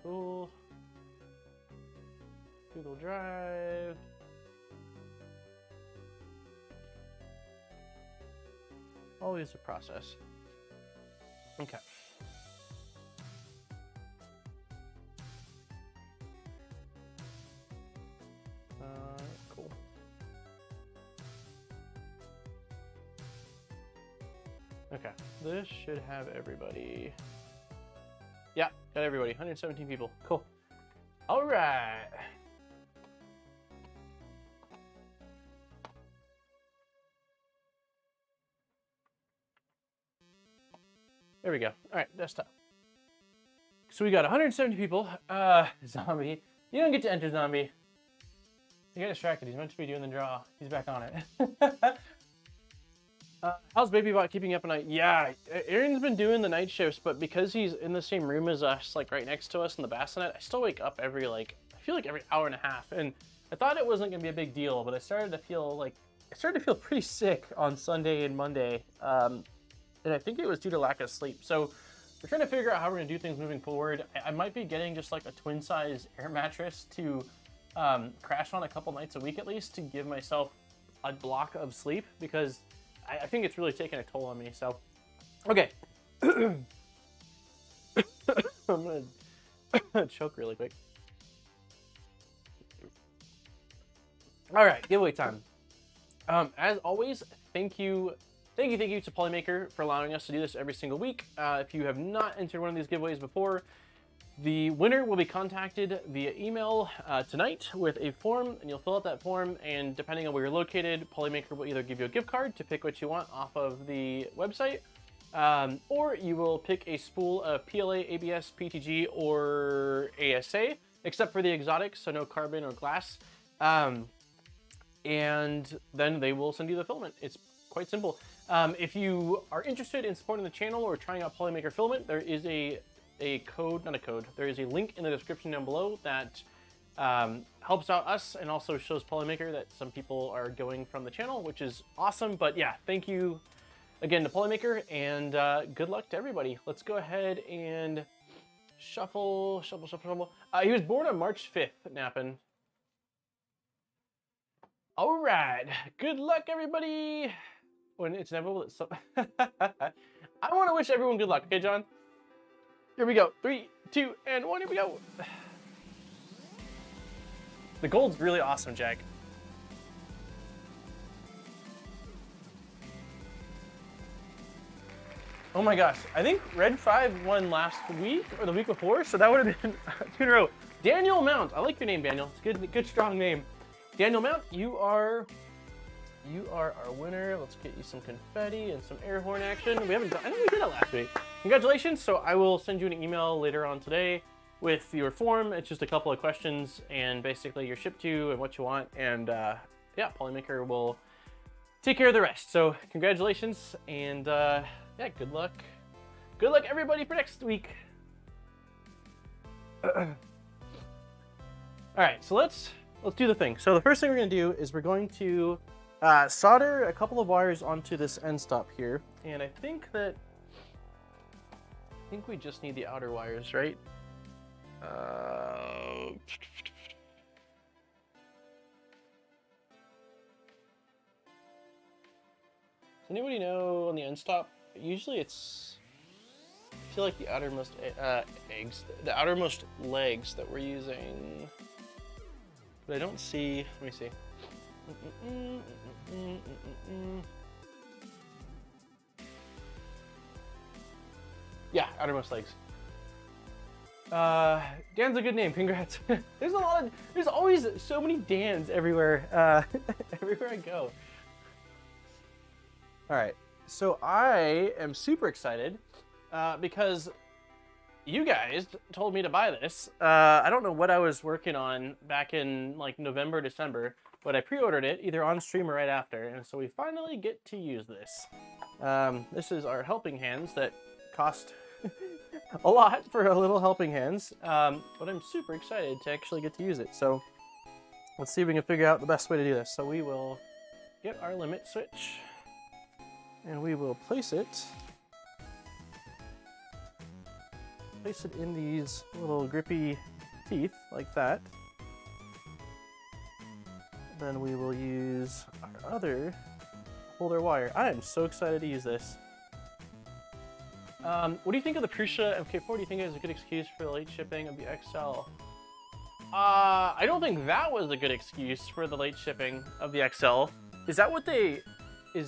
Cool. Google Drive. Always a process. Okay. Cool. Okay, this should have everybody. Yeah, got everybody, 117 people, cool. All right. There we go, all right, desktop. So we got 170 people. Zombie, you don't get to enter Zombie. You got distracted, he's meant to be doing the draw. He's back on it. How's BabyBot keeping up at night? Yeah, Aaron's been doing the night shifts, but because he's in the same room as us, like right next to us in the bassinet, I still wake up every I feel like every hour and a half. And I thought it wasn't gonna be a big deal, but I started to feel pretty sick on Sunday and Monday. And I think it was due to lack of sleep. So we're trying to figure out how we're gonna do things moving forward. I might be getting just like a twin size air mattress to crash on a couple nights a week at least to give myself a block of sleep, because I think it's really taking a toll on me, so. Okay. I'm gonna choke really quick. All right, giveaway time. As always, thank you to Polymaker for allowing us to do this every single week. If you have not entered one of these giveaways before, the winner will be contacted via email tonight with a form, and you'll fill out that form, and depending on where you're located, Polymaker will either give you a gift card to pick what you want off of the website, or you will pick a spool of PLA, ABS, PTG, or ASA, except for the exotics, so no carbon or glass, and then they will send you the filament. It's quite simple. If you are interested in supporting the channel or trying out Polymaker filament, there is there is a link in the description down below that helps out us and also shows Polymaker that some people are going from the channel, which is awesome. But yeah, thank you again to Polymaker, and good luck to everybody. Let's go ahead and shuffle. He was born on March 5th, Nappin. All right, good luck, everybody. When it's inevitable, it's so I want to wish everyone good luck, okay, John? Here we go. 3, 2, and 1. Here we go. The gold's really awesome, Jack. Oh my gosh. I think Red 5 won last week or the week before, so that would have been 2 in a row. Daniel Mount. I like your name, Daniel. It's good, strong name. Daniel Mount, you are our winner. Let's get you some confetti and some air horn action. I think we did that last week. Congratulations. So I will send you an email later on today with your form. It's just a couple of questions and basically your ship to and what you want. And yeah, Polymaker will take care of the rest. So congratulations, and yeah, good luck. Good luck, everybody, for next week. All right, so let's do the thing. So the first thing we're gonna do is we're going to solder a couple of wires onto this end stop here, and I think we just need the outer wires, right? Does anybody know on the end stop? Usually it's, I feel like the outermost the outermost legs that we're using, but I don't see. Let me see. Yeah, outermost legs. Dan's a good name. Congrats. There's always so many Dans everywhere. Everywhere I go. All right, so I am super excited because you guys told me to buy this. I don't know what I was working on back in like November, December, but I pre-ordered it either on stream or right after, and so we finally get to use this. This is our helping hands that cost a lot for a little helping hands, but I'm super excited to actually get to use it. So let's see if we can figure out the best way to do this. So we will get our limit switch, and we will place it in these little grippy teeth like that. Then we will use our other holder wire. I am so excited to use this. What do you think of the Prusa MK4? Do you think it was a good excuse for the late shipping of the XL? I don't think that was a good excuse for the late shipping of the XL. Is that what they they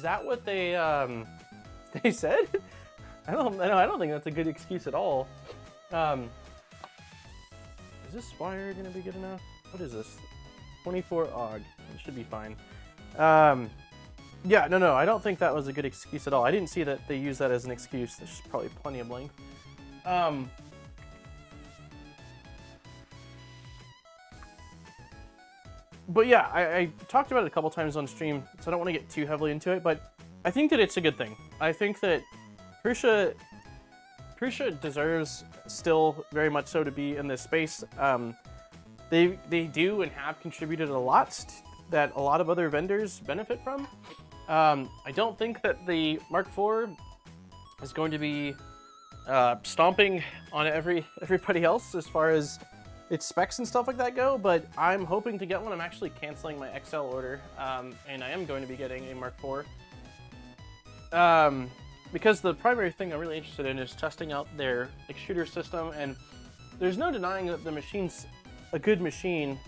said? I don't think that's a good excuse at all. Is this wire gonna be good enough? What is this? 24 AUG. It should be fine. Yeah, no, I don't think that was a good excuse at all. I didn't see that they use that as an excuse. There's probably plenty of length. But yeah, I talked about it a couple times on stream, so I don't want to get too heavily into it, but I think that it's a good thing. I think that Prusa deserves still very much so to be in this space. They do and have contributed a lot that a lot of other vendors benefit from. I don't think that the Mark IV is going to be stomping on everybody else as far as its specs and stuff like that go, but I'm hoping to get one. I'm actually canceling my XL order, and I am going to be getting a Mark IV. Because the primary thing I'm really interested in is testing out their extruder system, and there's no denying that the machine's a good machine,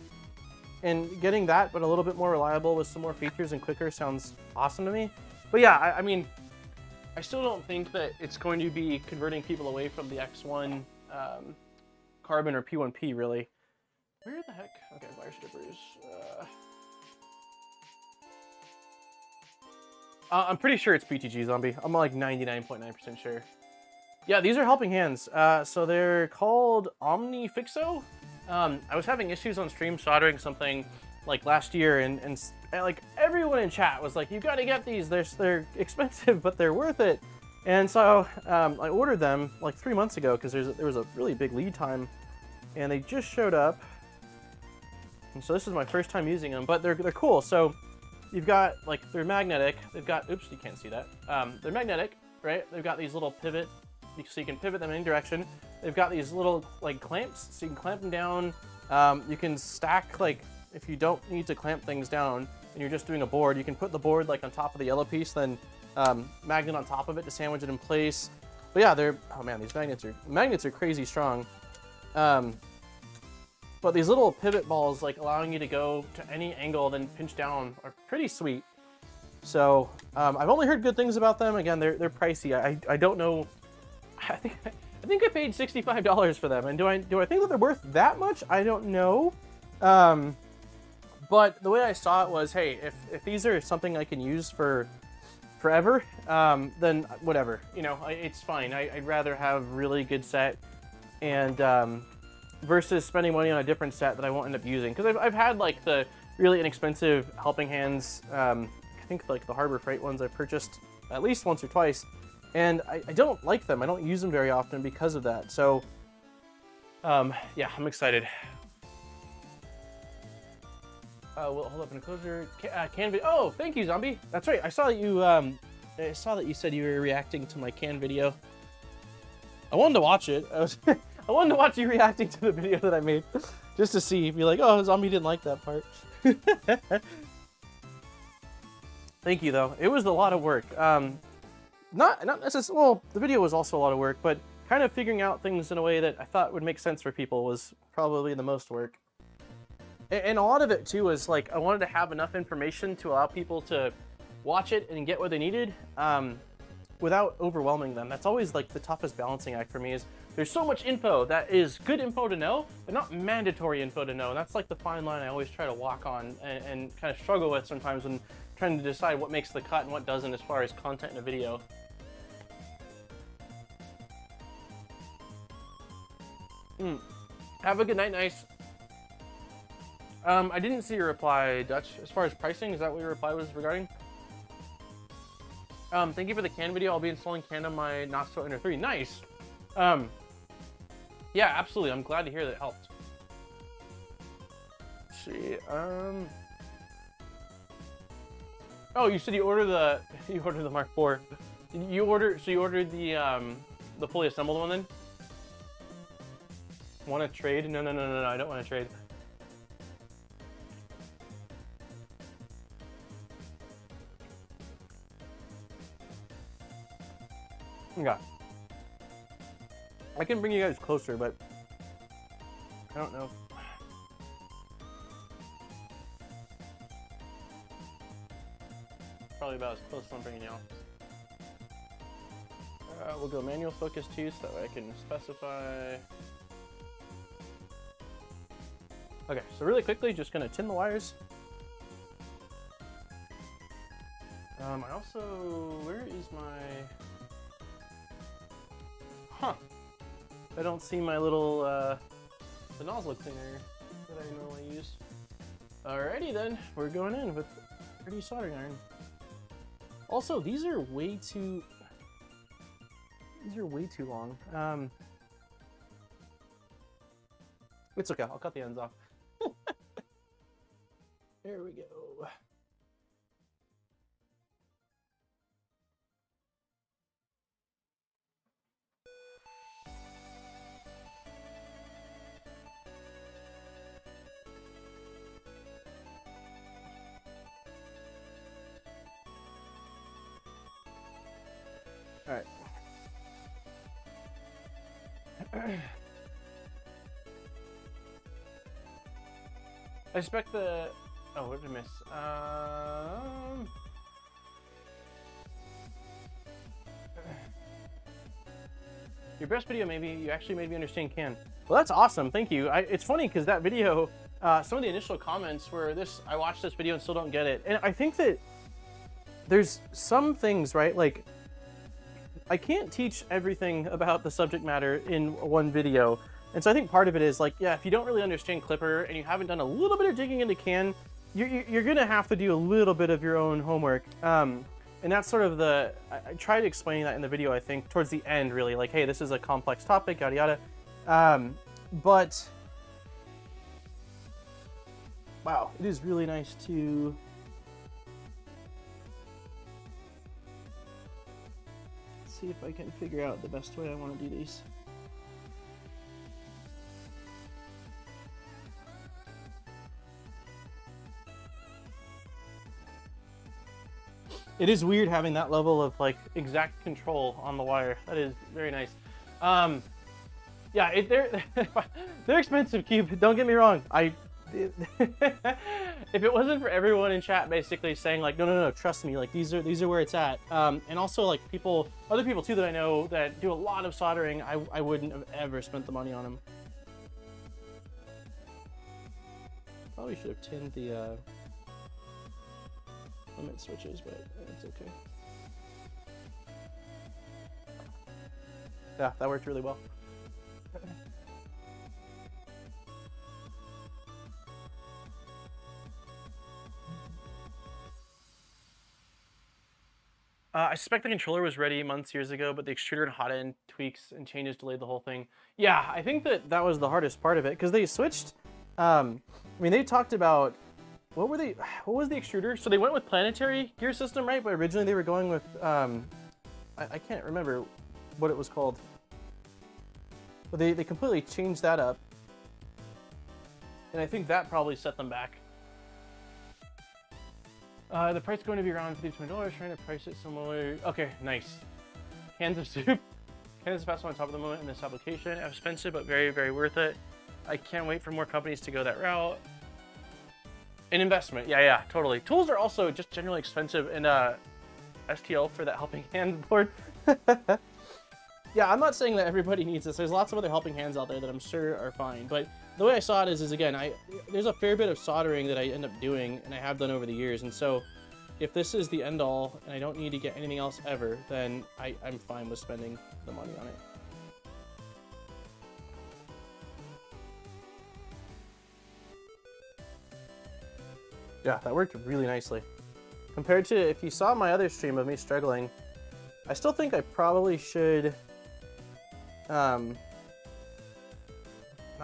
and getting that but a little bit more reliable with some more features and quicker sounds awesome to me. But yeah, I mean, I still don't think that it's going to be converting people away from the X1 carbon or P1P really. Where the heck? Okay, wire strippers. I'm pretty sure it's BTG Zombie. I'm like 99.9% sure. Yeah, these are helping hands. So they're called Omni Fixo. I was having issues on stream soldering something like last year, and like everyone in chat was like, "You got to get these. They're expensive, but they're worth it." And so I ordered them like 3 months ago because there was a really big lead time, and they just showed up. And so this is my first time using them, but they're cool. So you've got like they're magnetic. They've got oops, you can't see that. They're magnetic, right? They've got these little pivot, so you can pivot them in any direction. They've got these little like clamps, so you can clamp them down. You can stack, like if you don't need to clamp things down and you're just doing a board, you can put the board like on top of the yellow piece, then magnet on top of it to sandwich it in place. But yeah, they're, oh man, these magnets are crazy strong. But these little pivot balls, like allowing you to go to any angle then pinch down, are pretty sweet. So I've only heard good things about them. Again, they're pricey. I don't know. I think I paid $65 for them, and do I think that they're worth that much? I don't know. But the way I saw it was, hey, if these are something I can use for forever, then whatever, you know, it's fine. I'd rather have really good set and versus spending money on a different set that I won't end up using. Because I've had like the really inexpensive helping hands. I think like the Harbor Freight ones I've purchased at least once or twice. And I don't like them. I don't use them very often because of that. So, yeah, I'm excited. We'll hold up an enclosure. Can video. Oh, thank you, Zombie. That's right. I saw that you said you were reacting to my can video. I wanted to watch it. I wanted to watch you reacting to the video that I made, just to see, be like, oh, Zombie didn't like that part. Thank you, though. It was a lot of work. Not necessarily. Well, the video was also a lot of work, but kind of figuring out things in a way that I thought would make sense for people was probably the most work. And a lot of it too was like I wanted to have enough information to allow people to watch it and get what they needed without overwhelming them. That's always like the toughest balancing act for me. Is there's so much info that is good info to know, but not mandatory info to know. And that's like the fine line I always try to walk on and kind of struggle with sometimes when trying to decide what makes the cut and what doesn't as far as content in a video. Have a good night, nice. I didn't see your reply, Dutch. As far as pricing, is that what your reply was regarding? Thank you for the can video. I'll be installing can on my Not So Inner 3. Nice. Yeah, absolutely. I'm glad to hear that it helped. Let's see. Oh, you said you ordered the Mark IV. You ordered the fully assembled one then? Want to trade? No, I don't want to trade. Okay. I can bring you guys closer, but I don't know. Probably about as close as I'm bringing y'all. We'll go manual focus too, so that way I can specify. Okay, so really quickly, just gonna tin the wires. I also, where is my? Huh. I don't see my little, the nozzle cleaner that I normally use. Alrighty then, we're going in with pretty soldering iron. Also, these are way too long. It's okay, I'll cut the ends off. There we go. All right. I expect the. Oh, what did I miss? Your best video, maybe you actually made me understand can. Well, that's awesome. Thank you. It's funny because that video, some of the initial comments were this. I watched this video and still don't get it. And I think that there's some things, right? Like, I can't teach everything about the subject matter in one video. And so I think part of it is like, yeah, if you don't really understand Clipper and you haven't done a little bit of digging into can, you're gonna have to do a little bit of your own homework. And that's sort of I tried explaining that in the video, I think, towards the end, really. Like, hey, this is a complex topic, yada yada. But, wow, it is really nice to... see if I can figure out the best way I want to do these. It is weird having that level of like exact control on the wire. That is very nice. Yeah, they're expensive, Cube. Don't get me wrong. If it wasn't for everyone in chat basically saying like, no, trust me, like these are where it's at. And also like other people too that I know that do a lot of soldering, I wouldn't have ever spent the money on them. Probably should have tinned the limit switches, but it's okay. Yeah, that worked really well. I suspect the controller was ready years ago, but the extruder and hot end tweaks and changes delayed the whole thing. Yeah, I think that was the hardest part of it, because they switched, I mean, they talked about what were they? What was the extruder? So they went with planetary gear system, right? But originally they were going with I can't remember what it was called. But they completely changed that up. And I think that probably set them back. The price going to be around $50-$20, trying to price it similar. Okay, nice. Cans of soup. Cans of fast on top of the moment in this application. Expensive, but very, very worth it. I can't wait for more companies to go that route. An investment, yeah, totally. Tools are also just generally expensive, and STL for that helping hand board. Yeah, I'm not saying that everybody needs this. There's lots of other helping hands out there that I'm sure are fine, but the way I saw it is again, there's a fair bit of soldering that I end up doing, and I have done over the years, and so if this is the end all, and I don't need to get anything else ever, then I'm fine with spending the money on it. Yeah, that worked really nicely. Compared to, if you saw my other stream of me struggling, I still think I probably should, no,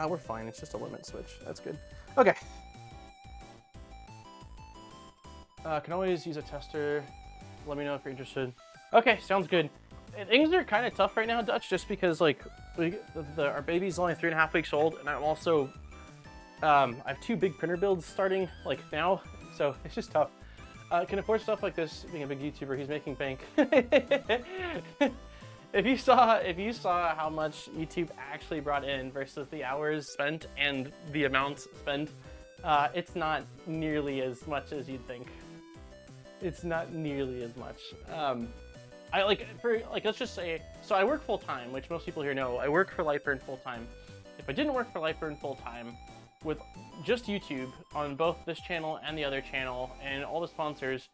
we're fine, it's just a limit switch, that's good. Okay. Can always use a tester, let me know if you're interested. Okay, sounds good. Things are kind of tough right now, Dutch, just because like, our baby's only 3.5 weeks old, and I'm also, I have 2 big printer builds starting like now, so it's just tough. Can afford stuff like this, being a big YouTuber, he's making bank. If you saw how much YouTube actually brought in versus the hours spent and the amount spent, it's not nearly as much as you'd think. It's not nearly as much. Let's just say, so I work full time, which most people here know. I work for Lightburn full time. If I didn't work for Lightburn full time, with just YouTube on both this channel and the other channel and all the sponsors,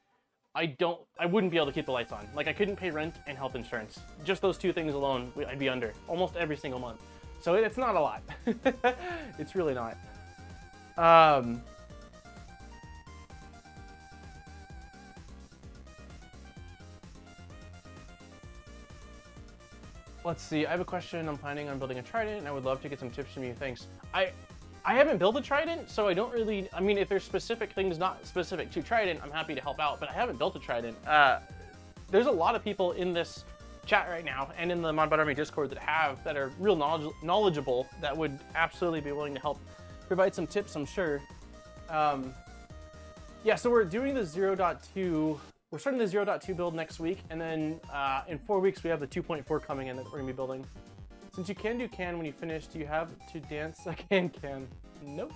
I wouldn't be able to keep the lights on. Like, I couldn't pay rent and health insurance. Just those 2 things alone, I'd be under almost every single month. So it's not a lot. It's really not. Let's see, I have a question. I'm planning on building a Trident, and I would love to get some tips from you. Thanks. I haven't built a Trident, so I don't really, I mean, if there's specific things not specific to Trident, I'm happy to help out, but I haven't built a Trident. There's a lot of people in this chat right now and in the Modbot Army Discord that are real knowledgeable that would absolutely be willing to help provide some tips, I'm sure. Yeah, so we're doing the 0.2, we're starting the 0.2 build next week, and then in 4 weeks we have the 2.4 coming in that we're gonna be building. Since you can do can when you finish, do you have to dance a can? Nope.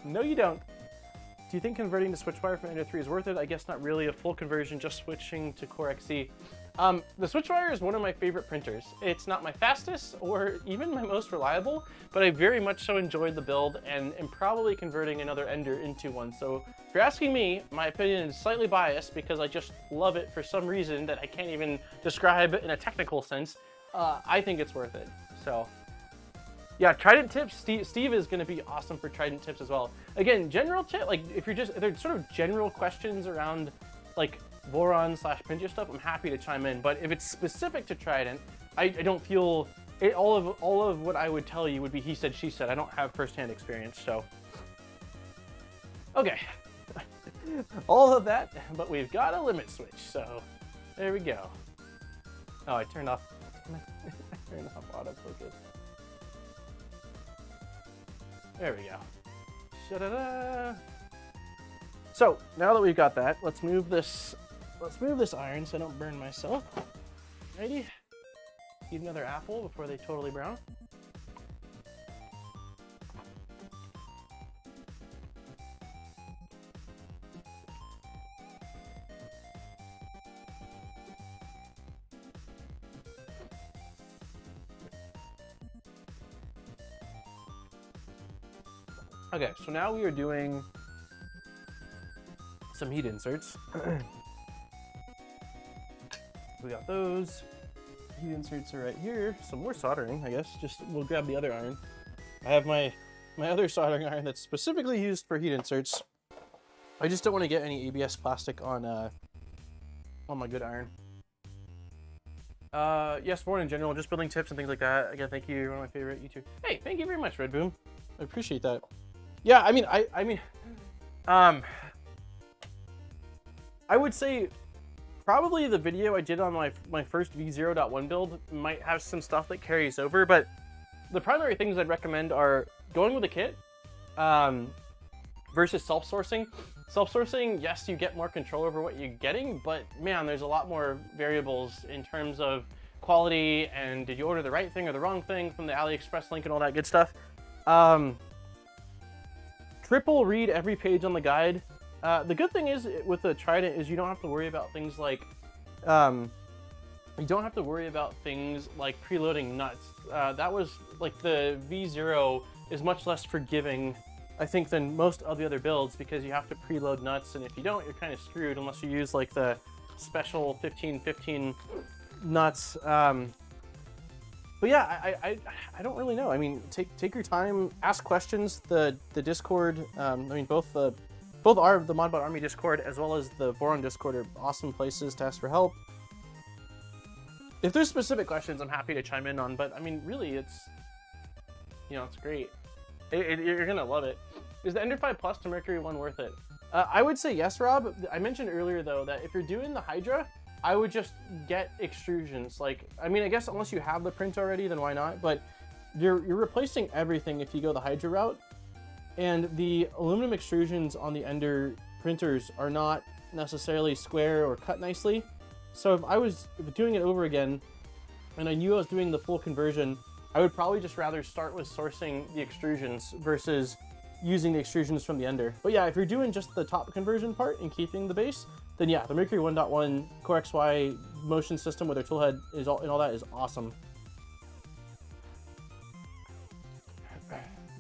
No, you don't. Do you think converting to SwitchWire from Ender 3 is worth it? I guess not really. A full conversion, just switching to Core XE. The SwitchWire is one of my favorite printers. It's not my fastest or even my most reliable, but I very much so enjoyed the build and am probably converting another Ender into one. So if you're asking me, my opinion is slightly biased because I just love it for some reason that I can't even describe in a technical sense. I think it's worth it. So yeah, Trident tips, Steve is going to be awesome for Trident tips as well. Again, general tip, like if there's sort of general questions around like Voron/Pinterest stuff, I'm happy to chime in. But if it's specific to Trident, I don't feel it, all of what I would tell you would be he said, she said. I don't have firsthand experience, so. Okay, all of that, but we've got a limit switch, so there we go. Oh, I turned off autofocus. There we go. Sha-da-da. So now that we've got that, let's move this iron so I don't burn myself. Ready? Eat another apple before they totally brown. Okay, so now we are doing some heat inserts. We got those. Heat inserts are right here. Some more soldering, I guess. Just we'll grab the other iron. I have my other soldering iron that's specifically used for heat inserts. I just don't want to get any ABS plastic on my good iron. Yes, more in general, just building tips and things like that. Again, thank you. You're one of my favorite YouTubers. Hey, thank you very much, Red Boom. I appreciate that. Yeah, I mean, I would say probably the video I did on my first V0.1 build might have some stuff that carries over, but the primary things I'd recommend are going with a kit versus self-sourcing. Self-sourcing, yes, you get more control over what you're getting, but man, there's a lot more variables in terms of quality and did you order the right thing or the wrong thing from the AliExpress link and all that good stuff. Triple read every page on the guide. The good thing is with the Trident is you don't have to worry about things like preloading nuts. That was like the V0 is much less forgiving, I think, than most of the other builds because you have to preload nuts, and if you don't, you're kind of screwed unless you use like the special 1515 nuts. But yeah, I don't really know. I mean, take your time, ask questions. The Discord, I mean, both the Modbot Army Discord as well as the Boron Discord are awesome places to ask for help. If there's specific questions, I'm happy to chime in on. But I mean, really, it's, you know, it's great. You're gonna love it. Is the Ender 5 Plus to Mercury 1 worth it? I would say yes, Rob. I mentioned earlier though that if you're doing the Hydra, I would just get extrusions. Like, I mean, I guess unless you have the print already, then why not? But you're replacing everything if you go the Hydra route. And the aluminum extrusions on the Ender printers are not necessarily square or cut nicely. So if I was doing it over again, and I knew I was doing the full conversion, I would probably just rather start with sourcing the extrusions versus using the extrusions from the Ender. But yeah, if you're doing just the top conversion part and keeping the base, then yeah, the Mercury 1.1 Core XY motion system with their toolhead and all that is awesome.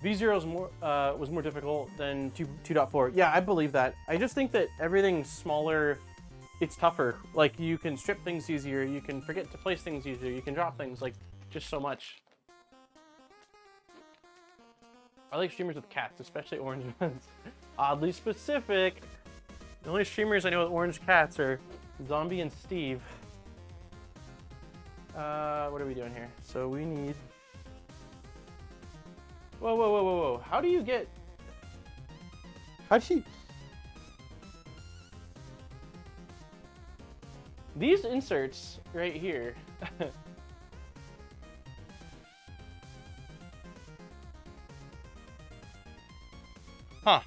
V0 was more difficult than 2.4. Yeah, I believe that. I just think that everything's smaller, it's tougher. Like, you can strip things easier, you can forget to place things easier, you can drop things, like, just so much. I like streamers with cats, especially orange ones. Oddly specific. The only streamers I know with orange cats are Zombie and Steve. What are we doing here? So we need... Whoa, whoa, whoa, whoa, whoa. How do you get... How do you... These inserts right here. Huh.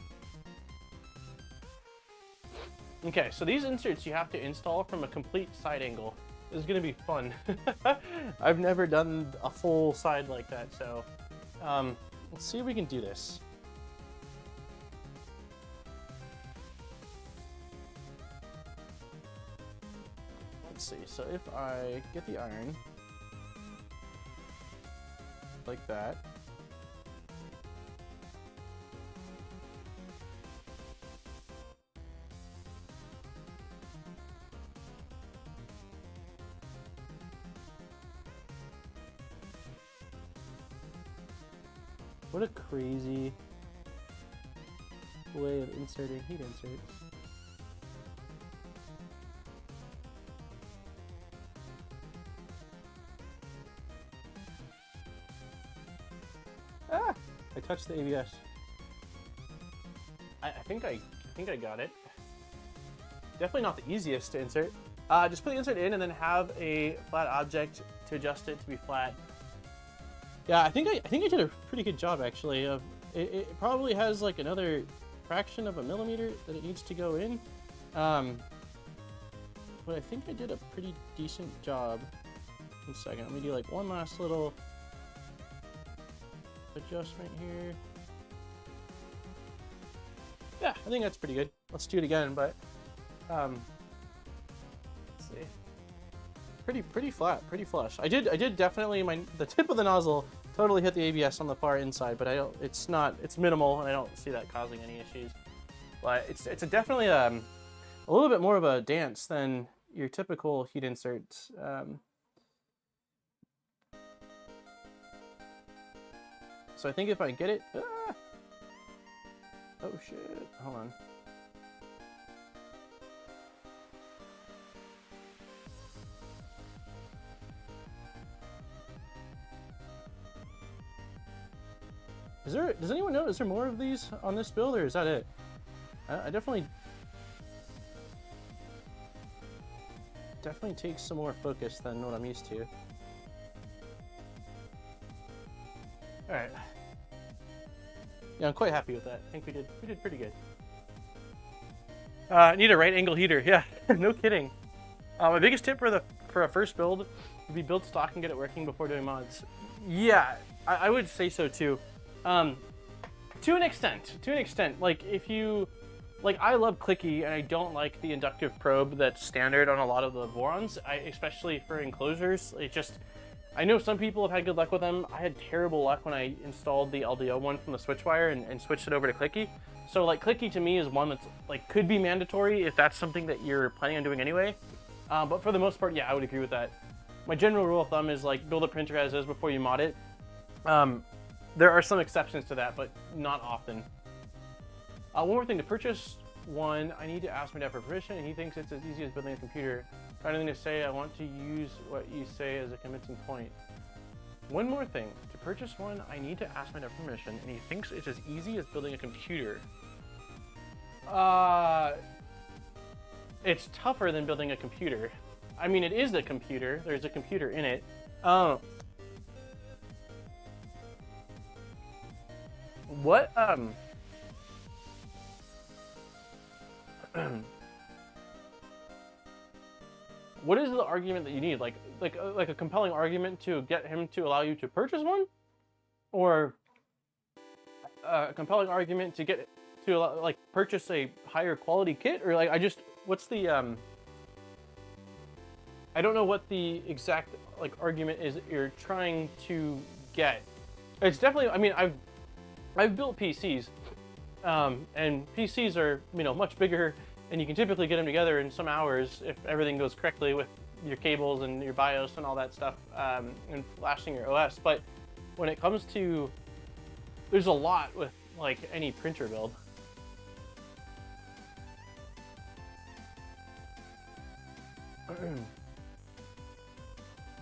Okay, so these inserts you have to install from a complete side angle. This is gonna be fun. I've never done a full side like that, so let's see if we can do this. Let's see, so if I get the iron like that, what a crazy way of inserting heat inserts. Ah! I touched the ABS. I think I got it. Definitely not the easiest to insert. Just put the insert in and then have a flat object to adjust it to be flat. Yeah, I think I did a pretty good job actually. It probably has like another fraction of a millimeter that it needs to go in, but I think I did a pretty decent job. One second, let me do like one last little adjustment here. Yeah, I think that's pretty good. Let's do it again, but let's see. Pretty flat, pretty flush. I did definitely, the tip of the nozzle totally hit the ABS on the far inside, but it's minimal, and I don't see that causing any issues. But it's definitely a little bit more of a dance than your typical heat inserts. So I think if I get it, oh shit, hold on. Does anyone know, is there more of these on this build, or is that it? I definitely... definitely takes some more focus than what I'm used to. All right. Yeah, I'm quite happy with that. I think we did pretty good. Need a right angle heater. Yeah, no kidding. My biggest tip for a first build would be build stock and get it working before doing mods. Yeah, I would say so too. To an extent. Like if you, like I love clicky and I don't like the inductive probe that's standard on a lot of the Vorons, especially for enclosures. It just, I know some people have had good luck with them. I had terrible luck when I installed the LDO one from the Switchwire and switched it over to clicky. So like clicky to me is one that's like could be mandatory if that's something that you're planning on doing anyway. But for the most part, yeah, I would agree with that. My general rule of thumb is like build a printer as is before you mod it. There are some exceptions to that, but not often. One more thing, to purchase one, I need to ask my dad for permission, and he thinks it's as easy as building a computer. If I have anything to say, I want to use what you say as a convincing point. One more thing, to purchase one, I need to ask my dad for permission, and he thinks it's as easy as building a computer. It's tougher than building a computer. I mean, it is a computer. There's a computer in it. What what is the argument that you need? Like a compelling argument to get him to allow you to purchase one, or a compelling argument to get to like purchase a higher quality kit, or like what's the I don't know what the exact like argument is that you're trying to get. It's definitely, I mean, I've built PCs, and PCs are, you know, much bigger, and you can typically get them together in some hours if everything goes correctly with your cables and your BIOS and all that stuff, and flashing your OS. But when it comes to, there's a lot with like any printer build.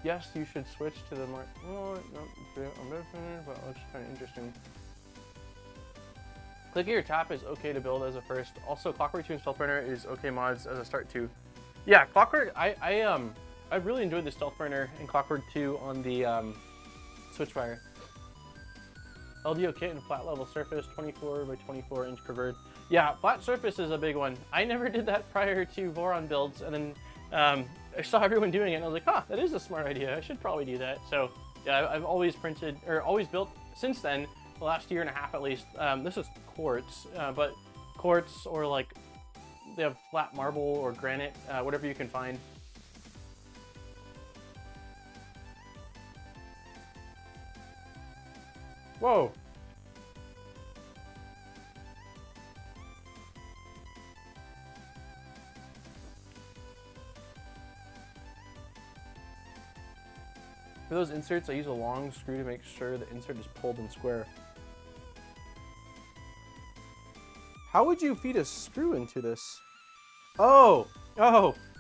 Yes, you should switch to the more. Oh, no, I'm better printer, but it looks kind of interesting. Clicky or tap is okay to build as a first. Also, Clockwork 2 and Stealth Burner is okay mods as a start too. Yeah, Clockwork. I've really enjoyed the Stealth Burner and Clockwork 2 on the Switchwire. LDO kit and flat level surface, 24 by 24 inch curved. Yeah, flat surface is a big one. I never did that prior to Voron builds, and then I saw everyone doing it, and I was like, huh, that is a smart idea. I should probably do that. So yeah, I've always printed, or always built since then, the last year and a half at least. This is quartz, but quartz or like they have flat marble or granite, whatever you can find. Whoa. For those inserts, I use a long screw to make sure the insert is pulled and square. How would you feed a screw into this? Oh,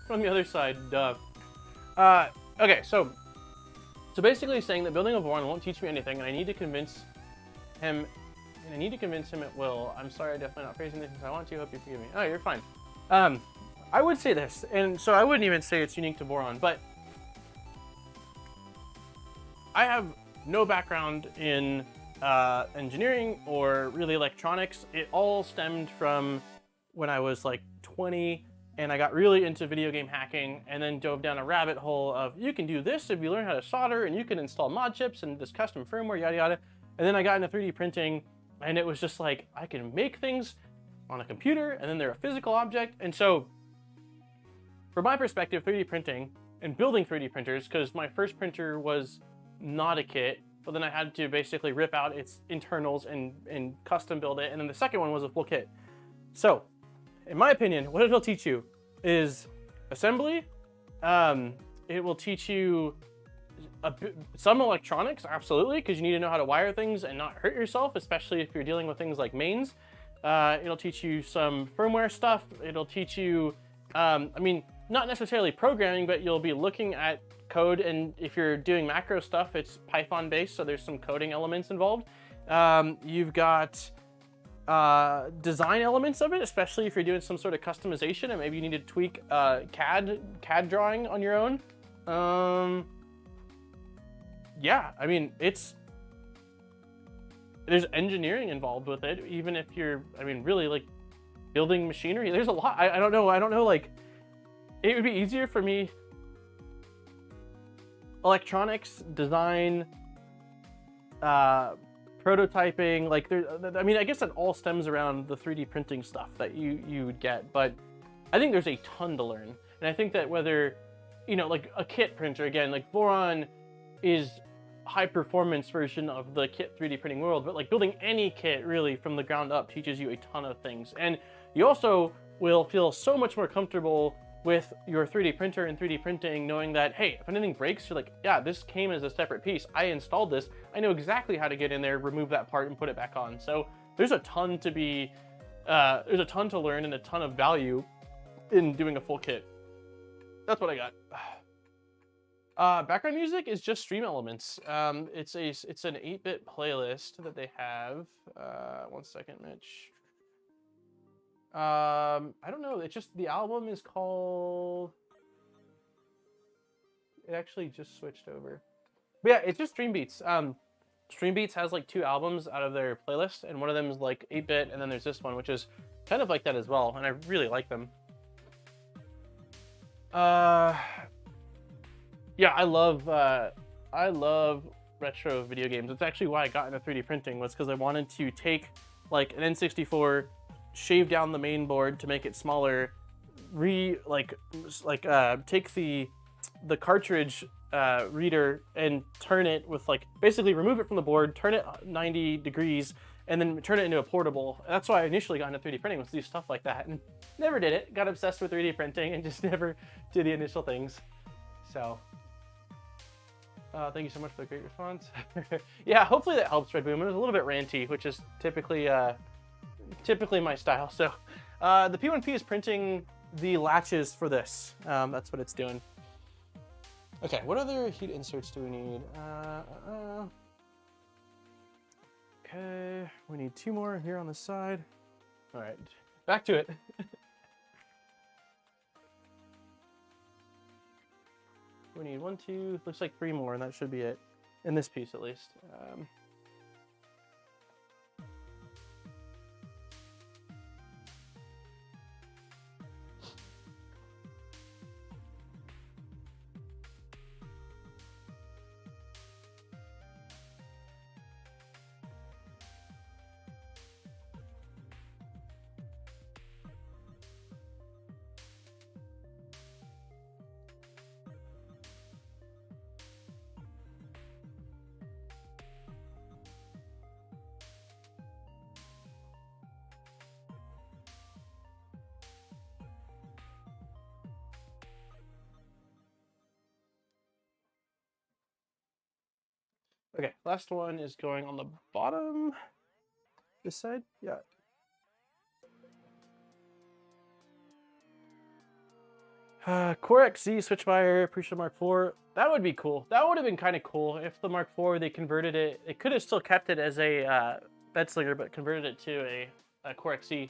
from the other side, duh. Okay, so basically saying that building a Voron won't teach me anything, and I need to convince him, it will. I'm sorry, I'm definitely not phrasing this as I want to. Hope you forgive me. Oh, you're fine. I would say this, and so I wouldn't even say it's unique to Voron, but I have no background in engineering or really electronics. It all stemmed from when I was like 20 and I got really into video game hacking, and then dove down a rabbit hole of you can do this if you learn how to solder, and you can install mod chips and this custom firmware, yada yada. And then I got into 3D printing, and it was just like I can make things on a computer and then they're a physical object. And so from my perspective, 3D printing and building 3D printers, because my first printer was not a kit, but then I had to basically rip out its internals and custom build it, and then the second one was a full kit. So in my opinion, what it'll teach you is assembly. It will teach you some electronics, absolutely, because you need to know how to wire things and not hurt yourself, especially if you're dealing with things like mains. It'll teach you some firmware stuff. It'll teach you, I mean, not necessarily programming, but you'll be looking at code, and if you're doing macro stuff, it's Python based, so there's some coding elements involved. You've got design elements of it, especially if you're doing some sort of customization and maybe you need to tweak CAD drawing on your own. Yeah, I mean, there's engineering involved with it, even if you're, I mean, really like building machinery. There's a lot. I don't know, like, it would be easier for me. Electronics, design, prototyping, like I mean, I guess that all stems around the 3D printing stuff that you would get, but I think there's a ton to learn. And I think that whether, you know, like a kit printer, again, like Voron is high performance version of the kit 3D printing world, but like building any kit really from the ground up teaches you a ton of things. And you also will feel so much more comfortable with your 3D printer and 3D printing, knowing that, hey, if anything breaks, you're like, yeah, this came as a separate piece. I installed this. I know exactly how to get in there, remove that part, and put it back on. So there's a ton to be, there's a ton to learn and a ton of value in doing a full kit. That's what I got. Background music is just Stream Elements. It's an 8-bit playlist that they have. 1 second, Mitch. I don't know. It's just, the album is called, it actually just switched over. But yeah, it's just Stream Beats. Stream Beats has like 2 albums out of their playlist, and one of them is like 8-bit, and then there's this one, which is kind of like that as well, and I really like them. Yeah, I love retro video games. It's actually why I got into 3D printing, was because I wanted to take like an N64, shave down the main board to make it smaller, take the cartridge reader and turn it with, like, basically remove it from the board, turn it 90 degrees, and then turn it into a portable. That's why I initially got into 3D printing, was to do stuff like that, and never did it. Got obsessed with 3D printing and just never did the initial things. So thank you so much for the great response. Yeah, hopefully that helps, Red Boom. It was a little bit ranty, which is typically my style. So the P1P is printing the latches for this. That's what it's doing. Okay, what other heat inserts do we need? Okay, we need 2 more here on the side. All right, back to it. We need 1, 2, looks like 3 more, and that should be it. In this piece, at least. Okay, last one is going on the bottom. This side? Yeah. Core XZ Switchfire, Prusa Mark IV. That would be cool. That would have been kind of cool if the Mark IV, they converted it. It could have still kept it as a bed slinger, but converted it to a Core XZ.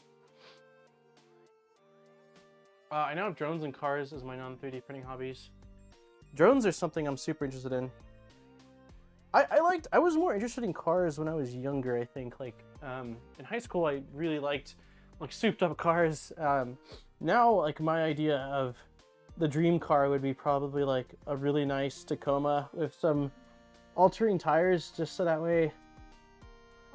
I now have drones and cars as my non-3D printing hobbies. Drones are something I'm super interested in. I was more interested in cars when I was younger, I think. Like, in high school, I really liked, like, souped up cars. Now, like, my idea of the dream car would be probably, like, a really nice Tacoma with some all-terrain tires, just so that way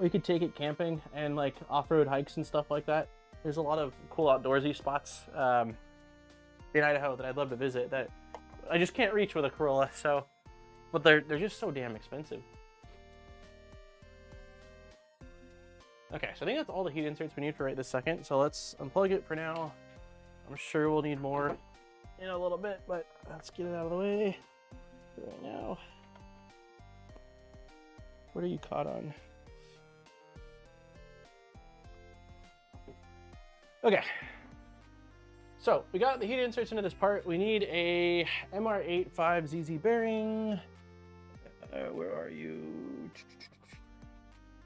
we could take it camping and, like, off-road hikes and stuff like that. There's a lot of cool outdoorsy spots in Idaho that I'd love to visit that I just can't reach with a Corolla, so... But they're just so damn expensive. Okay, so I think that's all the heat inserts we need for right this second. So let's unplug it for now. I'm sure we'll need more in a little bit, but let's get it out of the way right now. What are you caught on? Okay. So we got the heat inserts into this part. We need a MR85ZZ bearing. Where are you?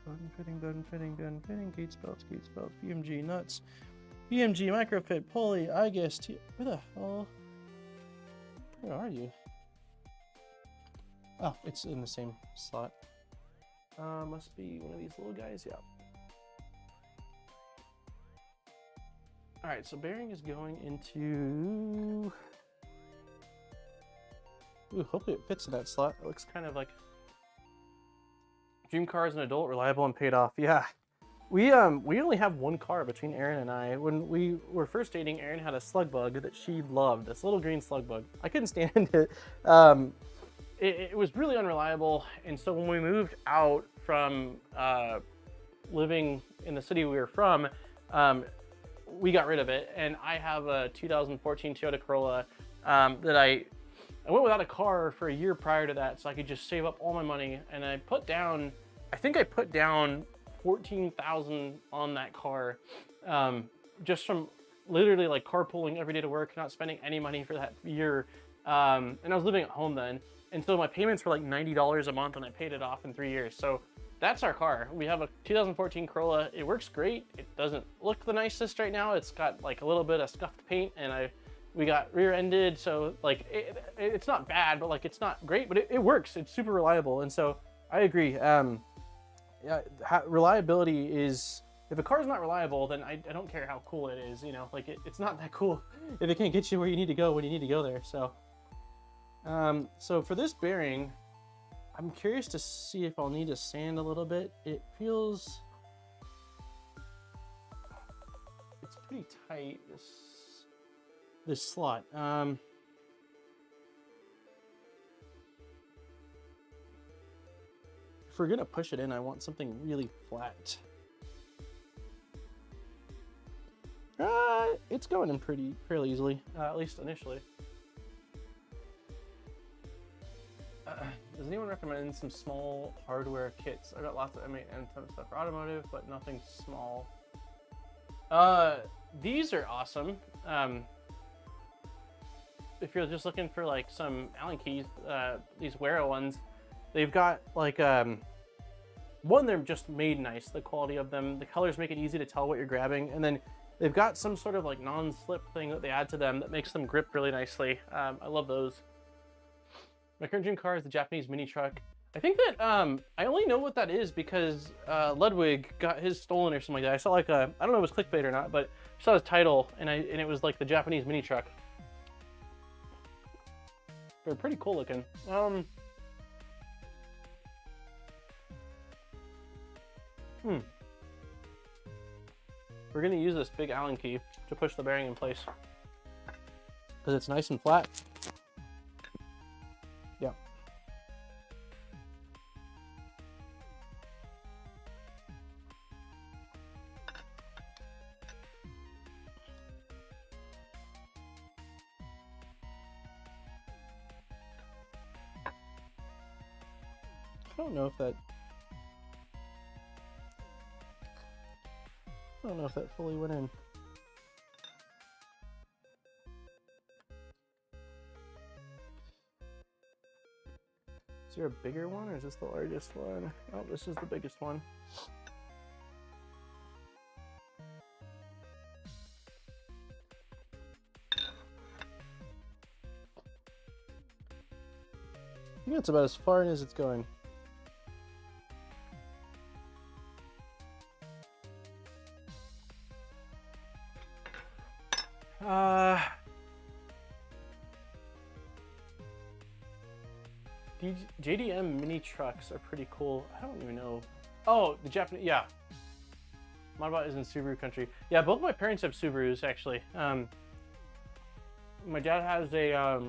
gun, gate spells, BMG, nuts, BMG, microfit, pulley, I guess, where the hell? Where are you? Oh, it's in the same slot. Must be one of these little guys, yeah. Alright, so bearing is going into... Ooh, hopefully it fits in that slot. It looks kind of like... Dream car as an adult, reliable and paid off. Yeah. We only have one car between Erin and I. When we were first dating, Erin had a slug bug that she loved. This little green slug bug. I couldn't stand it. It was really unreliable, and so when we moved out from living in the city we were from, we got rid of it. And I have a 2014 Toyota Corolla that I went without a car for a year prior to that, so I could just save up all my money. And I put down, I think I put down $14,000 on that car, just from literally like carpooling every day to work, not spending any money for that year. And I was living at home then. And so my payments were like $90 a month, and I paid it off in 3 years. So that's our car. We have a 2014 Corolla. It works great. It doesn't look the nicest right now. It's got like a little bit of scuffed paint, and we got rear-ended. So like it's not bad, but like it's not great, but it works. It's super reliable. And so I agree. Yeah, reliability is, if a car's not reliable, then I don't care how cool it is, you know, like it's not that cool if it can't get you where you need to go when you need to go there. So so for this bearing, I'm curious to see if I'll need to sand a little bit. It feels, it's pretty tight, this slot. If we're gonna push it in, I want something really flat. It's going in fairly easily, at least initially. Does anyone recommend some small hardware kits? I got lots of M8 and ton of stuff for automotive, but nothing small. These are awesome. If you're just looking for like some Allen keys, these Wero ones, they've got like one, they're just made nice, the quality of them, the colors make it easy to tell what you're grabbing, and then they've got some sort of like non-slip thing that they add to them that makes them grip really nicely. I love those. My current dream car is the Japanese mini truck. I think that I only know what that is because Ludwig got his stolen or something like that. I saw like I don't know if it was clickbait or not, but I saw his title and it was like the Japanese mini truck. They're pretty cool looking. We're gonna use this big Allen key to push the bearing in place because it's nice and flat. Yeah. I don't know if that fully went in. Is there a bigger one or is this the largest one? Oh, this is the biggest one. I think that's about as far in as it's going. JDM mini trucks are pretty cool. I don't even know. Oh, the Japanese, yeah. Modbot is in Subaru country. Yeah, both my parents have Subarus actually. My dad has a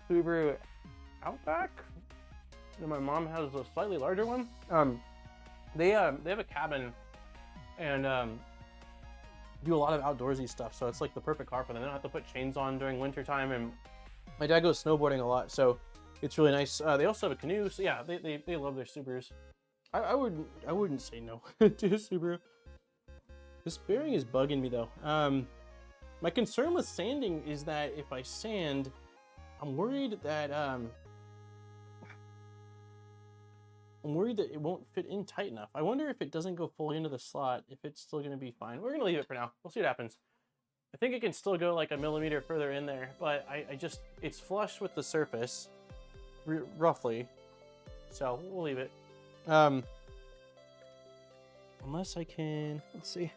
Subaru Outback, and my mom has a slightly larger one. They have a cabin and do a lot of outdoorsy stuff, so it's like the perfect car for them. They don't have to put chains on during winter time, and my dad goes snowboarding a lot, so it's really nice. They also have a canoe, so yeah, they love their Subarus. I wouldn't say no to a Subaru. This bearing is bugging me though. My concern with sanding is that if I sand, I'm worried that I'm worried that it won't fit in tight enough. I wonder if it doesn't go fully into the slot, if it's still going to be fine. We're going to leave it for now. We'll see what happens. I think it can still go like a millimeter further in there, but I just, it's flush with the surface, roughly. So we'll leave it. Unless I can, let's see.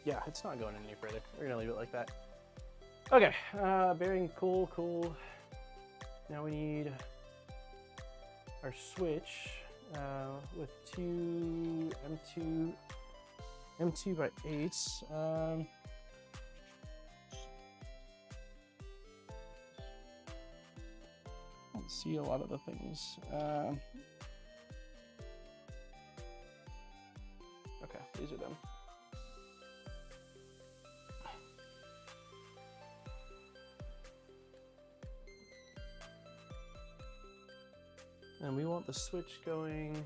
Yeah, it's not going any further. We're gonna leave it like that. Okay, bearing, cool. Now we need our switch with two M2 by 8s. Don't see a lot of the things. Okay, these are them. And we want the switch going.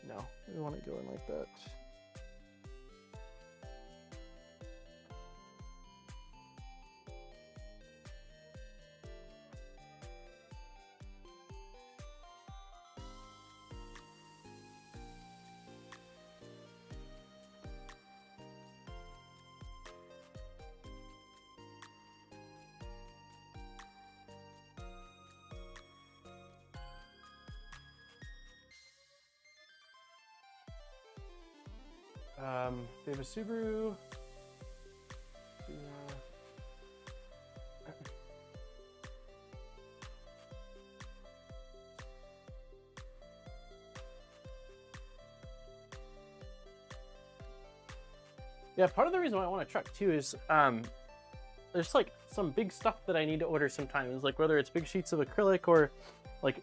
No, we want it going like that. They have a Subaru. Yeah, part of the reason why I want a truck too is there's like some big stuff that I need to order sometimes, like whether it's big sheets of acrylic or like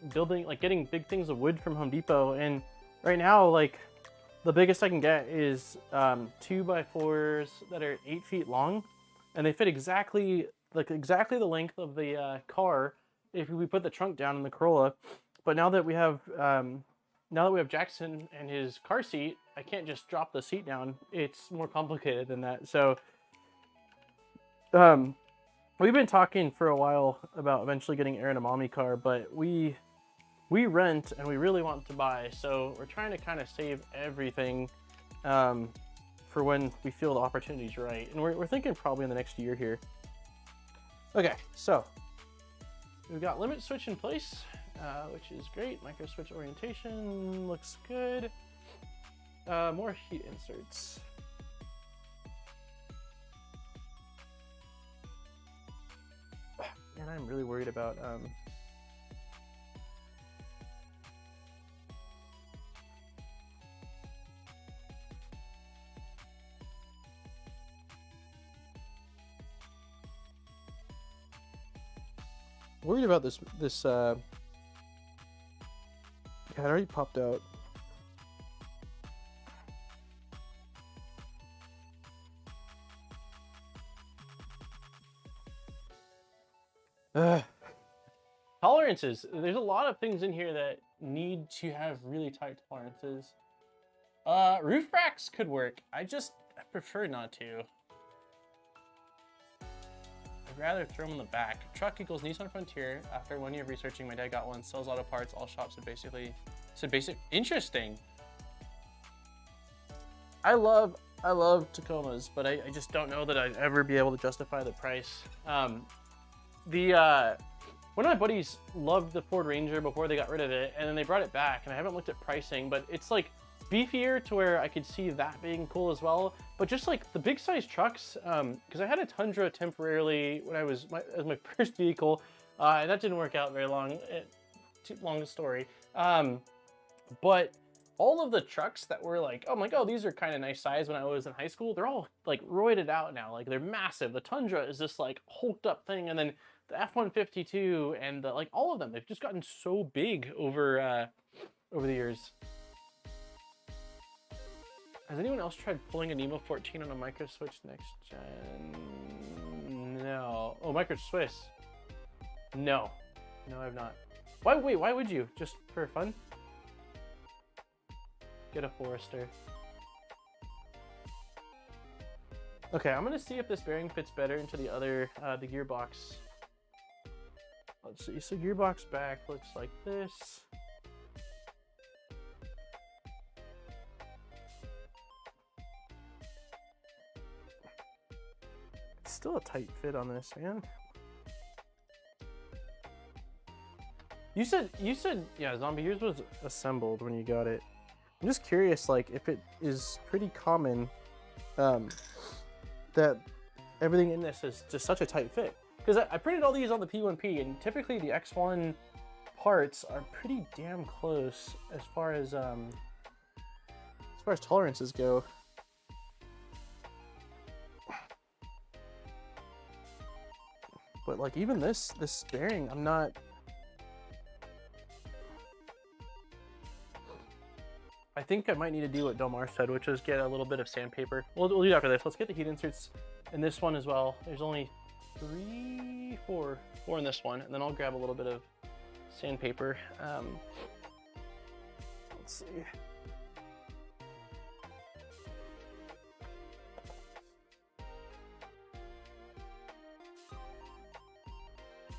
getting big things of wood from Home Depot. And right now, like, the biggest I can get is 2x4s that are 8 feet long, and they fit exactly the length of the car if we put the trunk down in the Corolla. But now that we have Jackson and his car seat, I can't just drop the seat down. It's more complicated than that. So we've been talking for a while about eventually getting Aaron a mommy car, but we rent and we really want to buy, so we're trying to kind of save everything for when we feel the opportunity's right, and we're thinking probably in the next year here. Okay, so we've got limit switch in place, which is great. Microswitch orientation looks good. More heat inserts. And I'm really worried about this yeah, it already popped out. Tolerances. There's a lot of things in here that need to have really tight tolerances. Roof racks could work. I prefer not to. I'd rather throw them in the back. Truck equals Nissan Frontier. After 1 year of researching, my dad got one. Sells auto parts. All shops said basic. Interesting. I love Tacomas, but I just don't know that I'd ever be able to justify the price. One of my buddies loved the Ford Ranger before they got rid of it, and then they brought it back, and I haven't looked at pricing, but it's like beefier to where I could see that being cool as well. But just like the big size trucks, because I had a Tundra temporarily when as my first vehicle, and that didn't work out very long. Too long a story. But all of the trucks that were like, I'm like, oh, these are kind of nice size when I was in high school, they're all like roided out now. Like, they're massive. The Tundra is this like hulked up thing, and then the F-152 and the, like, all of them, they've just gotten so big over the years. Has anyone else tried pulling a Nemo 14 on a Microswitch next gen? No. Oh, Microswitch. No, I've not. Why would you? Just for fun? Get a Forester. Okay, I'm gonna see if this bearing fits better into the other, the gearbox. Let's see, so gearbox back looks like this. It's still a tight fit on this, man. You said, yeah, Zombie, yours was assembled when you got it. I'm just curious, like, if it is pretty common that everything in this is just such a tight fit. Because I printed all these on the P1P, and typically the X1 parts are pretty damn close as far as tolerances go. But like even this bearing, I'm not. I think I might need to do what Delmar said, which is get a little bit of sandpaper. We'll do it after this. Let's get the heat inserts in this one as well. There's only four in this one, and then I'll grab a little bit of sandpaper. Let's see.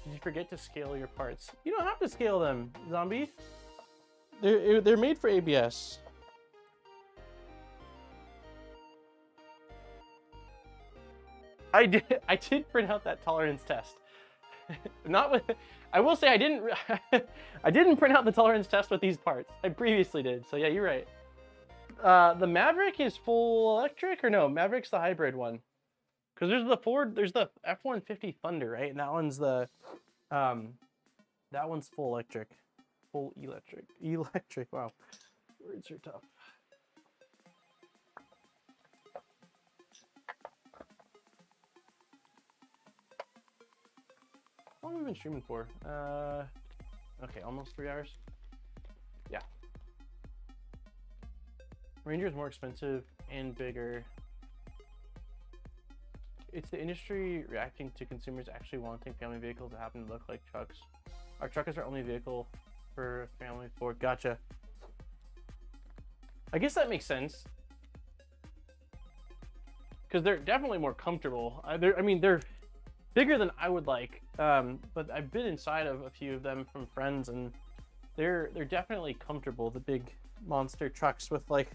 Did you forget to scale your parts? You don't have to scale them, Zombie. They're made for ABS. I did print out that tolerance test. Not with, I will say I didn't print out the tolerance test with these parts. I previously did, so yeah, you're right. The Maverick is full electric, or no? Maverick's the hybrid one. Because there's the F-150 Thunder, right? And that one's the, that one's full electric. Full electric. Electric, wow. Words are tough. How long have we been streaming for? Okay, almost 3 hours. Yeah. Ranger is more expensive and bigger. It's the industry reacting to consumers actually wanting family vehicles that happen to look like trucks. Our truck is our only vehicle for a family of 4. Gotcha. I guess that makes sense. Because they're definitely more comfortable. I mean, they're bigger than I would like, but I've been inside of a few of them from friends, and they're definitely comfortable. The big monster trucks with like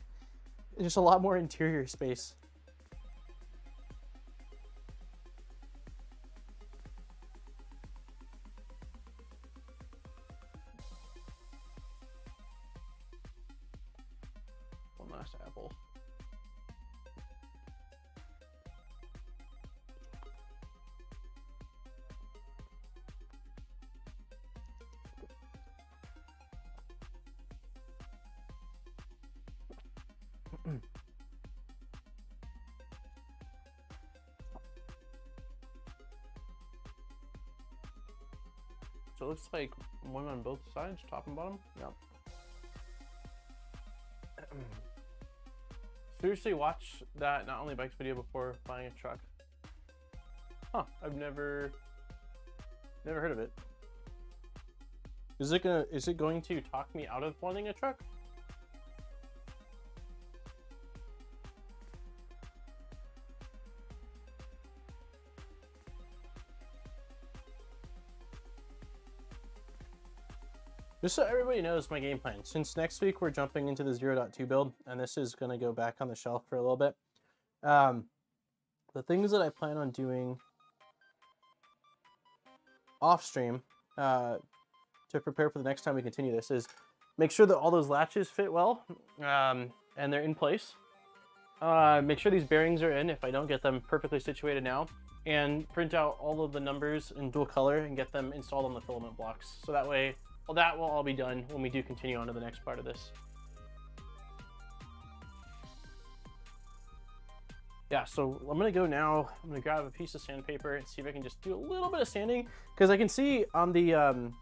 just a lot more interior space. One last apple. So it looks like one on both sides, top and bottom. Yep. Seriously, watch that Not Only Bikes video before buying a truck. Huh, I've never heard of it. Is it going to talk me out of wanting a truck? Just so everybody knows my game plan, since next week we're jumping into the 0.2 build, and this is going to go back on the shelf for a little bit. The things that I plan on doing off stream to prepare for the next time we continue this is make sure that all those latches fit well and they're in place. Make sure these bearings are in if I don't get them perfectly situated now, and print out all of the numbers in dual color and get them installed on the filament blocks. So that way, well, that will all be done when we do continue on to the next part of this. Yeah, so I'm gonna go now. I'm gonna grab a piece of sandpaper and see if I can just do a little bit of sanding, because I can see on the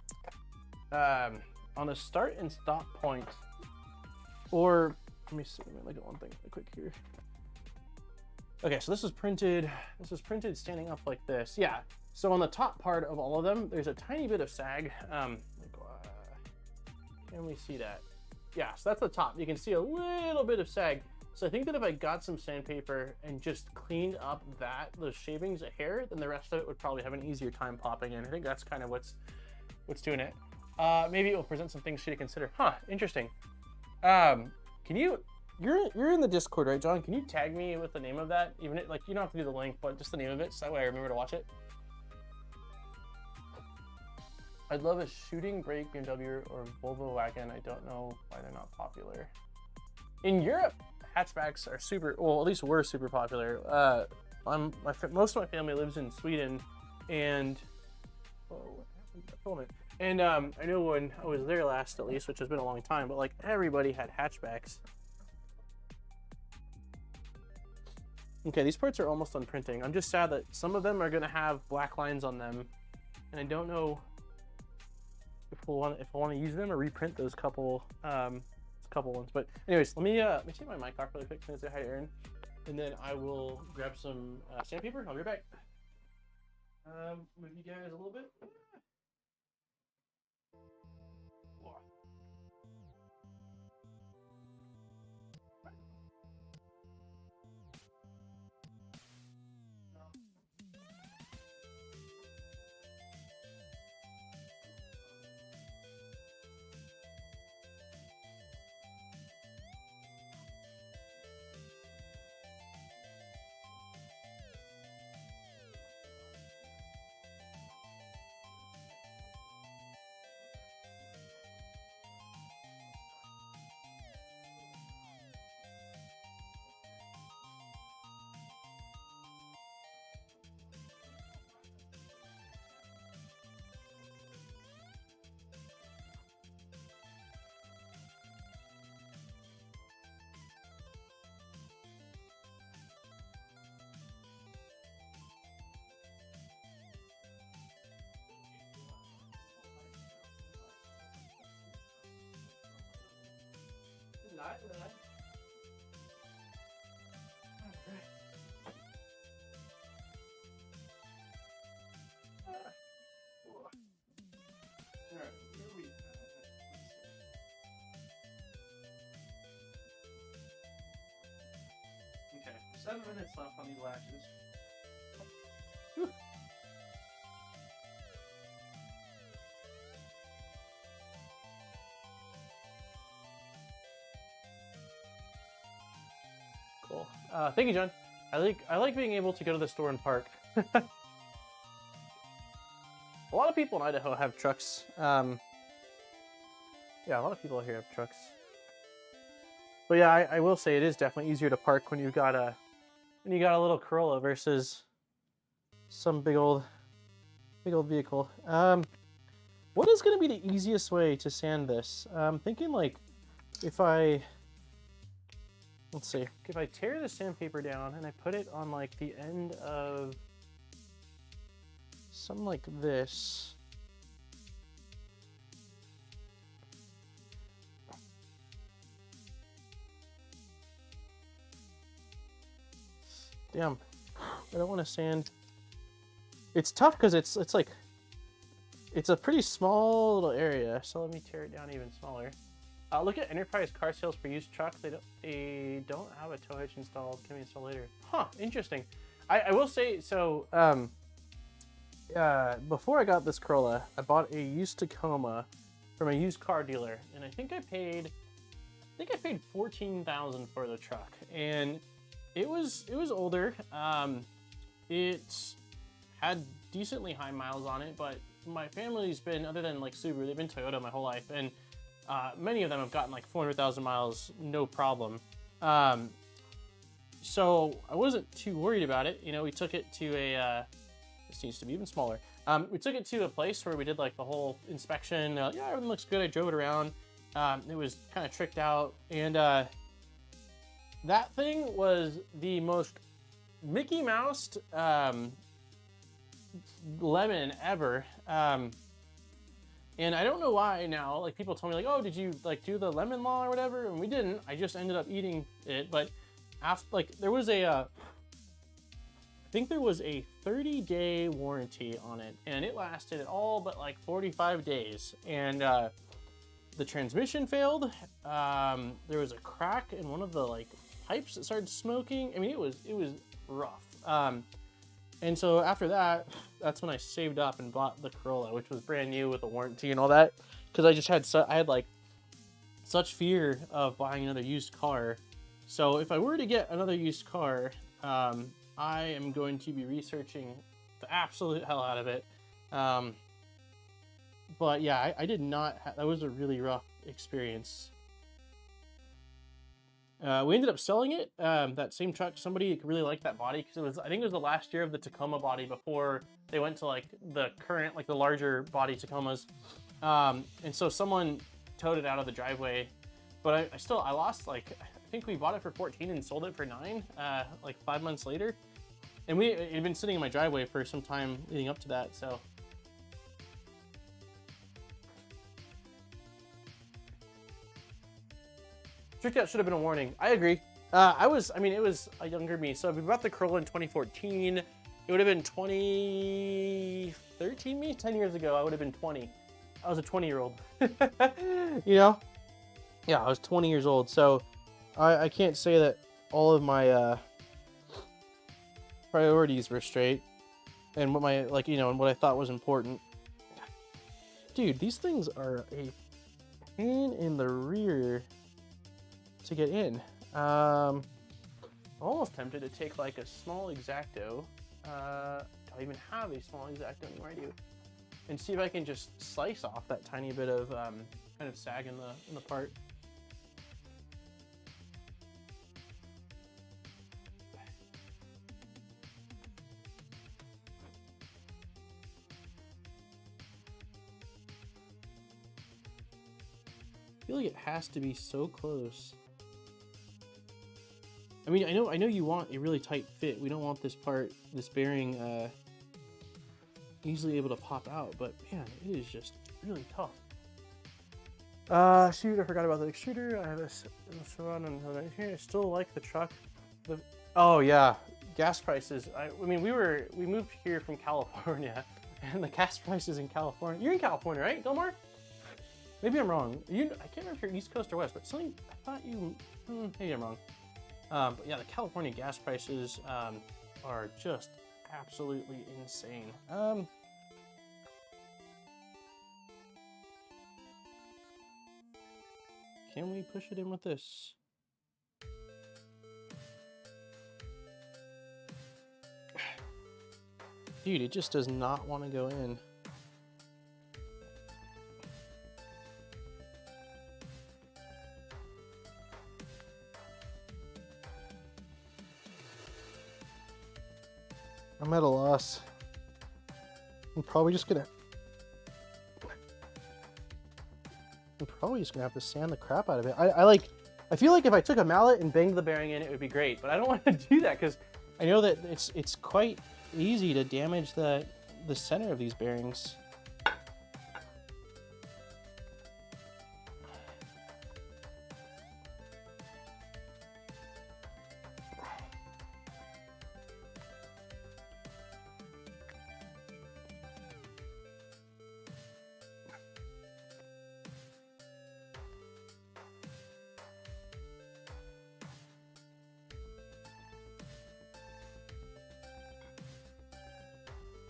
start and stop point, or let me see. Let me look at one thing real quick here. Okay, so this is printed. This is printed standing up like this. Yeah. So on the top part of all of them, there's a tiny bit of sag. Can we see that? Yeah, so that's the top. You can see a little bit of sag. So I think that if I got some sandpaper and just cleaned up those shavings a hair, then the rest of it would probably have an easier time popping in. I think that's kind of what's doing it. Maybe it will present some things for you to consider. Huh, interesting. You're in the Discord, right, John? Can you tag me with the name of that? Even like, you don't have to do the link, but just the name of it, so that way I remember to watch it. I'd love a shooting brake BMW or Volvo wagon. I don't know why they're not popular. In Europe, hatchbacks are super, well, at least were super popular. Most of my family lives in Sweden, and Filament. And I know when I was there last, at least, which has been a long time, but like everybody had hatchbacks. Okay, these parts are almost done printing. I'm just sad that some of them are gonna have black lines on them, and I don't know if I want to use them or reprint those couple ones. But anyways, let me take my mic off really quick and say hi to Aaron, and then I will grab some sandpaper. I'll be right back. Move you guys a little bit. Okay, 7 minutes left on these latches. Whew. Cool. Thank you, John. I like being able to go to the store and park. A lot of people in Idaho have trucks. Yeah, a lot of people here have trucks. But yeah, I will say it is definitely easier to park when you've got a little Corolla versus some big old vehicle. What is going to be the easiest way to sand this? I'm thinking like let's see, if I tear the sandpaper down and I put it on like the end of something like this. Damn, I don't want to sand. It's tough because it's a pretty small little area. So let me tear it down even smaller. Look at Enterprise car sales for used trucks. They don't have a tow hitch installed. Can we install later? Huh, interesting. I will say, so before I got this Corolla, I bought a used Tacoma from a used car dealer, and I think I paid $14,000 for the truck, and it was older. It had decently high miles on it, but my family's been, other than like Subaru, they've been Toyota my whole life, and many of them have gotten like 400,000 miles, no problem. So I wasn't too worried about it. You know, we took it to this needs to be even smaller. We took it to a place where we did like the whole inspection. Yeah, everything looks good. I drove it around. It was kind of tricked out. And that thing was the most Mickey Moused lemon ever. And I don't know why now, like people told me like, oh, did you like do the lemon law or whatever? And we didn't. I just ended up eating it. But after, like, there was I think there was a 30-day warranty on it, and it lasted all but like 45 days. And the transmission failed. There was a crack in one of the like pipes that started smoking. I mean, it was rough. And so after that, that's when I saved up and bought the Corolla, which was brand new with a warranty and all that, because I just had I had like such fear of buying another used car. So if I were to get another used car, I am going to be researching the absolute hell out of it. But yeah, I did not. That was a really rough experience. We ended up selling it, that same truck. Somebody really liked that body because it was, I think it was the last year of the Tacoma body before they went to like the current, like the larger body Tacomas. And so someone towed it out of the driveway, but I lost, like, I think we bought it for 14 and sold it for 9, like 5 months later. And it had been sitting in my driveway for some time leading up to that, so. Tricked should have been a warning. I agree. I mean, it was a younger me. So if we bought the Corolla in 2014, it would have been 2013 me? 10 years ago, I would have been 20. I was a 20-year-old. You know? Yeah, I was 20 years old. So I can't say that all of my priorities were straight. And what my, like, you know, and what I thought was important. Dude, these things are a pain in the rear to get in. I'm almost tempted to take like a small X-Acto. Do I even have a small X-Acto anymore? I do. And see if I can just slice off that tiny bit of kind of sag in the part. I feel like it has to be so close. I mean, I know you want a really tight fit. We don't want this bearing easily able to pop out, but man, it is just really tough. Shoot, I forgot about the extruder. I have this on another here. I still like the truck. Oh yeah, gas prices. I mean, we moved here from California, and the gas prices in California. You're in California, right, Delmar? Maybe I'm wrong. I can't remember if you're East Coast or West, but something I thought you. Maybe I'm wrong. But yeah, the California gas prices are just absolutely insane. Can we push it in with this? Dude, it just does not want to go in. I'm at a loss. I'm probably just gonna have to sand the crap out of it. I feel like if I took a mallet and banged the bearing in, it would be great, but I don't want to do that because I know that it's quite easy to damage the center of these bearings.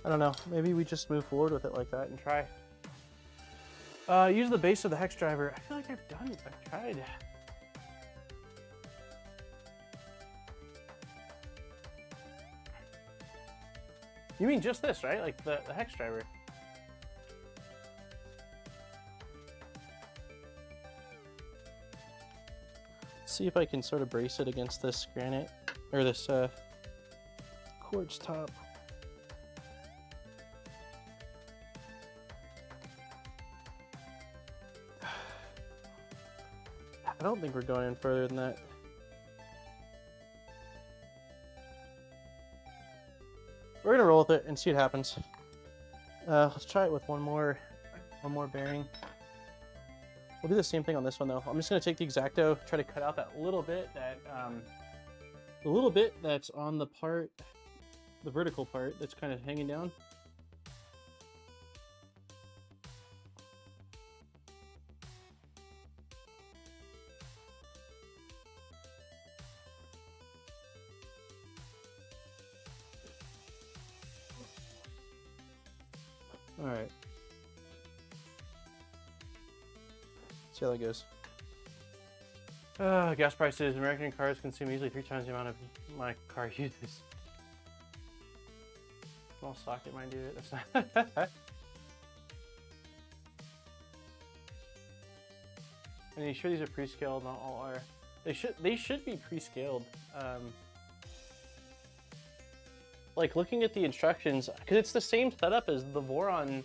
I don't know, maybe we just move forward with it like that and try. Use the base of the hex driver. I feel like I've tried. You mean just this, right? Like the hex driver. Let's see if I can sort of brace it against this granite, or this quartz top. I don't think we're going in further than that. We're gonna roll with it and see what happens. Let's try it with one more bearing. We'll do the same thing on this one though. I'm just gonna take the X-Acto, try to cut out that little bit that's on the part, the vertical part that's kind of hanging down. All right. See how that goes. Gas prices. American cars consume easily 3 times the amount of my car uses. Small socket might do it. That's not. And you sure these are pre-scaled? Not all are. They should be pre-scaled. Like looking at the instructions, because it's the same setup as the Voron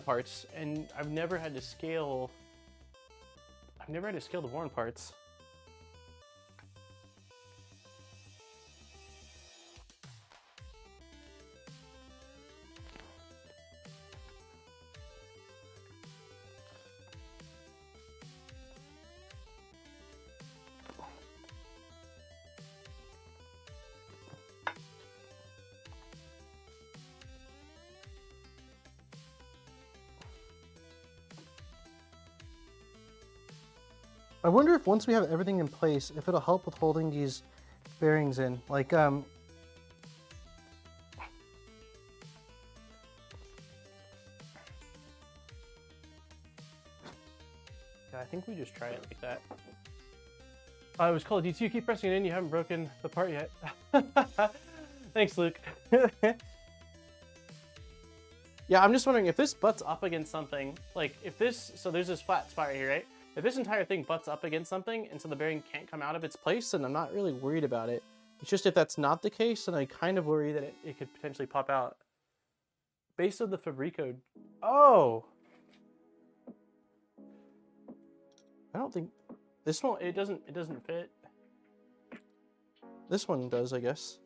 parts, and I've never had to scale. I've never had to scale the Voron parts. I wonder if once we have everything in place, if it'll help with holding these bearings in. Like, yeah, I think we just try it like that. It was called D2. Keep pressing it in. You haven't broken the part yet. Thanks, Luke. Yeah, I'm just wondering if this butts up against something. Like, if this, so there's this flat spot right here, right? If this entire thing butts up against something and so the bearing can't come out of its place, then I'm not really worried about it. It's just if that's not the case, then I kind of worry that it could potentially pop out. Base of the Fabrico. Oh! I don't think this one, it doesn't fit. This one does, I guess.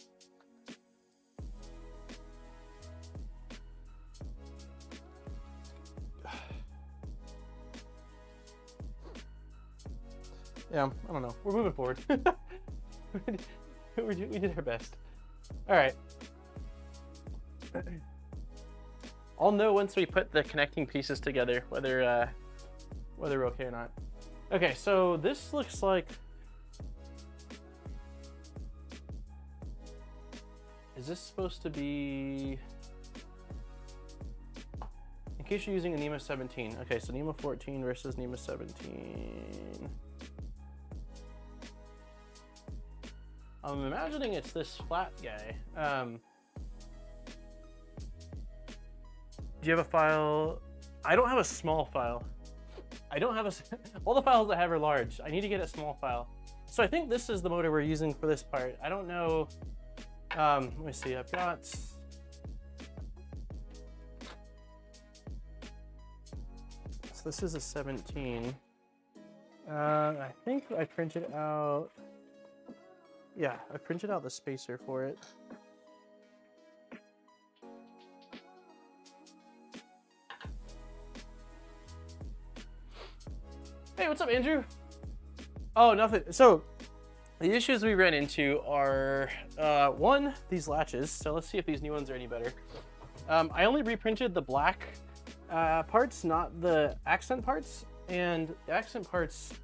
Yeah, I don't know. We're moving forward. we did our best. All right. I'll know once we put the connecting pieces together whether we're okay or not. Okay, so this looks like. Is this supposed to be? In case you're using a NEMA 17. Okay, so NEMA 14 versus NEMA 17. I'm imagining it's this flat guy. Do you have a file? I don't have a small file. I don't have all the files I have are large. I need to get a small file. So I think this is the motor we're using for this part. I don't know. Let me see, I've got. So this is a 17. I think I printed out. Yeah, I printed out the spacer for it. Hey, what's up, Andrew? Oh, nothing. So, the issues we ran into are, one, these latches. So let's see if these new ones are any better. I only reprinted the black parts, not the accent parts. And the accent parts,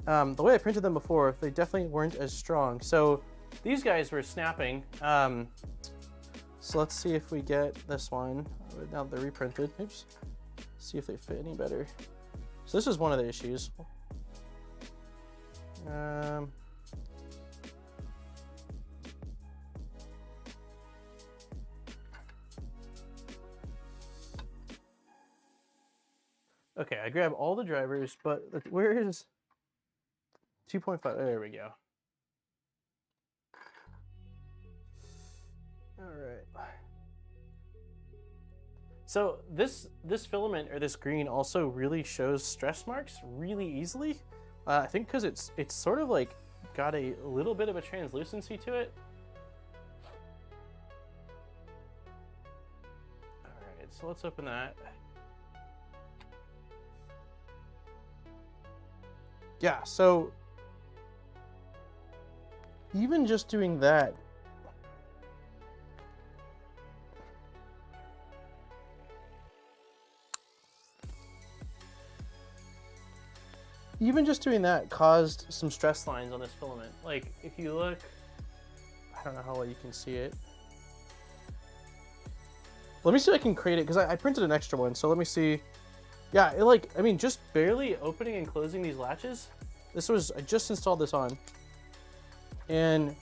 the way I printed them before, they definitely weren't as strong. So these guys were snapping. So let's see if we get this one. Now they're reprinted. Oops. See if they fit any better. So this is one of the issues. Okay, I grab all the drivers, but where is 2.5? There we go. All right. So this filament, or this green, also really shows stress marks really easily. I think because it's sort of like got a little bit of a translucency to it. All right, so let's open that. Yeah, so even just doing that, caused some stress lines on this filament. Like, if you look, I don't know how well you can see it. Let me see if I can create it, because I printed an extra one, so let me see. Yeah, it like, I mean, just barely opening and closing these latches. I just installed this on. And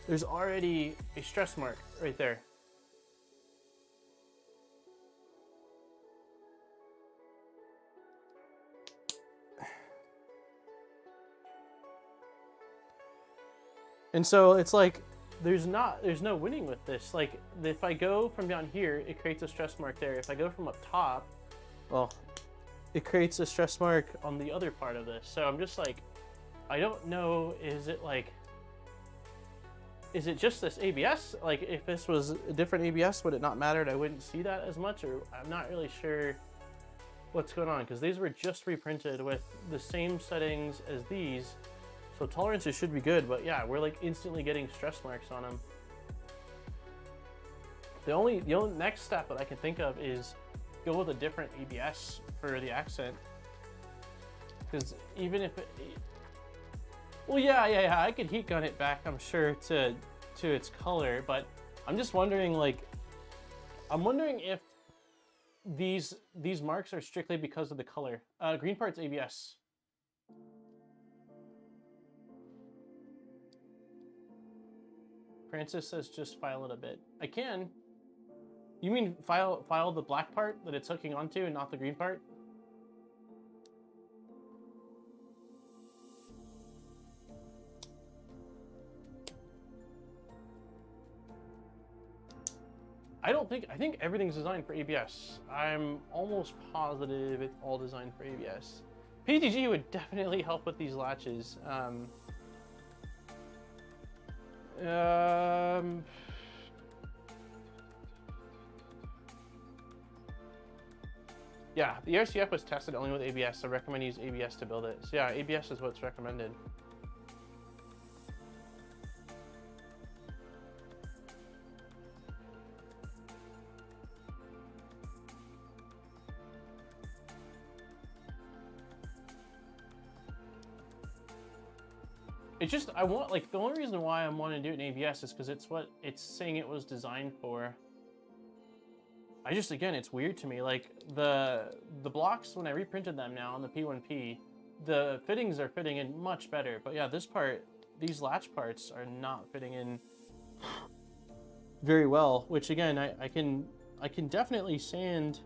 there's already a stress mark right there. And so it's like, there's no winning with this. Like, if I go from down here, it creates a stress mark there. If I go from up top, well, it creates a stress mark on the other part of this. So I'm just like, I don't know, is it just this ABS? Like, if this was a different ABS, would it not matter and I wouldn't see that as much? Or I'm not really sure what's going on, because these were just reprinted with the same settings as these. So tolerances should be good, but yeah, we're like instantly getting stress marks on them. The only next step that I can think of is go with a different ABS for the accent. Because even if it, well, yeah, I could heat gun it back, I'm sure, to its color, but I'm just wondering, like, I'm wondering if these marks are strictly because of the color. Green part's ABS. Francis says just file it a bit. I can. You mean file the black part that it's hooking onto and not the green part? I think everything's designed for ABS. I'm almost positive it's all designed for ABS. PTG would definitely help with these latches. Yeah, the ERC-F was tested only with ABS, so I recommend use ABS to build it. So yeah, ABS is what's recommended. It's just, I want, like, the only reason why I'm wanting to do it in ABS is because it's what it's saying it was designed for. I just, again, it's weird to me. Like, the blocks, when I reprinted them now on the P1P, the fittings are fitting in much better. But yeah, this part, these latch parts are not fitting in very well, which again, I can definitely sand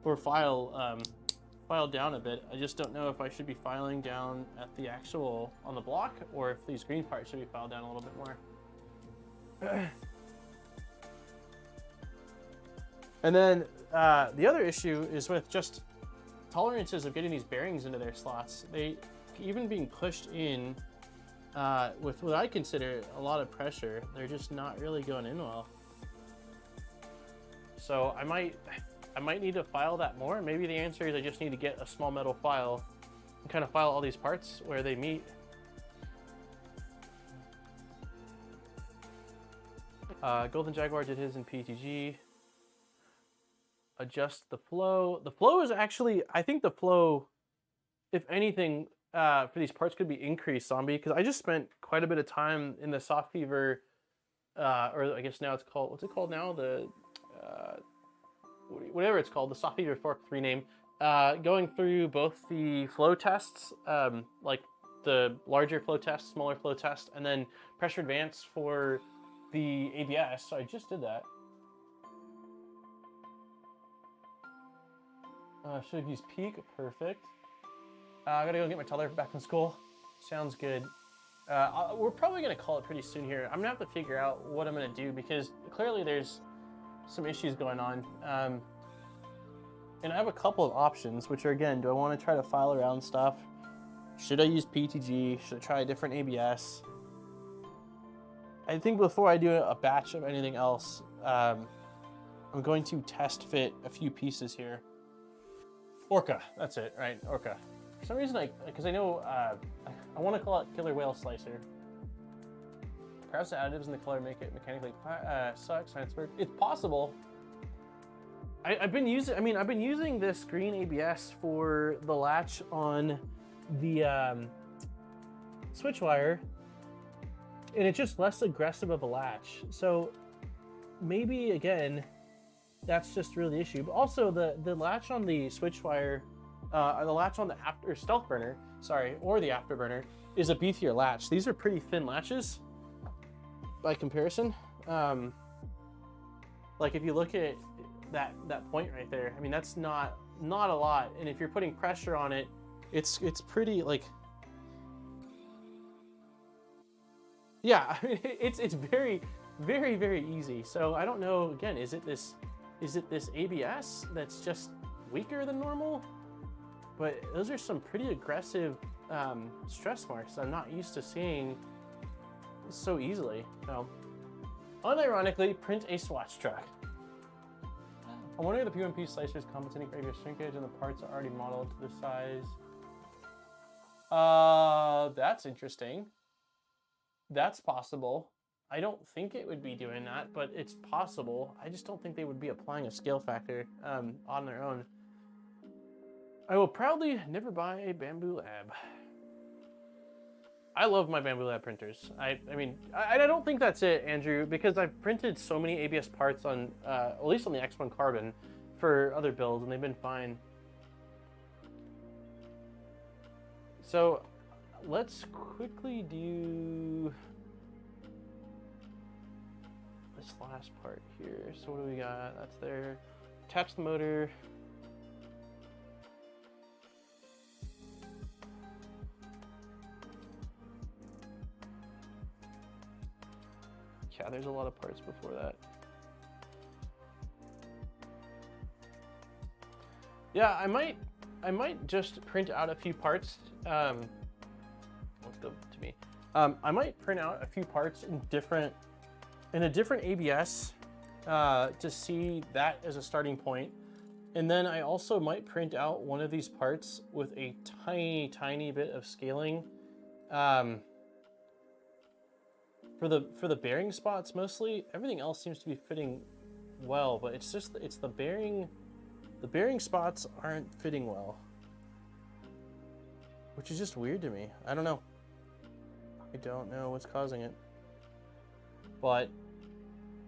or file down a bit. I just don't know if I should be filing down at the actual on the block, or if these green parts should be filed down a little bit more. And then the other issue is with just tolerances of getting these bearings into their slots. They even being pushed in with what I consider a lot of pressure, they're just not really going in well. So I might need to file that more. Maybe the answer is I just need to get a small metal file and kind of file all these parts where they meet. Golden Jaguar did his in PTG. Adjust the flow. The flow is actually, I think the flow, if anything, for these parts could be increased, Zombie, because I just spent quite a bit of time in the Soft Fever, or I guess now it's called, what's it called now? The, whatever it's called, the Soft Fever Fork 3 name, going through both the flow tests, like the larger flow test, smaller flow test, and then pressure advance for the ABS. So I just did that. Should have used peak, perfect. I gotta go get my toddler back from school. Sounds good. We're probably gonna call it pretty soon here. I'm gonna have to figure out what I'm gonna do, because clearly there's some issues going on. And I have a couple of options, which are, again, do I want to try to file around stuff? Should I use PTG? Should I try a different ABS? I think before I do a batch of anything else, I'm going to test fit a few pieces here. Orca, that's it, right? Orca. For some reason, because I know I want to call it Killer Whale Slicer. Perhaps the additives in the color make it mechanically suck. Scienceberg. It's possible. I've been using this green ABS for the latch on the switch wire, and it's just less aggressive of a latch. So maybe again, that's just really the issue. But also the latch on the switch wire, or the latch on the after stealth burner, sorry, or the afterburner is a beefier latch. These are pretty thin latches by comparison. Like if you look at that point right there, I mean that's not a lot. And if you're putting pressure on it, it's pretty like, yeah, it's very, very, very easy. So I don't know, again, is it this ABS that's just weaker than normal? But those are some pretty aggressive stress marks I'm not used to seeing so easily. So, unironically, print a swatch truck. I'm wondering if the P1P slicer is compensating for ABS shrinkage and the parts are already modeled to the size. That's interesting. That's possible. I don't think it would be doing that, but it's possible. I just don't think they would be applying a scale factor on their own. I will proudly never buy a Bamboo Lab. I love my Bamboo Lab printers. I mean, I don't think that's it, Andrew, because I've printed so many ABS parts on, at least on the X1 Carbon, for other builds, and they've been fine. So let's quickly do this last part here. So what do we got? That's there. Attach the motor. Yeah, there's a lot of parts before that. Yeah, I might just print out a few parts. Let's go to me. I might print out a few parts in a different ABS to see that as a starting point. And then I also might print out one of these parts with a tiny bit of scaling. For the bearing spots mostly. Everything else seems to be fitting well, but it's the bearing spots aren't fitting well, which is just weird to me. I don't know. I don't know what's causing it, but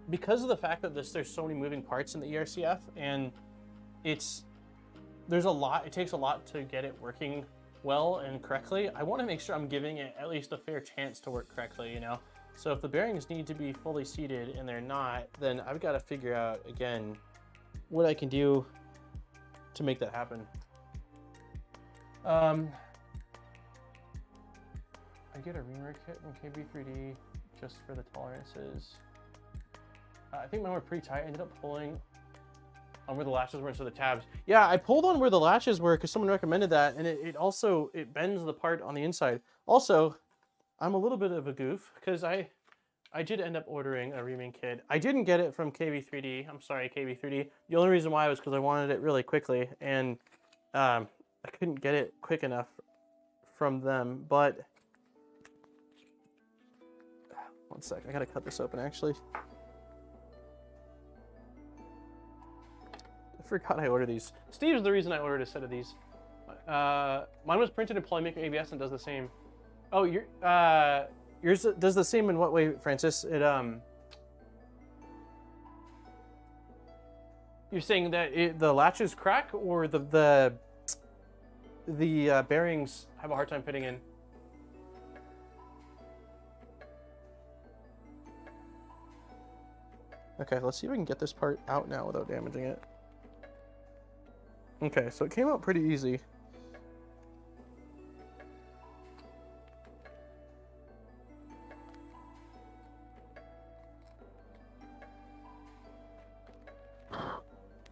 because of the fact that there's so many moving parts in the ERCF, and there's a lot. It takes a lot to get it working well and correctly. I want to make sure I'm giving it at least a fair chance to work correctly, you know. So if the bearings need to be fully seated and they're not, then I've got to figure out, again, what I can do to make that happen. I get a rework kit from KB3D just for the tolerances. I think mine were pretty tight. I ended up pulling on where the latches were instead of the tabs. Yeah, I pulled on where the latches were because someone recommended that, and it also bends the part on the inside. Also, I'm a little bit of a goof because I did end up ordering a reaming kit. I didn't get it from KB3D. I'm sorry, KB3D. The only reason why was because I wanted it really quickly, and I couldn't get it quick enough from them. But one sec, I gotta cut this open actually. I forgot I ordered these. Steve's the reason I ordered a set of these. Mine was printed in Polymaker ABS and does the same. Oh, yours does the same in what way, Francis? You're saying that the latches crack, or the bearings have a hard time fitting in? Okay, let's see if we can get this part out now without damaging it. Okay, so it came out pretty easy.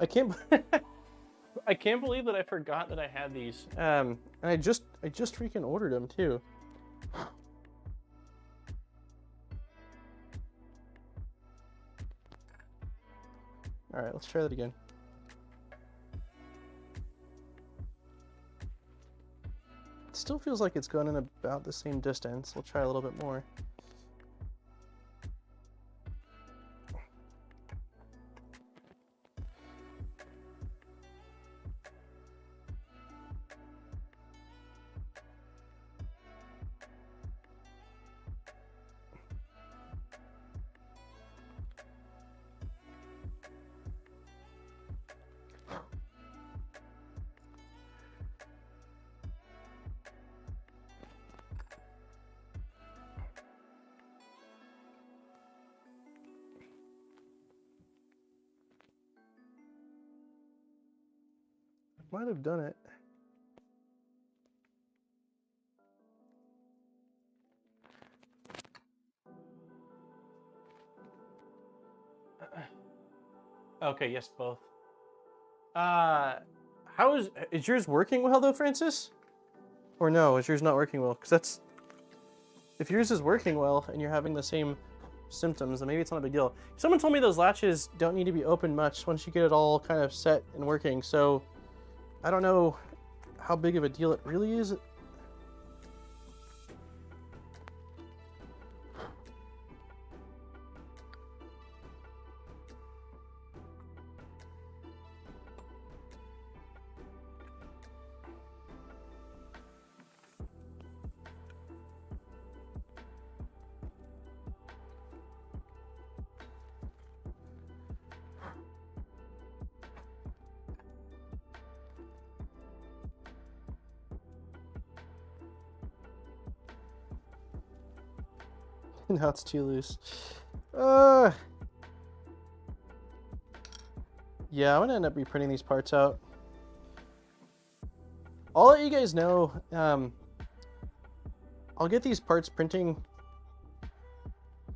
I can't believe that I forgot that I had these. And I just freaking ordered them too. All right, let's try that again. It still feels like it's going in about the same distance. We'll try a little bit more. might have done it. Okay, yes, both. How is yours working well though, Francis? Or no, is yours not working well? Because that's, if yours is working well and you're having the same symptoms, then maybe it's not a big deal. Someone told me those latches don't need to be open much once you get it all kind of set and working, so I don't know how big of a deal it really is. Now it's too loose. Yeah, I'm gonna end up reprinting these parts out. I'll let you guys know. I'll get these parts printing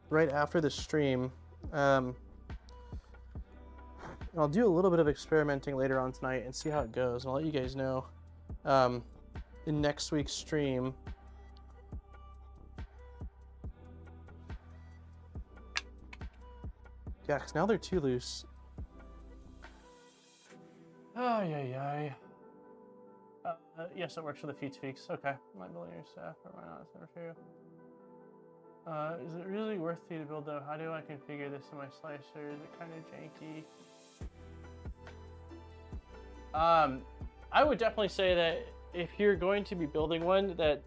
right after the stream. I'll do a little bit of experimenting later on tonight and see how it goes. I'll let you guys know in next week's stream. Yeah, because now they're too loose. Yes, it works for the feet tweaks. Okay, might build your staff, or why not? It's never fair. Is it really worth you to build though? How do I configure this in my slicer? Is it kind of janky? I would definitely say that if you're going to be building one, that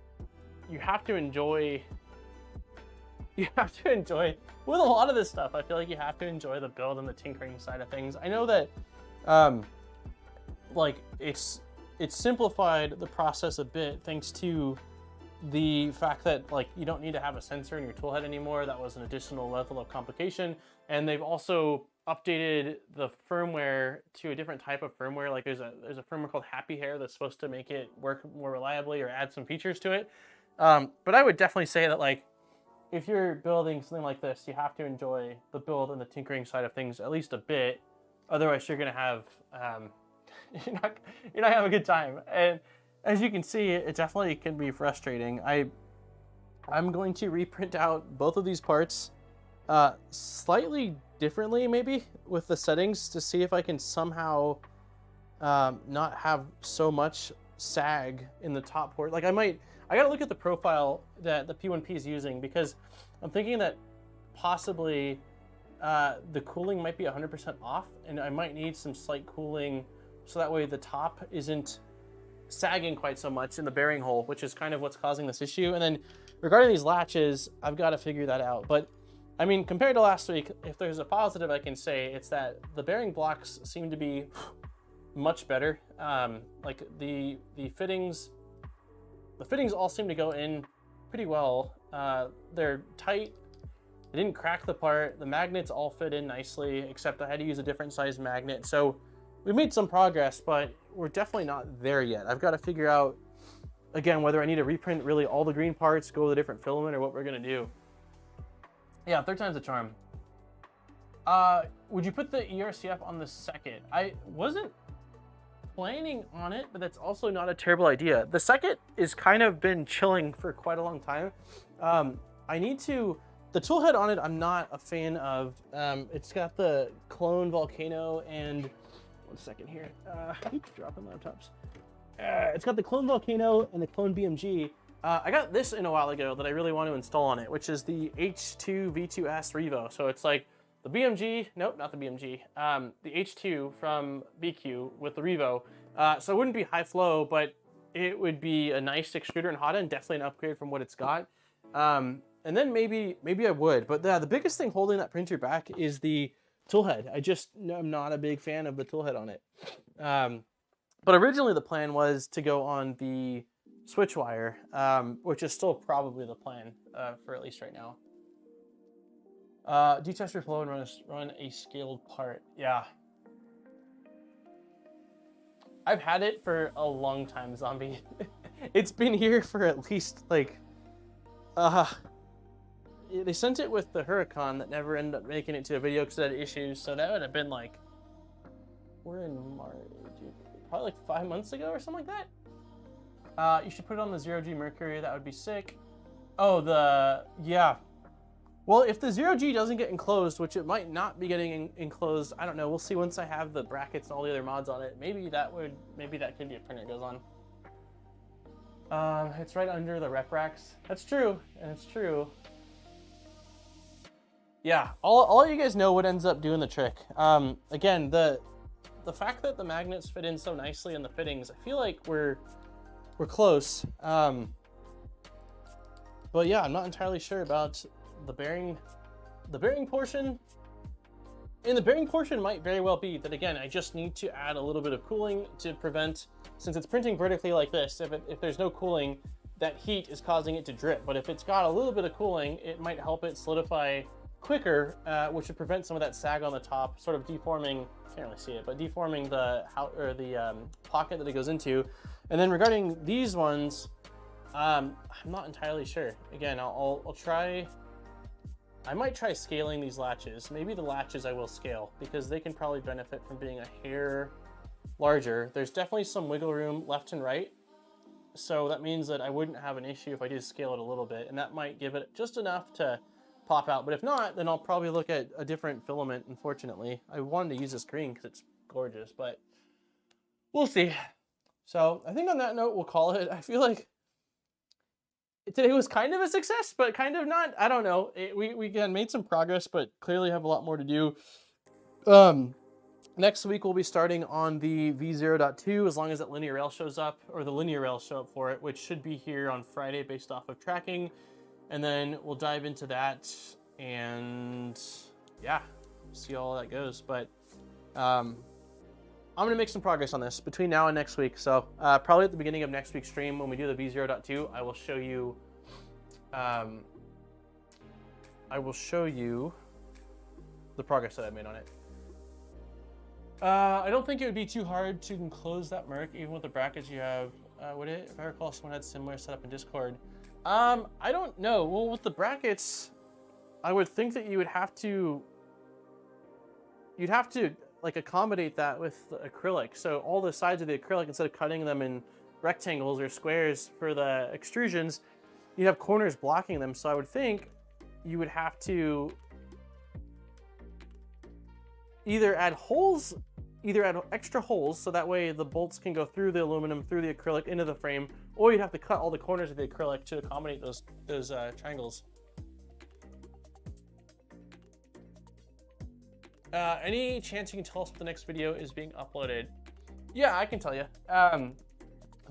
you have to enjoy. You have to enjoy, with a lot of this stuff, I feel like you have to enjoy the build and the tinkering side of things. I know that, like, it's simplified the process a bit thanks to the fact that, like, you don't need to have a sensor in your toolhead anymore. That was an additional level of complication. And they've also updated the firmware to a different type of firmware. Like, there's a firmware called Happy Hair that's supposed to make it work more reliably or add some features to it. But I would definitely say that, like, if you're building something like this, you have to enjoy the build and the tinkering side of things at least a bit. Otherwise, you're gonna have you're not gonna have a good time. And as you can see, it definitely can be frustrating. I'm going to reprint out both of these parts slightly differently, maybe with the settings, to see if I can somehow not have so much sag in the top port. Like, I gotta look at the profile that the P1P is using, because I'm thinking that possibly the cooling might be 100% off, and I might need some slight cooling so that way the top isn't sagging quite so much in the bearing hole, which is kind of what's causing this issue. And then regarding these latches, I've got to figure that out. But I mean, compared to last week, if there's a positive I can say, it's that the bearing blocks seem to be much better. Like the fittings all seem to go in pretty well. They're tight. They didn't crack the part. The magnets all fit in nicely, except I had to use a different size magnet. So we made some progress, but we're definitely not there yet. I've got to figure out, again, whether I need to reprint really all the green parts, go with a different filament, or what we're gonna do. Yeah, third time's a charm. Would you put the ERC-F on the second? I wasn't planning on it, but that's also not a terrible idea. The second is kind of been chilling for quite a long time. The tool head on it, I'm not a fan of. It's got the clone volcano and, one second here, dropping laptops. It's got the clone volcano and the clone BMG. I got this in a while ago that I really want to install on it, which is the H2 V2S Revo. So it's like the BMG, nope, not the BMG, the H2 from BQ with the Revo. So it wouldn't be high flow, but it would be a nice extruder and hot end, definitely an upgrade from what it's got. And then maybe I would, but the biggest thing holding that printer back is the tool head. I'm not a big fan of the tool head on it. But originally the plan was to go on the switch wire, which is still probably the plan for at least right now. Detest your flow and run a scaled part. Yeah. I've had it for a long time, Zombie. It's been here for at least like, they sent it with the Huracan that never ended up making it to a video because it had issues. So that would have been like, we're in March, probably like 5 months ago or something like that. You should put it on the 0G Mercury. That would be sick. Oh, yeah. Well, if the 0G doesn't get enclosed, which it might not be getting enclosed, I don't know. We'll see once I have the brackets and all the other mods on it. Maybe that could be a printer goes on. It's right under the rep racks. That's true, and it's true. Yeah, all you guys know what ends up doing the trick. Again, the fact that the magnets fit in so nicely in the fittings, I feel like we're close. But yeah, I'm not entirely sure about the bearing portion. And the bearing portion might very well be that, again, I just need to add a little bit of cooling to prevent, since it's printing vertically like this, if there's no cooling, that heat is causing it to drip. But if it's got a little bit of cooling, it might help it solidify quicker, which would prevent some of that sag on the top, sort of deforming, can't really see it, but deforming the pocket that it goes into. And then regarding these ones, I'm not entirely sure. Again, I'll try. I might try scaling these latches. Maybe the latches I will scale because they can probably benefit from being a hair larger. There's definitely some wiggle room left and right. So that means that I wouldn't have an issue if I did scale it a little bit, and that might give it just enough to pop out. But if not, then I'll probably look at a different filament, unfortunately. I wanted to use this green because it's gorgeous, but we'll see. So I think on that note, we'll call it. I feel like today was kind of a success, but kind of not. I don't know. We again made some progress, but clearly have a lot more to do. Next week we'll be starting on the V0.2 as long as that linear rail shows up, or the linear rails show up for it, which should be here on Friday based off of tracking. And then we'll dive into that and yeah, see how all that goes. But I'm gonna make some progress on this between now and next week. So probably at the beginning of next week's stream when we do the V0.2, I will show you the progress that I've made on it. I don't think it would be too hard to enclose that Merc even with the brackets you have. Would it? If I recall, someone had similar setup in Discord. I don't know. Well, with the brackets, I would think that you'd have to like accommodate that with the acrylic. So all the sides of the acrylic, instead of cutting them in rectangles or squares for the extrusions, you'd have corners blocking them. So I would think you would have to either add extra holes so that way the bolts can go through the aluminum, through the acrylic into the frame, or you'd have to cut all the corners of the acrylic to accommodate those triangles. Any chance you can tell us what the next video is being uploaded? Yeah, I can tell you.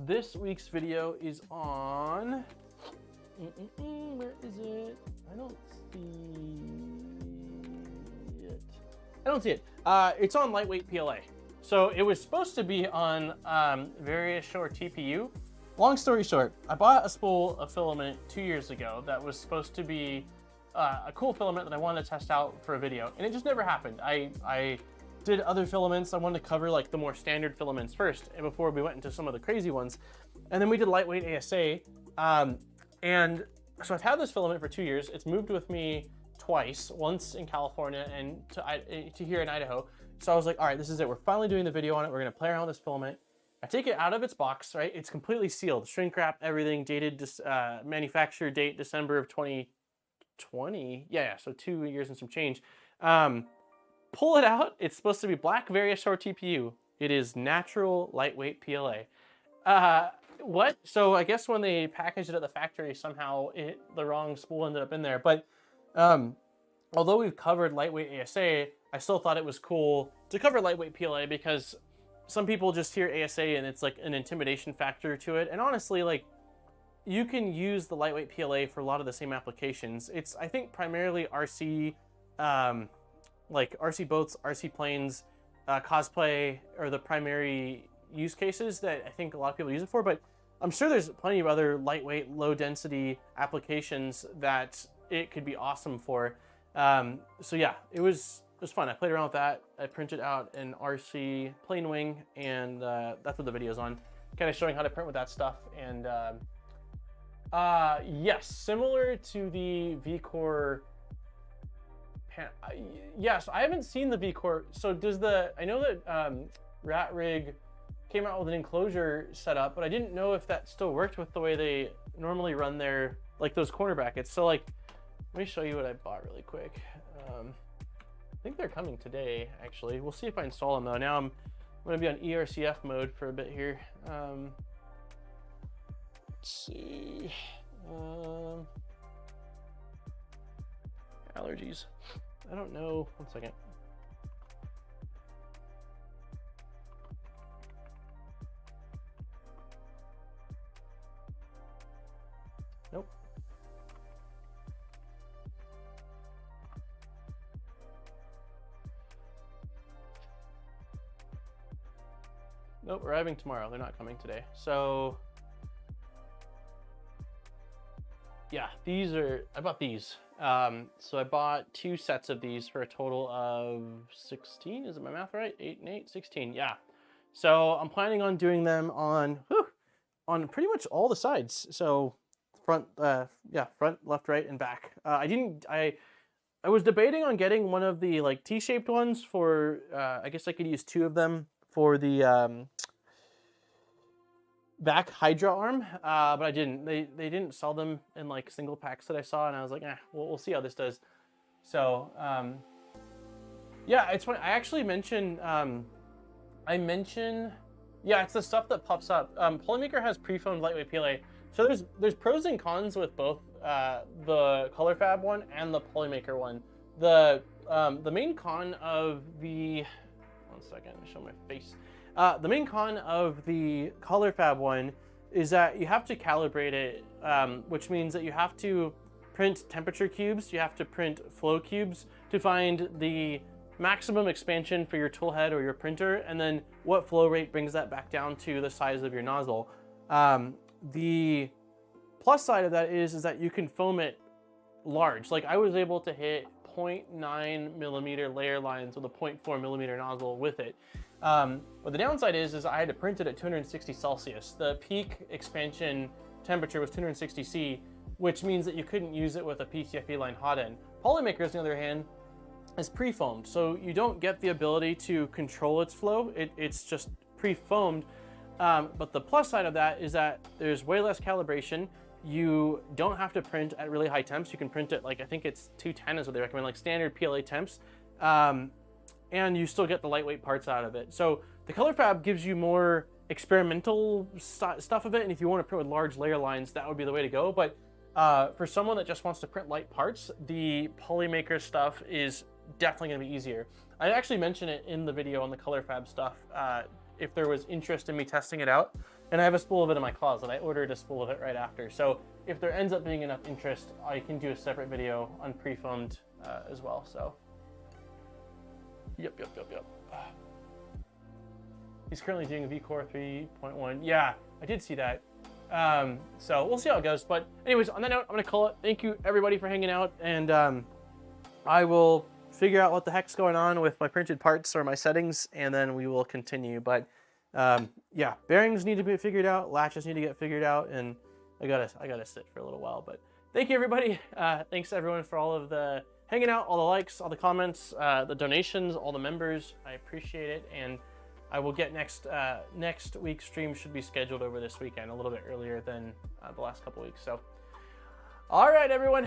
This week's video is on... where is it? I don't see it. It's on lightweight PLA. So it was supposed to be on Various Shore TPU. Long story short, I bought a spool of filament 2 years ago that was supposed to be a cool filament that I wanted to test out for a video, and it just never happened. I did other filaments. I wanted to cover like the more standard filaments first before we went into some of the crazy ones. And then we did lightweight ASA. And so I've had this filament for 2 years. It's moved with me twice, once in California and to here in Idaho. So I was like, all right, this is it. We're finally doing the video on it. We're gonna play around with this filament. I take it out of its box, right? It's completely sealed, shrink wrap, everything, dated, manufacturer date, December of 2020. Yeah, so 2 years and some change. Pull it out. It's supposed to be black Various Shore TPU. It is natural lightweight PLA. What? So I guess when they packaged it at the factory, somehow the wrong spool ended up in there. But although we've covered lightweight ASA, I still thought it was cool to cover lightweight PLA because some people just hear ASA and it's like an intimidation factor to it. And honestly, like, you can use the lightweight PLA for a lot of the same applications. It's, I think, primarily RC, like RC boats, RC planes, cosplay are the primary use cases that I think a lot of people use it for, but I'm sure there's plenty of other lightweight, low density applications that it could be awesome for. So yeah, it was was fun. I played around with that. I printed out an RC plane wing, and that's what the video's on. Kind of showing how to print with that stuff. And yes, similar to the VCore. Yes, I haven't seen the VCore. So does I know that Rat Rig came out with an enclosure setup, but I didn't know if that still worked with the way they normally run their, like those corner brackets. So like, let me show you what I bought really quick. I think they're coming today, actually. We'll see if I install them though. Now I'm gonna be on ERCF mode for a bit here. Let's see. Allergies. I don't know. 1 second. Nope. Nope, arriving tomorrow. They're not coming today. So yeah, I bought these. So I bought 2 sets of these for a total of 16. Is it my math right? 8 and 8, 16. Yeah. So I'm planning on doing them on pretty much all the sides. So front, front, left, right, and back. I was debating on getting one of the like T-shaped ones for, I guess I could use 2 of them for the back Hydra arm, but I didn't. They didn't sell them in like single packs that I saw, and I was like, we'll see how this does. So yeah, it's funny. I actually mentioned yeah, it's the stuff that pops up. Polymaker has pre-foamed lightweight PLA, so there's pros and cons with both the Color Fab one and the Polymaker one. The main con of the 1 second, show my face. The main con of the Color Fab one is that you have to calibrate it, which means that you have to print temperature cubes, you have to print flow cubes to find the maximum expansion for your tool head or your printer, and then what flow rate brings that back down to the size of your nozzle. The plus side of that is that you can foam it large. Like I was able to hit 0.9 millimeter layer lines with a 0.4 millimeter nozzle with it. But the downside is I had to print it at 260 Celsius. The peak expansion temperature was 260 C, which means that you couldn't use it with a PTFE line hot end. Polymakers, on the other hand, is pre-foamed, so you don't get the ability to control its flow. It's just pre-foamed. But the plus side of that is that there's way less calibration. You don't have to print at really high temps. You can print at like, I think it's 210 is what they recommend, like standard PLA temps. And you still get the lightweight parts out of it. So the Color Fab gives you more experimental stuff of it, and if you want to print with large layer lines, that would be the way to go. But for someone that just wants to print light parts, the Polymaker stuff is definitely going to be easier. I actually mentioned it in the video on the Color Fab stuff, if there was interest in me testing it out. And I have a spool of it in my closet. I ordered a spool of it right after. So if there ends up being enough interest, I can do a separate video on pre-foamed as well. So Yep. He's currently doing a VCore 3.1. Yeah, I did see that. So we'll see how it goes. But anyways, on that note, I'm gonna call it. Thank you everybody for hanging out, and I will figure out what the heck's going on with my printed parts or my settings, and then we will continue. But yeah, bearings need to be figured out, latches need to get figured out, and I gotta sit for a little while. But thank you everybody. Thanks everyone for all of the hanging out, all the likes, all the comments, the donations, all the members. I appreciate it, and I will get next week's stream should be scheduled over this weekend, a little bit earlier than the last couple weeks. So, all right, everyone.